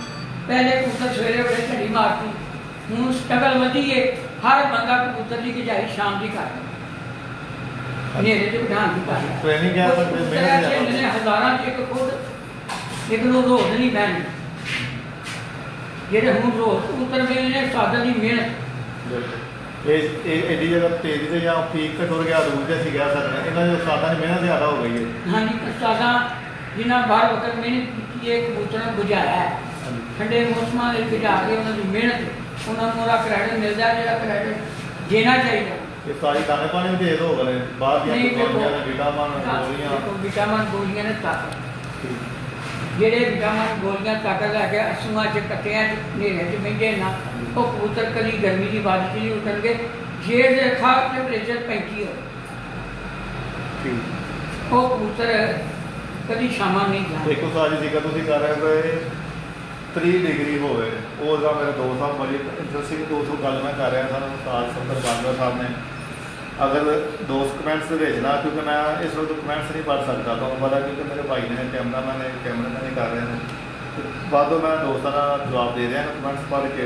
ਪਹਿਲੇ ਕਬੂਤਰ ਸਵੇਰੇ ਬੜੇ ਝੜੀ ਮਾਰਦੀ ਹੁਣ ਸਟਰਗਲ ਵਧੀ ਹੈ ਹਰ ਬੰਦਾ ਕਬੂਤਰ ਦੀ ਗਜਾਈ ਸ਼ਾਮ ਦੀ ਕਰਦਾ ਨੇਰੇ ਤੇ ਬਿਠਾਉਣ ਦੀ ਕਰਦਾ ਟ੍ਰੇਨਿੰਗ ਕਹਿ ਸਕਦੇ ਮਿਹਨਤ ਨੇ ਹਜ਼ਾਰਾਂ ਚ ਇੱਕ ਖੁਦ ਇੱਕ ਨੂੰ ਰੋਜ਼ ਨਹੀਂ ਬਹਿਣੀ ਜਿਹੜੇ ਹੁਣ ਰੋਜ਼ ਕਬੂਤਰ ਗਏ ਨੇ ਉਸਤਾਦਾਂ ਦੀ ਮਿਹਨਤ ਇਹ ਐਡੀ ਜਗ੍ਹਾ ਤੇਜ਼ੀ ਤੇ ਜਾਂ ਪੀਕ ਤੇ ਟੁਰ ਗਿਆ ਦੂਰ ਤੇ ਅਸੀਂ ਕਹਿ ਸਕਦੇ ਇਹਨਾਂ ਦੇ ਉਸਤਾਦਾਂ ਦੀ ਮਿਹਨਤ ਜ਼ਿਆਦਾ ਹੋ ਗਈ ਹੈ। ਹਾਂਜੀ ਉਸਤਾਦਾਂ ਜਿਨ੍ਹਾਂ ਬਾਹਰ ਵਕਤ ਮਿਹਨਤ ਕੀਤੀ ਹੈ ਕਬੂਤਰਾਂ ਨੂੰ ਬੁਝਾਇਆ ਹੈ ਠੰਡੇ ਮੌਸਮਾਂ ਦੇ ਬੁਝਾ ਕੇ ਉਹਨਾਂ ਦੀ ਮਿਹਨਤ ਉਹਨਾਂ ਨੂੰ ਉਹਦਾ ਕ੍ਰੈਡਿਟ ਮਿਲਦਾ ਜਿਹੜਾ ਕ੍ਰੈਡਿਟ ਦੇਣਾ ਚਾਹੀਦਾ। ਇਹ ਸਾਰੀ ਦਾਣੇ ਪਾਣੀ ਵੀ ਤੇਜ਼ ਹੋ ਗਏ ਬਾਹਰ ਦੀਆਂ ਦਵਾਈਆਂ ਨੇ ਵਿਟਾਮਿਨ ਗੋਲੀਆਂ ਨੇ ਤਾਕਤ ਜਿਹੜੇ ਵਿਟਾਮਿਨ ਗੋਲੀਆਂ ਤਾਕਤ ਲੈ ਕੇ ਅਸੂਆਂ 'ਚ ਕੱਟਿਆਂ 'ਚ ਹਨੇਰੇ 'ਚ ਬਹਿੰਦੇ ਨਾ ਉਹ ਕਬੂਤਰ ਕਦੀ ਗਰਮੀ ਦੀ ਬਾਰਿਸ਼ 'ਚ ਨਹੀਂ ਉਤਰਨਗੇ ਜੇ ਦੇਖਾ ਟੈਂਪਰੇਚਰ 35 ਹੋ ਉਹ ਕਬੂਤਰ ਕਦੀ ਸ਼ਾਮਾਂ ਨਹੀਂ ਜਾਂਦੇ। ਦੇਖੋ ਸਾਜੀ ਸੀਗਾ ਤੁਸੀਂ ਕਰ ਰਹੇ ਹੋ 30 ਡਿਗਰੀ ਹੋਵੇ ਉਹ ਦਾ ਮੇਰੇ ਦੋਸਤ ਸਾਹਿਬ ਬੜੀ ਇੰਟਰਸਟਿੰਗ ਦੋਸਤ ਗੱਲ ਮੈਂ ਕਰ ਰਿਹਾ ਸਾਨੂੰ ਉਸਤਾਦ ਸੰਦਰ ਬਾਜਵਾ ਸਾਹਿਬ ਨੇ अगर दोस्त कमेंट्स भेजना, क्योंकि मैं इस वक्त कमेंट्स नहीं पढ़ सकता, तो पता क्योंकि मेरे भाई ने कैमरा मैंने कैमरे मैंने कर रहे हैं, तो बाद में मैं दोस्तों का जवाब दे रहा कमेंट्स पढ़ के,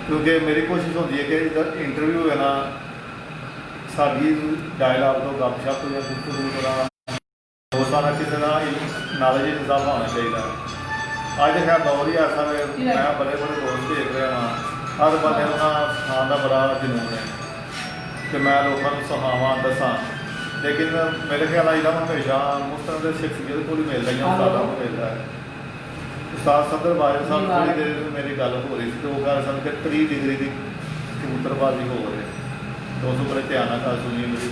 क्योंकि मेरी कोशिश होती है कि इधर इंटरव्यू है ना साड़ी डायलॉग तो गपशप या गुफ्तगू तरह दोस्तों का किसी का नॉलेज इजाफा होना चाहिए। अज खैर दौर ही ऐसा है, मैं बड़े बड़े दोस्त देख रहा हाँ, हर बंदे का खान का बड़ा जुनून है कि मैं लोगों को सुनावा दसा, लेकिन मेरे ख्याल इलम हमेशा मुस्तंद शख्सियत को ही मिलता है, उस्तादा को मिलता है। उस्ताद सदर बाजवा साहब थोड़ी देर मेरी गल हो रही थी, तो वो कह रहे थे 30 डिग्री की कबूतरबाजी हो रही, तो उस बड़े ध्यान गल सुनी मेरी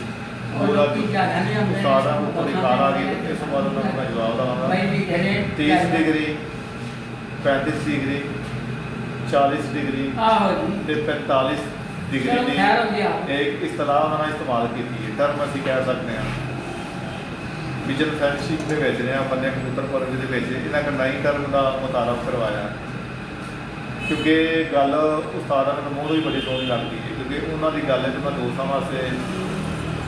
पूरा उस्तादा को थोड़ी कार आ गई। इस बाद मैं जवाब देवांगा 30 डिग्री 35 डिग्री 40 डिग्री 45 डिग्री की एक इस्तेलाह उन्होंने इस्तेमाल की है, टर्म असी कह सकते हैं विजन फ्रेंडशिप के ने बंदे कबूतर परवरी के इन्हें नई टर्म का मुतारफ करवाया, क्योंकि गल उस्तादा ने मूँह तो ही बड़ी सोहनी लगती है, क्योंकि उन्होंने गल है मैं दोस्तों वास्ते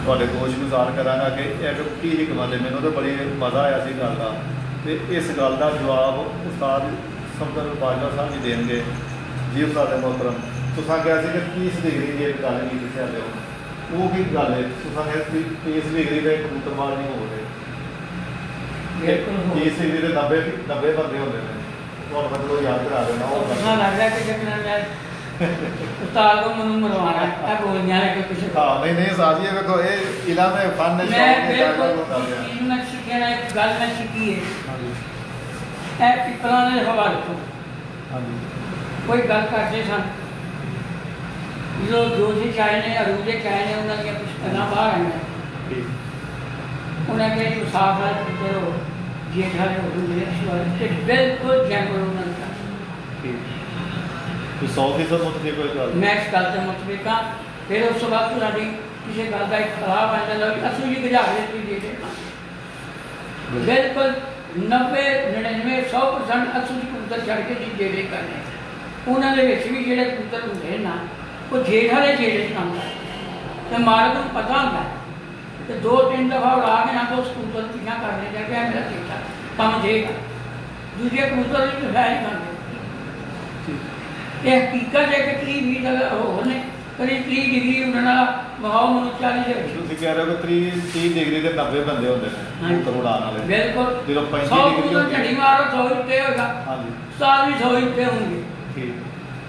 थोड़े दोष गुजार कराँगा कि एक की हिकमत है, मैंने तो बड़ी मज़ा आया इस गल का, तो इस गल का जवाब उस्ताद सफदर बाजवा साहब जी देंगे। जी उस्ताद मोहतरम, तुसा कहा कि 30 डिग्री की एक गल की दे वो की गल है, तुसा कहा 30 डिग्री का कबूतरबाज नहीं हो रहे, 30 डिग्री के 90 बंदे होते हैं, तो मतलब याद करा देना लग रहा है कि उस्ताद को मनु मरवाना है बोलियां है कुछ हाँ नहीं साजी है, देखो ये इला में फन है मैं सीखना एक गल मैं सीखी है ए पिपला ने हवाले तो हां जी कोई गल करते सन जो जोशी चाहे ने अरूजे चाहे ने उन्होंने पुस्तक बाहर आना उन्हें कही साफ है करो जेठा ने बिल्कुल जैमर उन्होंने तो 100% मुतफिक कोई गल मैं इस गल से मुतफिक हाँ। फिर उस वक्त तुहाडी किसी गल का इख्तलाफ आ जाता है असू जी गुजार दे देना बिल्कुल 90-99-100% असू जी कबूतर छड़ के जी जेड़े करने उन्होंने भी जेड़े कबूतर होंगे ना वो जेठ वाले जेड़े काम करते तो मालक को पता होता है तो 2-3 दफ़ा उड़ा के ना तो उस कबूतर पीछा करने जाके मेरा चेता काम देगा दूसरे कबूतर तो है ही करते ये हकीकत है कि 30-20 होने करीब 30 डिग्री उड़ना माहौल में 40 ਤੁਸੀਂ ਕਹਿ ਰਹੇ ਹੋ ਕਿ 30 डिग्री ਦੇ 90 ਬੰਦੇ ਹੁੰਦੇ ਨੇ ਕਬੂਤਰ ਉਡਾਉਣ ਵਾਲੇ बिल्कुल ਜਦੋਂ 35 डिग्री तो झड़ी मारो 100 रुपये होगा हाँ जी साल भी 100 रुपये होंगे ठीक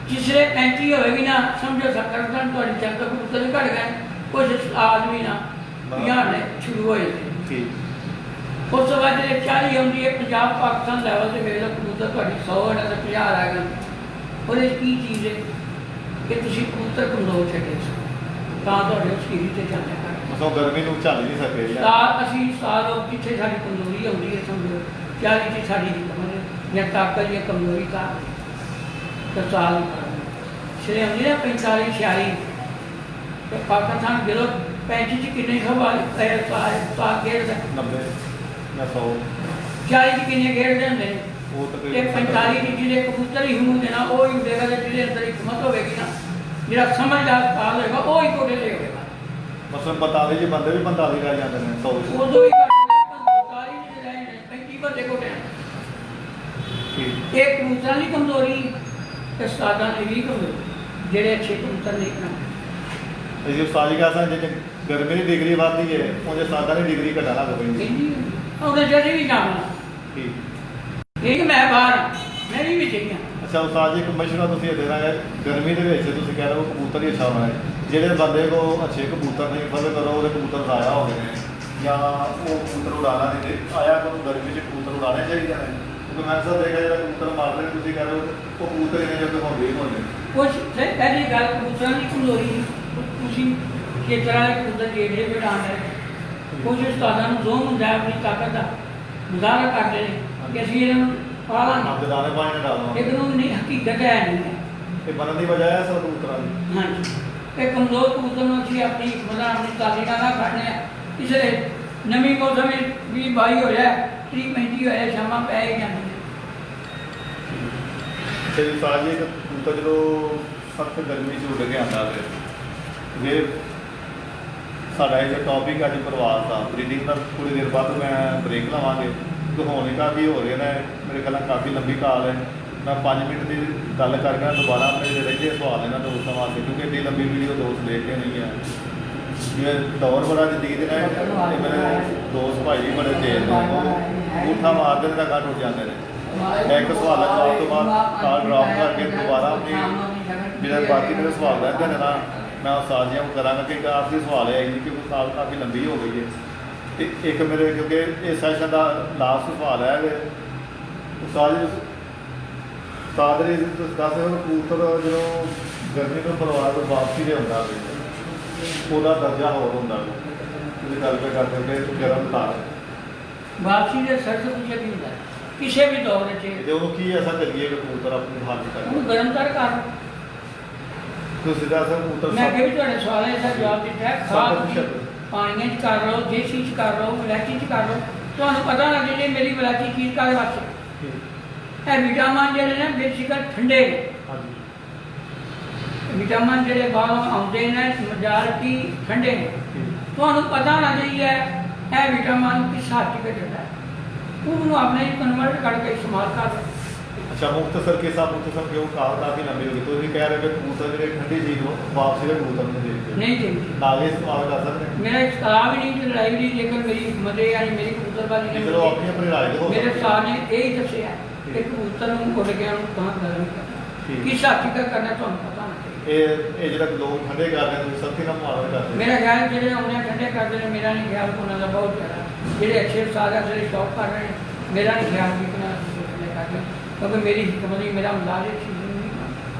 जिसले 35 होगी ना समझो 70% थोड़ी चल तो कबूतर घट गए कुछ आदमी ना बिहारने शुरू हो जाते ठीक उस बाद जो 40 होंगी है पंजाब पाकिस्तान लैवल से मेरे कबूतर थोड़ी 100 है तो 50 आ गए और की चीज़ है कि तुम कबूतर कमजोर छे उस टीवी से चलने मतलब गर्मी ਨੂੰ ਝੱਲ ਨਹੀਂ ਸਕੇ साल असी साल कितने साड़ी कमजोरी आती है समझो 40 की साड़ी या ताकत या कमजोरी का तो साल छे आती है 45-46 तो पाकिस्तान गिरो 35 कितने सवाल साल खेलते 90 या 100 40 कितने खेलते होंगे वो तो 45 की जिले कबूतर ही हूँ देना वो ही देगा जिले अंदर हिकमत होगी ना जो समझदार साल होगा वो ही कोटे से होगा मतलब 45 जी बंदे भी 45 रह जाते हैं 100 उदो ही 45 रहे 35 बंदे कोटे एक कबूतर की कमजोरी तो सादा ने भी कमजोरी जेड़े अच्छे कबूतर नहीं बनाते ये साजी का सा जे गर्मी की डिग्री बढ़ती है मुझे सादा की डिग्री घटाना पड़ेगी उन्हें जड़ी भी जाना ठीक एक मैं बाहर मैं भी चाहिए अच्छा उस्ताद जी एक मशवरा तुम देना है गर्मी के तुम कह रहे हो कबूतर ही अच्छा होना है ਜਿਹੜੇ ਬੰਦੇ ਕੋ ਅੱਛੇ ਕਬੂਤਰ ਨਹੀਂ ਫਸਲ ਕਰੋ ਉਹਦੇ ਕਬੂਤਰ ਜ਼ਾਇਆ ਹੋ ਗਏ ਨੇ ਜਾਂ ਉਹ ਕਬੂਤਰ ਉਡਾਣਾ ਨਹੀਂ ਤੇ ਆਇਆ ਕੋ ਗਰਮੀ 'ਚ ਕਬੂਤਰ ਉਡਾਣੇ ਚਾਹੀਦੇ ਨੇ ਕਿਉਂਕਿ ਮੈਂ ਸਰ ਦੇਖਿਆ ਜਿਹੜਾ ਕਬੂਤਰ ਮਾਰ ਰਹੇ ਤੁਸੀਂ ਕਹਿ ਰਹੇ ਹੋ ਉਹ ਕਬੂਤਰ ਇਹਨੇ ਜਦੋਂ ਹੁੰਦੇ ਹੀ ਹੁੰਦੇ ਕੁਛ ਸੇ ਪਹਿਲੀ ਗੱਲ ਕਬੂਤਰਾਂ ਦੀ ਕਮਜ਼ੋਰੀ ਤੁਸੀਂ ਖੇਤਰਾਂ ਦੇ ਕਬੂਤਰ ਜਿਹੜੇ ਵੀ ਉਡਾਣ ਰਹੇ ਕੁਝ ਉਸਤਾਦਾਂ ਨੂੰ ਜ਼ੋਰ ਹੁੰਦਾ ਆਪਣੀ ਤਾਕਤ ਦਾ ਮੁਜ਼ਾਹਰਾ ਕਰਦੇ ਨੇ ਕਿ ਅਸੀਂ ਇਹਨਾਂ ਨੂੰ ਪਾਲਾਂਗੇ ਆਪ ਦਾਣੇ ਪਾਣੀ ਡਾਲਣਾ ਇੱਕ ਨੂੰ ਨਹੀਂ ਹਕੀਕਤ ਹੈ ਨਹੀਂ ਇਹ ਬਣਨ ਦੀ ਵਜ੍ਹਾ ਹੈ ਸਰ ਕਬੂਤਰਾਂ ਦੀ ਹਾਂਜੀ ਇਹ ਕਮਜ਼ੋਰ ਕਬੂਤਰ ਨੂੰ ਅਸੀਂ ਆਪਣੀ ਮਤਲਬ ਆਪਣੀ ਤਾਲੀਮਾਂ ਨਾਲ ਖੜਨੇ ਆ इसलिए नवी मौसम में भी बाई हो जाए 30-35 हो जाए शाम पै ही जाती साल जी तो जो सख्त गर्मी च उड़ के आता फिर ਸਾਡਾ ਇਹ ਟੌਪਿਕ ਅੱਜ ਪਰਿਵਾਰ ਦਾ ਬਰੀਡਿੰਗ ਦਾ ਥੋੜ੍ਹੀ ਦੇਰ ਬਾਅਦ ਮੈਂ ਬ੍ਰੇਕ ਲਵਾਂਗੇ ਦਿਖਾਉਣੇ ਕਾਫੀ ਹੋ ਰਹੇ ਨੇ ਮੇਰੇ ਖਿਆਲ ਨਾਲ ਕਾਫੀ ਲੰਬੀ ਕਾਲ ਹੈ ਮੈਂ 5 ਮਿੰਟ ਦੀ ਗੱਲ ਕਰਕੇ ਦੁਬਾਰਾ ਆਪਣੇ ਜਿਹੜੇ ਰਹਿੰਦੇ ਸਵਾਲ ਇਹਨਾਂ ਦੋਸਤਾਂ ਵਾਸਤੇ ਕਿਉਂਕਿ ਇੰਨੀ ਲੰਬੀ ਵੀਡੀਓ ਦੋਸਤ ਦੇਖਦੇ ਨਹੀਂ ਹੈ ਜਿਵੇਂ ਦੌਰ ਬੜਾ ਜਦੀਦ ਨੇ ਇਹ ਮੇਰੇ ਦੋਸਤ ਭਾਈ ਵੀ ਬੜੇ ਤੇਜ਼ ਨੇ ਉਹ ਅੰਗੂਠਾ ਮਾਰਦੇ ਨੇ ਤਾਂ ਘੱਟ ਉੱਠ ਜਾਂਦੇ ਨੇ ਮੈਂ ਇੱਕ ਸਵਾਲ ਦਾ ਜਵਾਬ ਤੋਂ ਬਾਅਦ ਕਾਲ ਡ੍ਰੌਪ ਕਰਕੇ ਦੁਬਾਰਾ ਆਪਣੀ ਜਿਹੜੇ ਬਾਕੀ ਮੇਰੇ ਸਵਾਲ ਰਹਿੰਦੇ ਨੇ ਨਾ ਮੈਂ ਉਸਤਾਦ ਜੀ ਨੂੰ ਕਰਾਂਗਾ ਕਿ ਆਖਰੀ ਸਵਾਲ ਹੈ ਕਿ ਕਾਲ ਕਾਫੀ ਲੰਬੀ ਹੋ ਗਈ ਹੈ ਤੇ ਇੱਕ ਮੇਰੇ ਕਿਉਂਕਿ ਇਸ ਸੈਸ਼ਨ ਦਾ ਲਾਸਟ ਸਵਾਲ ਹੈ ਕਿ ਉਸਤਾਦ ਜੀ ਸਾਦਰੀ ਤੁਸੀਂ ਦੱਸਦੇ ਹੋ ਕਬੂਤਰ ਜਦੋਂ ਗਰਮੀ ਤੋਂ ਪਰਿਵਾਰ ਤੋਂ ਵਾਪਸੀ ਦੇ ਹੁੰਦਾ ਉਹਦਾ ਦਰਜਾ ਹੋਰ ਹੁੰਦਾ ਤੁਸੀਂ ਗੱਲ ਕਰਦੇ ਹੋ ਗਰਮ ਤਾਰ ਵਾਪਸੀ ਦੇ ਸਰਦ ਕੁਝ ਨਹੀਂ ਹੁੰਦਾ ਕਿਸੇ ਵੀ ਦੌਰ ਵਿੱਚ ਤੇ ਉਹਨੂੰ ਕੀ ਐਸਾ ਕਰੀਏ ਕਿ ਕਬੂਤਰ ਆਪਣੀ ਹਾਲਤ ਕਰੇ ਉਹਨੂੰ ਗਰਮ ਕਰ ਕਰ ਤੁਸੀਂ ਦੱਸੋ ਕਬੂਤਰ ਮੈਂ ਅੱਗੇ ਵੀ ਤੁਹਾਡੇ ਸਵਾਲਾਂ ਦਾ ਜਵਾਬ ਦਿੱਤਾ ਹੈ ਖਾਦ ਪਾਣੀਆਂ 'ਚ ਕਰ ਲਓ ਦੇਸੀ 'ਚ ਕਰ ਲਓ ਇਲਾਇਚੀ 'ਚ ਕਰ ਲਓ ਤੁਹਾਨੂੰ ਪਤਾ ਲੱਗ ਜੇ ਮੇਰੀ ਇਲਾਇਚੀ ਚੀਜ਼ ਕਾਹਦੇ ਵਾਸਤੇ ਇਹ ਵਿਟਾਮਿਨ ਜਿਹੜੇ ਨੇ ਬੇਸਿਕਲ ਠੰਡੇ ਨੇ ਵਿਟਾਮਿਨ ਜਿਹੜੇ ਬਾਹਰੋਂ ਆਉਂਦੇ ਨੇ ਮਜਾਲਟੀ ਠੰਡੇ ਨੇ ਤੁਹਾਨੂੰ ਪਤਾ ਲੱਗ ਜਾਈਏ ਇਹ ਵਿਟਾਮਿਨ ਕਿਸ ਹੱਦ ਤੱਕ ਜਾਂਦਾ ਹੈ ਉਹਨੂੰ ਆਪਣੇ ਕਨਵਰਟ ਕਰਕੇ ਇਸਤੇਮਾਲ ਕਰ ਲਓ ਅੱਛਾ ਮੁਖਤਸਰ ਕੇ ਸਾਹ ਮੁਖਤਸਰ ਕਿਉਂ ਕਾਫੀ ਲੰਬੀ ਹੋ ਗਈ ਤੁਸੀਂ ਕਹਿ ਰਹੇ ਹੋ ਕਿ ਕਬੂਤਰ ਜਿਹੜੇ ਠੰਡੀ ਚੀਜ਼ ਨੂੰ ਵਾਪਸੀ ਦੇ ਕਬੂਤਰ ਨੂੰ ਦੇਖਦੇ ਨਹੀਂ ਦੇਖਦੇ ਨਾਲੇ ਸਵਾਲ ਕਰ ਸਕਦੇ ਮੇਰਾ ਇਸਤਲਾਹ ਵੀ ਨਹੀਂ ਲੜਾਈ ਨਹੀਂ ਲੇਕਿਨ ਮੇਰੀ ਮਦੇ ਯਾਨੀ ਮੇਰੀ ਕਬੂਤਰਬਾਜ਼ੀ ਨੇ ਚਲੋ ਆਪਣੀ ਆਪਣੀ ਰਾਏ ਦਿਓ ਮੇਰੇ ਉਸਤਾਦ ਨੇ ਇਹ ਹੀ ਦੱਸਿਆ ਕਿ ਕਬੂਤਰ ਨੂੰ ਉੱਡ ਗਿਆ ਨੂੰ ਕਹਾਂ ਗਰਮ ਕਰਨਾ ਕਿਸ ਹਕੀਕਤ ਕਰਨਾ ਤੁਹਾਨੂੰ ਪਤਾ ਨਹੀਂ ਇਹ ਜਿਹੜਾ ਲੋਕ ਠੰਡੇ ਕਰਦੇ ਨੇ ਤੁਸੀਂ ਸਖਤੀ ਨਾਲ ਮੁਆਵਜ਼ਾ ਕਰਦੇ ਮੇਰਾ ਖਿਆਲ ਜਿਹੜੇ ਉਹਨੇ ਠੰਡੇ ਕਰਦੇ ਨੇ ਮੇਰਾ ਨਹੀਂ ਖਿਆਲ ਉਹਨਾਂ ਦਾ ਬਹੁਤ ਜ਼ਿਆਦਾ ਜਿਹੜੇ ਅੱਛੇ ਉਸਤਾਦ ਆ ਜਿਹੜੇ ਸ਼ੌਕ ਕਰ ਰਹੇ ਨੇ ਮੇਰਾ ਨਹੀਂ ਖਿਆਲ ਕਿ ਕਿੰਨਾ ਠੰਡੇ ਕਰਦੇ ਕਿਉਂਕਿ ਮੇਰੀ ਹਕਮਤ ਨਹੀਂ ਮੇਰਾ ਅੰਦਾਜ਼ ਇਹ ਚੀਜ਼ ਨਹੀਂ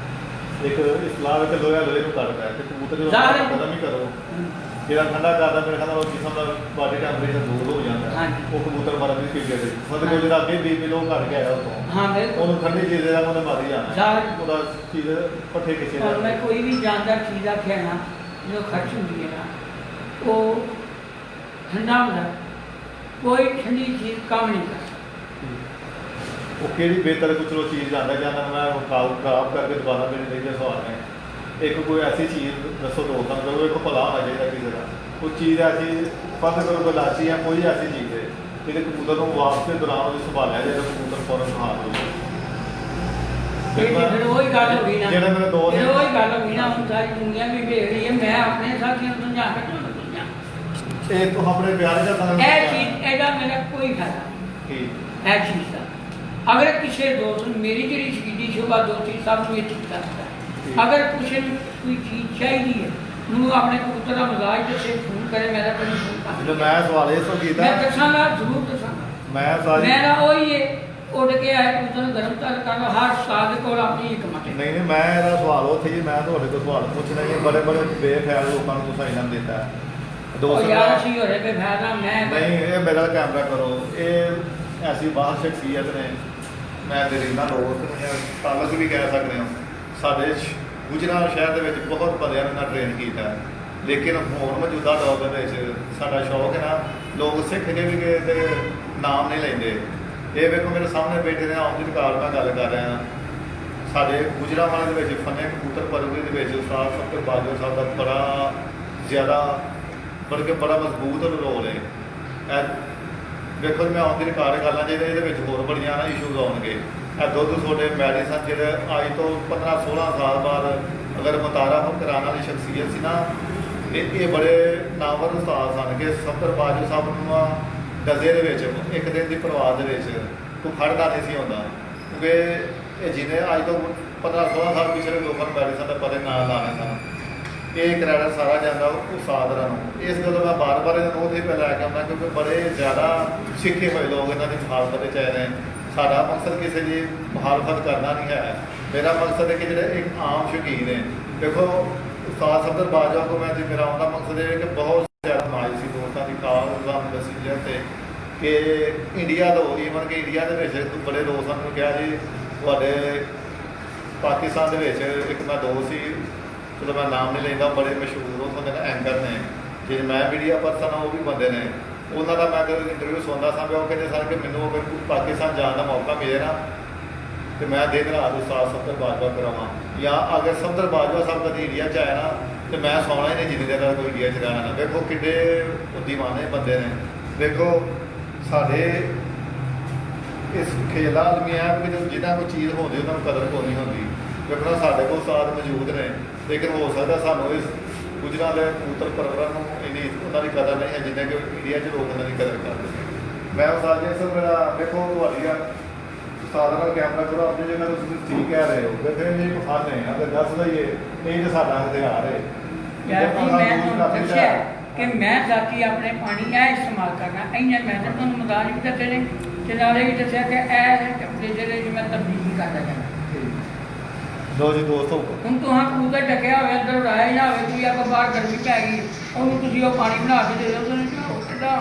ਇੱਕ ਇਸਲਾਮ ਵਿੱਚ ਲੋਹਾ ਲੋਹੇ ਨੂੰ ਕੱਢਦਾ ਹੈ ਤੇ ਕਬੂਤਰ ਜਦੋਂ ਜ਼ਾਹਿਰ ਹੈ। ਖਤਮ ਹੀ ਕਰੋ ਜਿਹੜਾ ਠੰਡਾ ਕਰਦਾ ਮੇਰੇ ਖਿਆਲ ਨਾਲ ਉਹ ਕਿਸਮ ਦਾ ਬਾਡੀ ਟੈਂਪਰੇਚਰ ਦੂਰ ਹੋ ਜਾਂਦਾ ਹੈ ਹਾਂਜੀ। ਉਹ ਕਬੂਤਰ ਮਰਨ ਦੀ ਸਥਿਤੀ ਦੇ ਮਤਲਬ ਕਿ ਜਿਹੜਾ ਅੱਗੇ ਬੀਪੀ ਲੋ ਘਟ ਗਿਆ ਹੈ ਉਤੋਂ ਹਾਂ ਬਿਲਕੁਲ ਉਹਨੂੰ ਠੰਡੀ ਚੀਜ਼ ਦੇ ਨਾਲ ਉਹਨੇ ਮਰ ਹੀ ਜਾਣਾ ਜ਼ਾਹਿਰ। ਉਹਦਾ ਚੀਜ਼ ਪੱਠੇ ਕਿਸੇ ਔਰ ਮੈਂ ਦਾ ਕੋਈ ਵੀ ਜਾਨਦਾਰ ਚੀਜ਼ ਆਖਿਆ ਨਾ ਜੋ ਖਰਚ ਹੁੰਦੀ ਹੈ ਨਾ ਉਹ ਠੰਡਾ ਹੁੰਦਾ ਕੋਈ ਠੰਡੀ ਚੀਜ਼ ਕੰਮ ਨਹੀਂ ਕਰਦੀ ਉਹ ਕਿਹੜੀ ਬਿਹਤਰ ਕੁਝ ਚਲੋ ਚੀਜ਼ ਜਾਂਦਾ ਜਾਂਦਾ ਮੈਂ ਉਹ ਖਰਾਬ ਕਰਕੇ ਦੁਬਾਰਾ ਮੇਰੇ ਲਈ ਸਵਾਲ ਹੈ ਇੱਕ ਕੋਈ ਐਸੀ ਚੀਜ਼ ਦੱਸੋ ਦੋਸਤਾਂ ਨੂੰ ਇੱਕ ਭਲਾ ਹੋਣਾ ਚਾਹੀਦਾ ਕਿਸੇ ਦਾ ਉਹ ਚੀਜ਼ ਐਸੀ ਫਰਜ਼ ਕਰੋ ਕੋਈ ਲਾਚੀ ਹੈ ਕੋਈ ਐਸੀ ਚੀਜ਼ ਹੈ ਜਿਹਦੇ ਕਬੂਤਰ ਨੂੰ ਵਾਪਸ ਦੇ ਦੌਰਾਨ ਉਹਨੂੰ ਸੰਭਾਲਿਆ ਜਾਏ ਕਬੂਤਰ ਫੌਰਨ ਹਾਰ ਹੋ ਜਾਏ ਫਿਰ ਉਹੀ ਗੱਲ ਹੋ ਗਈ ਨਾ ਜਿਹੜੇ ਮੇਰੇ ਦੋਸਤ ਫਿਰ ਉਹੀ ਗੱਲ ਹੋ ਗਈ ਨਾ ਹੁਣ ਸਾਰੀ ਦੁਨੀਆ ਵੀ ਵੇਖ ਰਹੀ ਹੈ ਮੈਂ ਆਪਣੇ ਸਾਥੀਆਂ ਨੂੰ ਸਮਝਾ ਕੇ ਤੁਹਾਨੂੰ ਸਮਝਾ ਇਹ ਤੋਂ ਆਪਣੇ ਪਿਆਰੇ ਦਾ ਤਾਂ ਇਹ ਚੀਜ਼ ਇਹਦਾ ਮੇਰਾ ਕੋਈ ਫਾਇਦਾ ਨਹੀਂ ਠੀਕ ਇਹ ਚੀਜ਼ ਦਾ ਅਗਰ ਕਿਸੇ ਦੋਸਤ ਨੂੰ ਮੇਰੀ ਜਿਹੜੀ ਸ਼ਕੀਦੀ ਸ਼ੋਭਾ ਦੋਸਤੀ ਸਭ ਨੂੰ ਇਹ ਚੀਜ਼ ਦੱਸਦਾ ਅਗਰ ਕਿਸੇ ਨੂੰ ਕੋਈ ਚੀਜ਼ ਚਾਹੀਦੀ ਹੈ ਨੂੰ ਆਪਣੇ ਕਬੂਤਰ ਦਾ ਮਜ਼ਾਜ ਦੱਸੇ ਫੋਨ ਕਰੇ ਮੇਰਾ ਕੋਈ ਫੋਨ ਕਰ ਜਦੋਂ ਮੈਂ ਸਵਾਲ ਇਹ ਸੋ ਕੀਤਾ ਮੈਂ ਦੱਸਾਂਗਾ ਜ਼ਰੂਰ ਦੱਸਾਂਗਾ ਮੈਂ ਸਾਰੀ ਮੇਰਾ ਉਹੀ ਹੈ ਉੱਡ ਕੇ ਆਏ ਕਬੂਤਰ ਨੂੰ ਗਰਮ ਤਰ ਕਰਨਾ ਹਰ ਸਾਲ ਕੋਲ ਆਪਣੀ ਹਕਮਤ ਹੈ ਨਹੀਂ ਮੈਂ ਇਹਦਾ ਸਵਾਲ ਉੱਥੇ ਜੀ ਮੈਂ ਤੁਹਾਡੇ ਤੋਂ ਸਵਾਲ ਪੁੱਛਣਾ ਹੀ ਬੜੇ ਬੜੇ ਬੇਖਿਆਲ ਲੋਕਾਂ ਨੂੰ ਤੁਸੀਂ ਇਨਾਮ ਦਿੱਤਾ ਉਹ ਯਾਰ ਅਸੀਂ ਹੋ ਰਹੇ ਕਿ ਫਾਇਦਾ ਮੈਂ ਨਹੀਂ ਇਹ ਮੇਰਾ ਕੈਮਰਾ ਕਰੋ ਇਹ ਐਸੀ ਬਾਹਰ ਸ਼ਖਸੀਅਤ ਨੇ ਮੈਂ ਦਰਿੰਦਾ ਦੋਸਤ ਨੇ ਤਾਲਕ ਵੀ ਕਹਿ ਸਕਦੇ ਹਾਂ ਸਾਡੇ ਗੁਜਰਾਤ ਸ਼ਹਿਰ ਦੇ ਵਿੱਚ ਬਹੁਤ ਬੰਦਿਆਂ ਨੇ ਟ੍ਰੇਨ ਕੀਤਾ ਹੈ ਲੇਕਿਨ ਹੁਣ ਮੌਜੂਦਾ ਦੌਰ ਦੇ ਵਿੱਚ ਸਾਡਾ ਸ਼ੌਕ ਹੈ ਨਾ ਲੋਕ ਸਿੱਖ ਜੇ ਵੀ ਗਏ ਤੇ ਨਾਮ ਨਹੀਂ ਲੈਂਦੇ ਇਹ ਵੇਖੋ ਮੇਰੇ ਸਾਹਮਣੇ ਬੈਠੇ ਨੇ ਆਮਦਨ ਕਾਰ ਨਾਲ ਗੱਲ ਕਰ ਰਹੇ ਹਾਂ ਸਾਡੇ ਗੁਜਰਾਵਾਂ ਦੇ ਵਿੱਚ ਫਨੇ ਕਬੂਤਰ ਪਰਵਰੀ ਦੇ ਵਿੱਚ ਉਸਤਾਦ ਫਕਰ ਬਾਜਵਾ ਸਾਹਿਬ ਦਾ ਬੜਾ ਜ਼ਿਆਦਾ ਬਲਕਿ ਬੜਾ ਮਜ਼ਬੂਤ ਰੋਲ ਹੈ ਵੇਖੋ ਮੈਂ ਆਮਦਨ ਕਾਰ ਗੱਲਾਂ ਜਿਹੜੇ ਇਹਦੇ ਵਿੱਚ ਹੋਰ ਬੜੀਆਂ ਨਾ ਇਸ਼ੂਜ਼ ਆਉਣਗੇ ਇਹ ਦੁੱਧ ਤੁਹਾਡੇ ਮੈਡੀਸਨ ਜਿਹੜੇ ਅੱਜ ਤੋਂ 15-16 ਸਾਲ ਬਾਅਦ ਅਗਰ ਮੁਤਾਰਫ ਕਰਾਉਣ ਵਾਲੀ ਸ਼ਖਸੀਅਤ ਸੀ ਨਾ ਇਹ ਬੜੇ ਨਾਮਵਰ ਉਸਤਾਦ ਸਨ ਕਿ ਫਕਰ ਬਾਜਵਾ ਸਾਹਿਬ ਨੂੰ ਦਰਜੇ ਦੇ ਵਿੱਚ ਇੱਕ ਦਿਨ ਦੀ ਪਰਿਵਾਰ ਦੇ ਵਿੱਚ ਕੋਈ ਖੜਦਾ ਨਹੀਂ ਸੀ ਹੁੰਦਾ ਕਿਉਂਕਿ ਇਹ ਜਿਹਨੇ ਅੱਜ ਤੋਂ 15-16 ਸਾਲ ਪਿਛਲੇ ਲੋਕਾਂ ਨੂੰ ਮੈਡੀਸਨ ਦਾ ਪਤਾ ਨਾ ਲਾਣੇ ਸਨ ਇਹ ਕ੍ਰੈਡਿਟ ਸਾਰਾ ਜਾਂਦਾ ਉਸਤਾਦਾਂ ਨੂੰ ਇਸ ਗੱਲੋਂ ਮੈਂ ਬਾਰ-ਬਾਰ ਇਹਨਾਂ ਨੂੰ ਉੱਥੇ ਲੈ ਕੇ ਆਉਂਦਾ ਕਿਉਂਕਿ ਬੜੇ ਜ਼ਿਆਦਾ ਸਿੱਖੇ ਹੋਏ ਲੋਕ ਇਹਨਾਂ ਦੀ ਮੁਖਾਲਫਤ ਵਿੱਚ ਆਏ ਨੇ ਸਾਡਾ ਮਕਸਦ ਕਿਸੇ ਦੀ ਮੁਖਾਲਫਤ ਕਰਨਾ ਨਹੀਂ ਹੈ ਮੇਰਾ ਮਕਸਦ ਹੈ ਕਿ ਜਿਹੜੇ ਇੱਕ ਆਮ ਸ਼ੌਕੀਨ ਨੇ ਦੇਖੋ ਉਸਤਾਦ ਸਫਦਰ ਬਾਜਵਾ ਕੋ ਮੈਂ ਮੇਰਾ ਉਹਦਾ ਮਕਸਦ ਇਹ ਹੈ ਕਿ ਬਹੁਤ ਜ਼ਿਆਦਾ ਮਾਇਲ ਸੀ ਦੋਸਤਾਂ ਦੀ ਕਾਲ ਦਾ ਵਸੀਲੇ ਤੇ ਕਿ ਇੰਡੀਆ ਤੋਂ ਈਵਨ ਕਿ ਇੰਡੀਆ ਦੇ ਵਿੱਚ ਬੜੇ ਦੋਸਤਾਂ ਨੂੰ ਕਿਹਾ ਜੀ ਤੁਹਾਡੇ ਪਾਕਿਸਤਾਨ ਦੇ ਵਿੱਚ ਇੱਕ ਮੈਂ ਦੋਸਤ ਸੀ ਚਲੋ ਮੈਂ ਨਾਮ ਨਹੀਂ ਲੈਂਦਾ ਬੜੇ ਮਸ਼ਹੂਰ ਉੱਥੋਂ ਦੇ ਐਂਕਰ ਨੇ ਜੇ ਮੈਂ ਮੀਡੀਆ ਪਰਸਨ ਉਹ ਵੀ ਬੰਦੇ ਨੇ ਉਹਨਾਂ ਦਾ ਮੈਂ ਅਗਰ ਇੰਟਰਵਿਊ ਸੁਣਦਾ ਸਾਂ ਉਹ ਕਹਿੰਦੇ ਸਨ ਕਿ ਮੈਨੂੰ ਅਗਰ ਪਾਕਿਸਤਾਨ ਜਾਣ ਦਾ ਮੌਕਾ ਮਿਲੇ ਨਾ ਤੇ ਮੈਂ ਦਿਨ ਰਾਤ ਉਸਤਾਦ ਸਫਦਰ ਬਾਜਵਾ ਕਰਾਵਾਂ ਜਾਂ ਅਗਰ ਸਫਦਰ ਬਾਜਵਾ ਸਾਹਿਬ ਕਦੀ ਇੰਡੀਆ 'ਚ ਆਇਆ ਨਾ ਤੇ ਮੈਂ ਸੌਣਾ ਹੀ ਨਹੀਂ ਜਿੰਨੀ ਦੇਰ ਤੱਕ ਕੋਈ ਇੰਡੀਆ 'ਚ ਰਹਿਣਾ ਨਾ। ਵੇਖੋ ਕਿੱਡੇ ਬੁੱਧੀਮਾਨ ਬੰਦੇ ਨੇ। ਵੇਖੋ ਸਾਡੇ ਇਸ ਖੇਲਾ ਆਦਮੀ ਹੈ ਕਿ ਜਦੋਂ ਜਿੱਦਾਂ ਕੋਈ ਚੀਜ਼ ਹੁੰਦੀ ਉਹਨਾਂ ਨੂੰ ਕਦਰ ਕੋਈ ਨਹੀਂ ਹੁੰਦੀ। ਵੇਖੋ ਸਾਡੇ ਕੋਲ ਸਾਥ ਮੌਜੂਦ ਨੇ, ਲੇਕਿਨ ਹੋ ਸਕਦਾ ਸਾਨੂੰ ਇਸ ਗੁਜਰਾਂ ਦੇ ਕਬੂਤਰ ਪਰਵਰਾਂ ਨੂੰ ਇੰਨੀ ਉਹਨਾਂ ਦੀ ਕਦਰ ਨਹੀਂ ਹੈ ਜਿੰਨੇ ਕਿ ਇੰਡੀਆ 'ਚ ਲੋਕ ਉਹਨਾਂ ਦੀ ਕਦਰ ਕਰਦੇ ਨੇ। ਮੈਂ ਉਸ ਅੱਜ ਸਰ ਮੇਰਾ ਵੇਖੋ ਤੁਹਾਡੀਆਂ ਉਸਤਾਦ ਨਾਲ ਕੈਮਰਾ ਕਰੋ ਆਪਣੀ ਜਗ੍ਹਾ ਤੁਸੀਂ ਠੀਕ ਕਹਿ ਰਹੇ ਹੋ। ਵੇਖੋ ਇਹ ਇੱਕ ਫਨ ਹੈ ਅਗਰ ਦੱਸ ਦਈਏ ਇਹ ਤਾਂ ਸਾਡਾ ਹਥਿਆਰ ਹੈ। ਯਾਰ ਜੀ ਮੈਂ ਤੁਹਾਨੂੰ ਦੱਸਿਆ ਕਿ ਮੈਂ ਜ਼ਾਤੀ ਆਪਣੇ ਪਾਣੀ ਇਹ ਇਸਤੇਮਾਲ ਕਰਨਾ ਇੰਨੇ ਮੈਂ ਤਾਂ ਤੁਹਾਨੂੰ ਮਦਾਜ ਵੀ ਦੱਸੇ ਨੇ ਤੇ ਨਾਲੇ ਵੀ ਦੱਸਿਆ ਕਿ ਇਹ ਕੱਪੜੇ ਜਿਹੜੇ ਜਿਵੇਂ ਤਬਦੀਲੀ ਕਰਦਾ ਜਾਣਾ। ਲੋ ਜੀ ਦੋਸਤੋ, ਹੁਣ ਤੁਹਾਂ ਕਬੂਤਰ ਢੱਕਿਆ ਹੋਵੇ ਅੰਦਰ ਉਡਾਇਆ ਹੀ ਨਾ ਹੋਵੇ, ਤੁਸੀਂ ਆਪਾਂ ਬਾਹਰ ਗਰਮੀ ਪੈ ਗਈ ਉਹਨੂੰ ਤੁਸੀਂ ਉਹ ਪਾਣੀ ਬਣਾ ਕੇ ਦੇ ਦਿਓ ਉਹਨੂੰ ਕਿੱਦਾਂ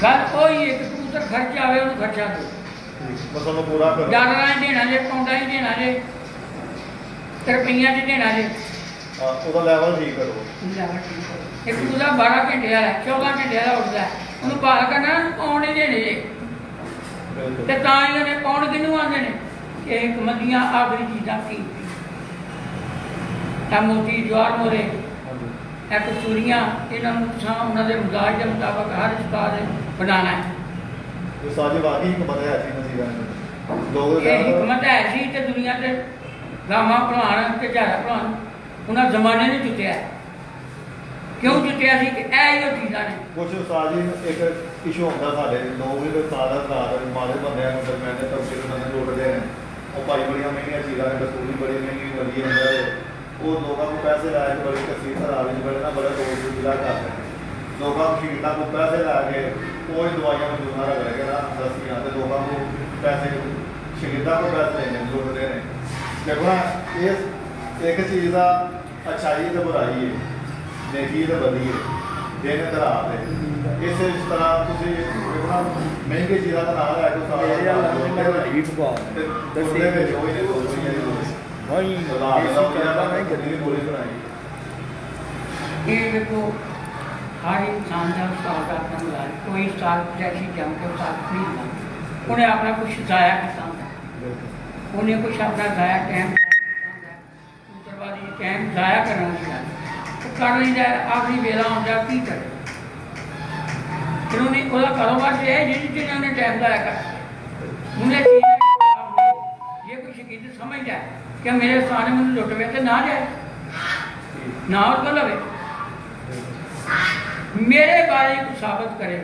ਗੱਲ ਉਹੀ ਇੱਕ ਕਬੂਤਰ ਖਰਚ ਆਵੇ ਉਹਨੂੰ ਖਰਚਾ ਦਿਓ। ਬਸ ਉਹਨੂੰ ਪੂਰਾ ਕਰੋ। ਡਾਲਰਾਂ ਹੀ ਦੇਣਾ ਜੇ, ਪੌਂਡਾਂ ਹੀ ਦੇਣਾ ਜੇ, ਤੇ ਰੁਪਈਆਂ 'ਚ ਦੇਣਾ ਜੇ। ਉਹਦਾ ਲੈਵਲ ਠੀਕ ਕਰੋ। ਇੱਕ ਉਹਦਾ 12 ਘੰਟੇ ਵਾਲਾ 14 ਘੰਟੇ ਵਾਲਾ ਉੱਠਦਾ ਉਹਨੂੰ ਬਾਹਰ ਕਰਨਾ ਪੌਂਡ ਹੀ ਦੇਣੇ ਜੇ। ਤੇ ਤਾਂ ਹੀ ਉਹਨੇ ਪੌਂਡ ਕਿਹਨੂੰ ਆਉਂਦੇ ਨੇ ਕਿ ਹਕਮਤ ਦੀਆਂ ਆਖਰੀ ਚੀਜ਼ਾਂ ਕੀ ਤਾਂ ਮੋਤੀ ਜਵਾਰ ਮੋਰੇ ਇਹ ਕਸੂਰੀਆਂ ਇਹਨਾਂ ਨੂੰ ਉਹਨਾਂ ਦੇ ਮਜ਼ਾਜ ਦੇ ਮੁਤਾਬਕ ਹਰ ਉਸਤਾਦ ਬਣਾਉਣਾ ਹੈ। ਸਾਡੀ ਵਾਕਈ ਹਕਮਤ ਹੈ ਸੀ ਨਸੀਬਾਂ ਦੀ ਲੋਕ ਇਹ ਹਕਮਤ ਹੈ ਸੀ ਤੇ ਦੁਨੀਆ ਤੇ ਗਾਵਾਂ ਭਲਾਣ ਤੇ ਝਾੜਾ ਭਲਾਣ ਉਹਨਾਂ ਜ਼ਮਾਨੇ ਨੇ ਜਿੱਤਿਆ। ਕਿਉਂ ਜਿੱਤਿਆ ਸੀ ਕਿ ਇਹ ਹੀ ਉਹ ਚੀਜ਼ਾਂ ਨੇ। ਕੁਛ ਉਸਤਾਦ ਜੀ ਇੱਕ ਇਸ਼ੂ ਹੁੰਦਾ ਸਾਡੇ ਲੋਕ ਵੀ ਉਸਤਾਦ ਰਾਤ ਮਾਰੇ ਬੰਦਿਆਂ ਨੂੰ ਦਰਮਿਆਨ ਦੇ ਤਬਕੇ ਦੇ ਬੰਦੇ ਲੁੱਟਦੇ ਨੇ। ਉਹ ਭਾਈ ਬੜੀਆਂ ਮਹਿੰਗੀਆਂ ਚੀਜ਼ਾਂ ਨੇ, ਕਸੂਰੀ ਬੜੀ ਮਹਿੰਗੀ ਵਲੀ ਹੁੰਦਾ ਹੈ। ਉਹ ਲੋਕਾਂ ਨੂੰ ਪੈਸੇ ਲਾ ਕੇ ਬੜੀ ਕਸੀਰ ਧਰਾ ਵਿੱਚ ਬੜਨਾ ਬੜਾ ਲੋਕ ਵਿਲਾ ਕਰਦੇ ਨੇ। ਲੋਕਾਂ ਨੂੰ ਖੀਰਨਾ ਨੂੰ ਪੈਸੇ ਲਾ ਕੇ ਉਹ ਹੀ ਦਵਾਈਆਂ ਨੂੰ ਜੂਨਾ ਰਗੜ ਕੇ ਨਾ ਦਸਤੀਆਂ ਤੇ ਲੋਕਾਂ ਨੂੰ ਪੈਸੇ ਸ਼ਹੀਦਾਂ ਨੂੰ ਪੈਸੇ ਲੈਣੇ ਲੁੱਟਦੇ ਨੇ। ਦੇਖੋ ਨਾ ਇਹ ਇੱਕ ਚੀਜ਼ ਦਾ ਅੱਛਾਈ ਤੇ ਬੁਰਾਈ ਹੈ, ਨੇਕੀ ਤੇ ਬਦੀ ਹੈ, ਦਿਨ ਤੇ ਰਾਤ ਹੈ। ਇਸ ਤਰ੍ਹਾਂ ਤੁਸੀਂ ਦੇਖੋ ਨਾ ਮਹਿੰਗੀ ਚੀਜ਼ਾਂ ਦਾ ਨਾਲ ਲੈ ਕੇ ਉਹਦੇ ਵਿੱਚ ਉਹ ਹੀ ਇਹ ਵੇਖੋ ਹਰ ਇਨਸਾਨ ਦਾ ਉਸਤਾਦ ਆਪਣਾ ਮਿਲਾ ਕੋਈ ਉਸਤਾਦ ਜੈਸੀ ਜਮ ਕੇ ਉਸਤਾਦ ਖਰੀਦਣਾ ਉਹਨੇ ਆਪਣਾ ਕੁਛ ਜ਼ਾਇਆ ਕੀਤਾ ਹੁੰਦਾ, ਉਹਨੇ ਕੁਛ ਆਪਣਾ ਜ਼ਾਇਆ ਟਾਈਮ ਟਾਈਮ ਜ਼ਾਇਆ ਕਰਨਾ ਚਾਹੀਦਾ ਉਹ ਕਰ ਲੈਂਦਾ। ਆਖਰੀ ਵੇਲਾ ਹੁੰਦਾ ਕੀ ਕਰੇ ਫਿਰ ਉਹਨੇ ਉਹਦਾ ਕਾਰੋਬਾਰ ਜੇ ਜਿਹੜੀ ਉਹਨੇ ਟਾਈਮ ਜ਼ਾਇਆ ਕਰ ਉਹਨੇ ਜੇ ਕੋਈ ਸ਼ਕੀਦ ਸਮਝਦਾ ਕਿ ਮੇਰੇ ਉਸਤਾਦ ਨੇ ਮੈਨੂੰ ਲੁੱਟਵੇ ਤੇ ਨਾ ਜਾਏ ਨਾ ਉਹ ਲਵੇ ਮੇਰੇ ਬਾਰੇ ਕੁਛ ਸਾਬਤ ਕਰੇ।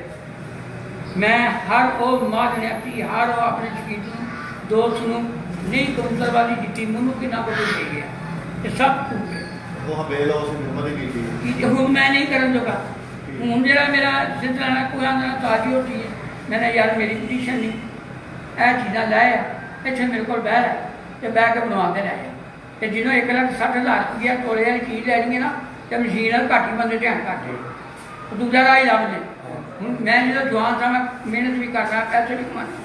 ਮੈਂ ਹਰ ਉਹ ਮਾਦਨਿਆਤੀ ਹਰ ਉਹ ਆਪਣੇ ਸ਼ਕੀਦ ਨੂੰ ਦੋਸਤ ਨੂੰ ਨਹੀਂ ਕਬੂਤਰਬਾਜ਼ੀ ਕੀਤੀ ਮੈਨੂੰ ਕਿੰਨਾ ਕੁਝ ਦੇ ਗਿਆ ਤੇ ਸਭ ਕੁਝ ਉਹ ਬੇਲ ਉਸ ਹਿੰਮਤ ਕੀਤੀ ਹੁਣ ਮੈਂ ਨਹੀਂ ਕਰਨ ਜੋਗਾ। ਹੁਣ ਜਿਹੜਾ ਮੇਰਾ ਸਿੱਧਾਣਾ ਕੋਈ ਆਂਦਾ ਤਾਜੀ ਉੱਠੀ ਹੈ ਮੇਰਾ ਯਾਰ ਮੇਰੀ ਪੋਜੀਸ਼ਨ ਨਹੀਂ ਇਹ ਚੀਜ਼ਾਂ ਲੈ ਆ ਇੱਥੇ ਮੇਰੇ ਕੋਲ ਬਹਿ ਰਿਹਾ ਤੇ ਬਹਿ ਕੇ ਬਣਵਾਉਂਦੇ ਰਹੇ ਤੇ ਜਿਹਨੂੰ 1,60,000 ਰੁਪਇਆ ਤੋਲੇ ਵਾਲੀ ਚੀਜ਼ ਲੈਣੀ ਹੈ ਨਾ ਤੇ ਮਸ਼ੀਨ ਨਾਲ ਘੱਟ ਹੀ ਬੰਦੇ ਧਿਆਨ ਕਰਦੇ ਦੂਜਾ ਰਾਹ ਹੀ ਲੱਭਦੇ। ਹੁਣ ਮੈਂ ਜਦੋਂ ਜਵਾਨ ਸਾਂ ਮੈਂ ਮਿਹਨਤ ਵੀ ਕਰਨਾ ਪੈਸੇ ਵੀ ਕਮਾਉਣਾ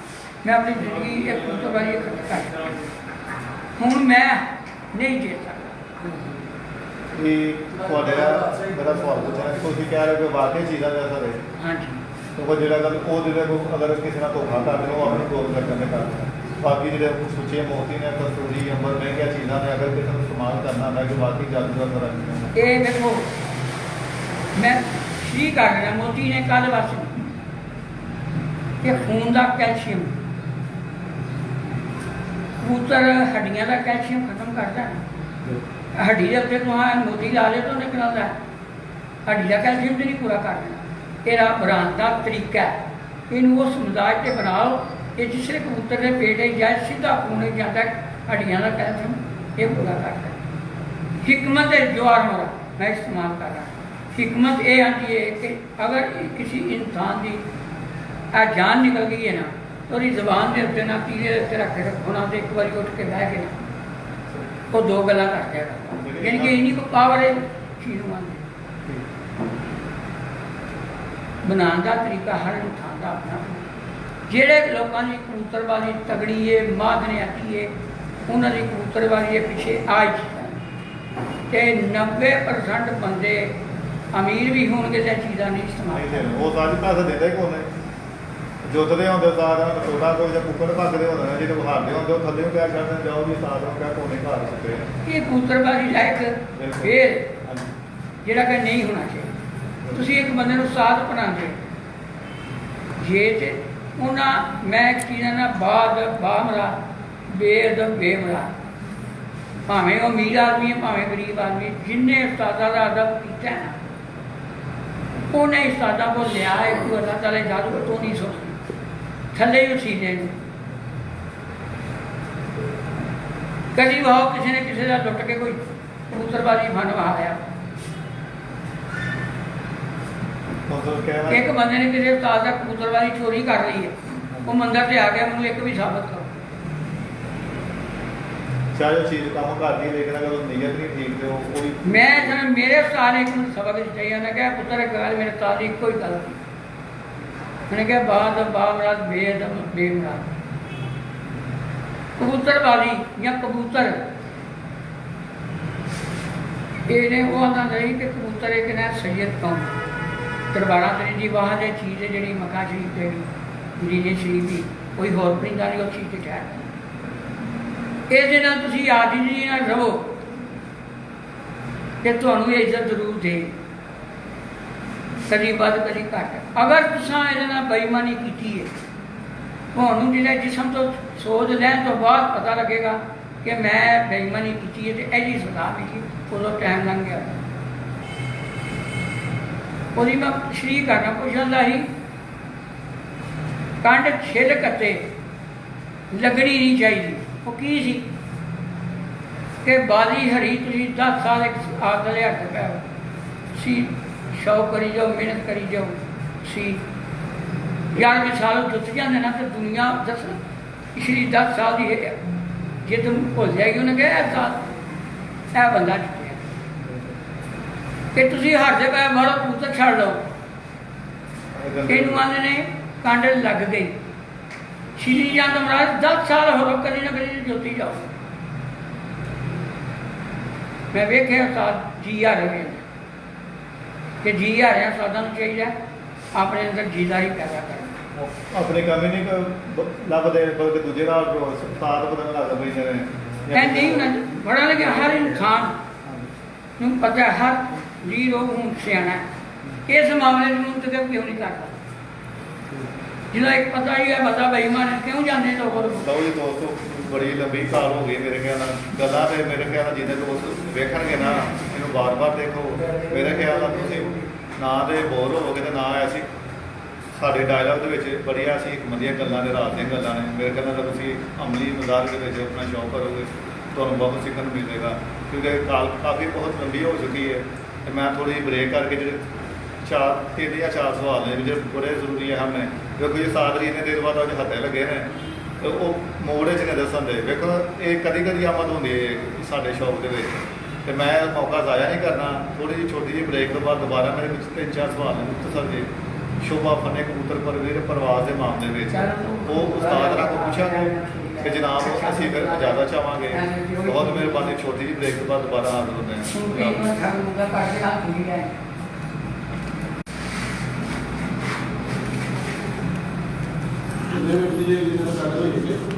ਮੈਂ ਆਪਣੀ ਜ਼ਿੰਦਗੀ ਇੱਕ ਤੋਂ ਬਾਅਦ ਇੱਕ ਕਰ ਹੁਣ ਮੈਂ ਨਹੀਂ ਦੇ ਸਕਦਾ। ਤੁਹਾਡੇ ਮੇਰਾ ਸਵਾਲ ਪੁੱਛਣਾ ਤੁਸੀਂ ਕਹਿ ਰਹੇ ਹੋ ਕਿ ਵਾਕਈ ਚੀਜ਼ਾਂ ਦਾ ਅਸਰ ਹੈ। ਹਾਂਜੀ ਉਹ ਜਿਹੜਾ ਗੱਲ ਉਹ ਜਿਹੜੇ ਅਗਰ ਕਿਸੇ ਨਾਲ ਧੋਖਾ ਕਰਦੇ ਉਹ ਆਪਣੀ ਗੋਲ ਕਰਨ ਦੇ ਕਰਦੇ ਬਾਕੀ ਜਿਹੜੇ ਸੁੱਚੇ ਮੋਤੀ ਨੇ ਕਸੂਰੀ ਅੰਬਰ ਮਹਿੰਗੀਆਂ ਚੀਜ਼ਾਂ ਨੇ ਅਗਰ ਕਿਸੇ ਨੂੰ ਇਸਤੇਮਾਲ ਕਰਨਾ ਹੁੰਦਾ ਕਿ ਬਾਕੀ ਜਾਦੂ ਦਾ ਫਰਕ ਇਹ ਦੇਖੋ ਮੈਂ ਕੀ ਕਰ ਰਿਹਾ ਮੋਤੀ ਨੇ ਕੱਲ ਬਸ ਕਿ ਖੂਨ ਦਾ ਕੈਲਸ਼ੀਅਮ ਕਬੂਤਰ ਹੱਡੀਆਂ ਦਾ ਕੈਲਸ਼ੀਅਮ ਖਤਮ ਕਰਦਾ ਹੱਡੀ ਦੇ ਉੱਤੇ ਮੋਤੀ ਲਾ ਲੇ ਤਾਂ ਨਿਕਲਦਾ ਹੱਡੀ ਦਾ ਕੈਲਸ਼ੀਅਮ ਤੇ ਨਹੀਂ ਪੂਰਾ ਕਰਦਾ। ਇਹਦਾ ਬਣਾਉਣ ਦਾ ਤਰੀਕਾ ਇਹਨੂੰ ਉਸ ਮਜ਼ਾਜ ਤੇ ਬਣਾਓ ਇਹ ਜਿਸਲੇ ਕਬੂਤਰ ਦੇ ਪੇਟ ਜਾਂ ਸਿੱਧਾ ਖੂਨ ਜਾਂਦਾ ਹੱਡੀਆਂ ਦਾ ਕੈਲਸ਼ੀਅਮ ਇਹ ਪੂਰਾ ਕਰਦਾ। हिकमत जवार मरा मैं इस्तेमाल कर रहा हिकमत ये आती है कि अगर किसी इंसान की जान निकल गई है ना तो जबान के उत्ते ना तीरे उत्ते रख के रखो ना तो एक बार उठ के बह के ना वो दो गल्लां कर जाएगा यानी कि इन्हीं को पावर है चीज़ मानते बनाने का तरीका हर इंसान का अपना जेड़े लोगों की कबूतरबाजी तगड़ी है मादनियाती है उन्होंने कबूतरबाजी पिछे आज 90% बंदे अमीर भी होंगे तो चीज़ा नहीं इस्तेमाल वो सारी पैसा देता ही कौन है ਜੁੱਤਦੇ ਹੁੰਦੇ ਉਸਤਾਦ ਨਾਲ ਤੋੜਾ ਕੋਈ ਜਾਂ ਕੁੱਕੜ ਭੱਜਦੇ ਹੁੰਦੇ ਨੇ, ਜਿਹਨੂੰ ਹਾਰਦੇ ਹੁੰਦੇ ਉਹ ਥੱਲੇ ਕਹਿ ਛੱਡਦੇ ਜਾਓ ਵੀ ਉਸਤਾਦ ਨੂੰ ਕਹਿ ਕੋਨੇ ਘਰ ਸੁੱਤੇ ਇਹ ਕਬੂਤਰਬਾਜ਼ੀ ਲਾਇਕ ਬਿਲਕੁਲ। ਫੇਰ ਹਾਂਜੀ ਜਿਹੜਾ ਕਿ ਨਹੀਂ ਹੋਣਾ ਚਾਹੀਦਾ। ਤੁਸੀਂ ਇੱਕ ਬੰਦੇ ਨੂੰ ਉਸਤਾਦ ਬਣਾਉਂਦੇ ਜੇ ਤੇ ਉਹਨਾਂ ਮੈਂ ਇੱਕ ਚੀਜ਼ਾਂ ਨਾਲ ਬਾਮਰਾ ਬੇਦ ਬੇਮਰਾ, ਭਾਵੇਂ ਉਹ ਅਮੀਰ ਆਦਮੀ ਹੈ ਭਾਵੇਂ ਗਰੀਬ ਆਦਮੀ, ਜਿੰਨੇ ਉਸਤਾਦਾਂ ਦਾ ਅਦਬ ਕੀਤਾ ਹੈ ਨਾ ਉਹਨੇ ਉਸਤਾਦਾਂ ਕੋਲ ਲਿਆ ਇੱਕ ਅੱਲਾਹ ਤਾਲਾ ਜਾਦੂ ਤੋਂ ਨਹੀਂ ਸੋਚਦਾ ਥੱਲੇ ਹੀ ਉਸੀਨੇ ਨੂੰ। ਕਦੀ ਵਾਹ ਕਿਸੇ ਨੇ ਕਿਸੇ ਦਾ ਲੁੱਟ ਕੇ ਕੋਈ ਕਬੂਤਰਬਾਜ਼ੀ ਬਣਵਾ ਆਇਆ, ਮਤਲਬ ਕਹਿਣਾ ਇੱਕ ਬੰਦੇ ਨੇ ਕਿਸੇ ਉਸਤਾਦ ਦਾ ਕਬੂਤਰਬਾਜ਼ੀ ਚੋਰੀ ਕਰ ਲਈ ਹੈ, ਉਹ ਮੰਦਰ ਤੇ ਆ ਗਿਆ, ਮੈਨੂੰ ਇੱਕ ਵੀ ਸਾਬਤ ਕਰੋ। ਚਾਹੇ ਉਹ ਚੀਜ਼ ਕੰਮ ਕਰਦੀ ਲੇਕਿਨ ਅਗਰ ਉਹ ਨੀਅਤ ਨਹੀਂ ਠੀਕ ਤੇ ਉਹ ਕੋਈ ਮੈਂ ਜਦ ਮੇਰੇ ਉਸਤਾਦ ਨੇ ਇੱਕ ਮੈਨੂੰ ਸਬਕ ਦਿੱਤਾ ਹੀ, ਉਹਨੇ ਕਿਹਾ ਪੁੱਤਰ ਇੱਕ ਗੱਲ ਮੇਰੇ ਉਸਤਾਦ ਦੀ ਇੱਕੋ ਹੀ ਗੱਲ ਸੀ, ਉਹਨੇ ਕਿਹਾ ਬਾਮਰਾਦ ਬੇਦ ਬੇਮਰਾਦ। ਕਬੂਤਰਬਾਜ਼ੀ ਜਾਂ ਕਬੂਤਰ ਇਹਨੇ ਉਹ ਆਂਦਾ ਨਹੀਂ ਕਿ ਕਬੂਤਰ ਇੱਕ ਨਾ ਸੈਯਦ ਕੌਮ ਦਰਬਾਰਾਂ ਤੇ ਜੀ ਵਾਹ ਦੇ ਚੀਜ਼ ਹੈ ਜਿਹੜੀ ਮੱਕਾ ਸ਼ਰੀਫ ਤੇ ਮਦੀਨੇ ਸ਼ਰੀਫ ਦੀ ਕੋਈ ਹੋਰ ਪਰਿੰਦਾ ਨਹੀਂ ਉਹ ਚੀਜ਼ ਤੇ ਠਹਿਰ। ਇਹਦੇ ਨਾਲ ਤੁਸੀਂ ਆਜਿਜ਼ੀ ਨਾਲ ਰਹੋ ਕਿ ਤੁਹਾਨੂੰ ਇਹ ਇੱਜ਼ਤ ਜ਼ਰੂਰ ਦੇ, ਕਦੀ ਵੱਧ ਕਦੀ ਘੱਟ। ਅਗਰ ਤੁਸੀਂ ਇਹਦੇ ਨਾਲ ਬੇਈਮਾਨੀ ਕੀਤੀ ਹੈ, ਤੁਹਾਨੂੰ ਜਿਹੜਾ ਜਿਸਮ ਤੋਂ ਸੋਚ ਲੈਣ ਤੋਂ ਬਾਅਦ ਪਤਾ ਲੱਗੇਗਾ ਕਿ ਮੈਂ ਬੇਈਮਾਨੀ ਕੀਤੀ ਹੈ ਤੇ ਇਹਦੀ ਸਜ਼ਾ ਮਿਲੀ, ਉਦੋਂ ਟਾਈਮ ਲੰਘ ਗਿਆ। ਉਹਦੀ ਮੈਂ ਸ਼ਰੀ ਕਰਨਾ ਪੁੱਛਦਾ ਸੀ, ਕੰਡ ਛਿੱਲ ਕੱਤੇ ਲੱਗਣੀ ਨਹੀਂ ਚਾਹੀਦੀ। ਉਹ ਕੀ ਸੀ ਕਿ ਬਾਜੀ ਹਰੀ ਤੁਸੀਂ 10 ਸਾਲ ਇੱਕ ਆਦਤ ਲਿਆ ਕੇ ਪੈ ਸੀ, ਸ਼ੌਕ ਕਰੀ ਜਾਓ, ਮਿਹਨਤ ਕਰੀ ਜਾਓ ਸੀ 11ਵੇਂ ਸਾਲ ਜੁੱਤ ਜਾਂਦੇ ਨਾ ਤੇ ਦੁਨੀਆ ਦੱਸ ਪਿਛਲੀ 10 ਸਾਲ ਦੀ ਹੈ ਜੇ ਤੁਮ ਭੁੱਲ ਜਾਏਗੀ। ਉਹਨੇ ਕਿਹਾ ਇਹ ਬੰਦਾ ਜਿੱਤਿਆ ਕਿ ਤੁਸੀਂ ਹਾਰਦੇ ਪਏ ਮਾਰੋ ਕਬੂਤਰ ਛੱਡ ਲਓ। ਇਹਨੂੰ ਆਂਦੇ ਨੇ ਕੰਡ ਲੱਗ ਗਈ। ਸ਼੍ਰੀ ਜੰਦ ਮਹਾਰਾਜ 10 ਸਾਲ ਹੋ ਕਦੀ ਨਾ ਕਦੀ ਜੋਤੀ ਜਾਓ। ਮੈਂ ਵੇਖਿਆ ਉਸਤਾਦ ਜੀ ਆ ਰਹੇ ਕਿ ਜੀ ਆ ਰਿਹਾ ਉਸਤਾਦਾਂ ਨੂੰ ਚਾਹੀਦਾ ਆਪਣੇ ਅੰਦਰ ਜੀਦਾਰੀ ਪੈਦਾ ਕਰਨਾ। ਆਪਣੇ ਕੰਮ ਹੀ ਨਹੀਂ ਲੱਭਦੇ ਬਲਕਿ ਦੂਜੇ ਦਾ ਉਸਤਾਦ ਪਤਾ ਨਹੀਂ ਲੱਗਦਾ ਬਈ ਜਿਵੇਂ ਇਹ ਨਹੀਂ ਹੋਣਾ ਬੜਾ ਲੱਗਿਆ। ਹਰ ਇਨਸਾਨ ਨੂੰ ਪਤਾ ਹਰ ਜੀ ਰੋਗ ਹੁਣ ਸਿਆਣਾ ਇਸ ਮਾਮਲੇ ਨੂੰ ਤਾਂ ਕਿਉਂ ਨਹੀਂ ਕਰਦਾ। ਜਿਹਦਾ ਇੱਕ ਪਤਾ ਹੀ ਹੈ ਬੰਦਾ ਬੇਈਮਾਨ ਕਿਉਂ ਜਾਂਦੇ ਲੋਕ। ਲਓ ਜੀ ਦੋਸਤੋ ਬੜੀ ਲੰਬੀ ਕਾਲ ਹੋ ਗਈ ਮੇਰੇ ਖਿਆਲ ਨਾਲ ਗੱਲਾਂ ਤੇ ਮੇਰੇ ਖਿਆਲ ਨਾਲ ਜਿਹਨੇ ਦੋਸਤ ਵੇਖਣਗੇ ਨਾ ਇਹਨੂੰ ਬਾਰ-ਬਾਰ ਦੇਖੋ। ਮੇਰੇ ਖਿਆਲ ਨਾਲ ਤੁਸੀਂ ਨਾ ਦੇ ਬੋਰ ਹੋਵੋਗੇ ਤੇ ਨਾ ਐਸੀ ਸਾਡੇ ਡਾਇਲੌਗ ਦੇ ਵਿੱਚ ਬੜੀਆਂ ਅਸੀਂ ਵਧੀਆ ਗੱਲਾਂ ਨੇ ਰਾਤ ਦੀਆਂ ਗੱਲਾਂ ਨੇ। ਮੇਰੇ ਖਿਆਲ ਨਾਲ ਤੁਸੀਂ ਅਮਲੀ ਮਜ਼ਾਕ ਦੇ ਵਿੱਚ ਆਪਣਾ ਸ਼ੌਕ ਕਰੋਗੇ ਤੁਹਾਨੂੰ ਬਹੁਤ ਸਿੱਖਣ ਨੂੰ ਮਿਲੇਗਾ ਕਿਉਂਕਿ ਕਾਲ ਕਾਫੀ ਬਹੁਤ ਲੰਬੀ ਹੋ ਚੁੱਕੀ ਹੈ ਤੇ ਮੈਂ ਥੋੜ੍ਹੀ ਜਿਹੀ ਬ੍ਰੇਕ ਕਰਕੇ ਜਿਹੜੇ 3 ਜਾਂ 4 ਸਵਾਲ ਨੇ ਜਿਹੜੇ ਬੜੇ ਜ਼ਰੂਰੀ ਹੈ ਹਮਨੇ ਦੇਖੋ ਜੀ ਸਾਧ ਜੀ ਨੇ ਦੇਰ ਬਾਅਦ ਅੱਜ ਹੱਥੇ ਲੱਗੇ ਨੇ ਤੇ ਉਹ ਮੋੜ 'ਚ ਨੇ ਦੱਸਣ ਦੇ। ਵੇਖੋ ਇਹ ਕਦੀ ਕਦੀ ਆਮਦ ਹੁੰਦੀ ਹੈ ਸਾਡੇ ਸ਼ੌਕ ਦੇ ਵਿੱਚ ਤੇ ਮੈਂ ਮੌਕਾ ਜ਼ਾਇਆ ਨਹੀਂ ਕਰਨਾ। ਥੋੜ੍ਹੀ ਜਿਹੀ ਛੋਟੀ ਜਿਹੀ ਬ੍ਰੇਕ ਤੋਂ ਬਾਅਦ ਦੁਬਾਰਾ ਮੇਰੇ ਵਿੱਚ 3-4 ਸਵਾਲ ਨੇ ਮੁਖਤਸਰ ਦੇ ਸ਼ੋਭਾ ਫਨੇ ਕਬੂਤਰ ਪਰਵੀਰ ਪ੍ਰਵਾਸ ਦੇ ਮਾਮਲੇ ਵਿੱਚ ਉਹ ਉਸਤਾਦ ਨਾਲ ਪੁੱਛਾਂਗੇ ਕਿ ਜਨਾਬ ਅਸੀਂ ਫਿਰ ਜ਼ਿਆਦਾ ਚਾਹਾਂਗੇ। ਬਹੁਤ ਮਿਹਰਬਾਨੀ। ਛੋਟੀ ਜਿਹੀ ਬ੍ਰੇਕ ਤੋਂ ਬਾਅਦ ਦੁਬਾਰਾ ਹਾਜ਼ਰ ਹੁੰਦੇ ਹਾਂ। ਜਿਹੜੇ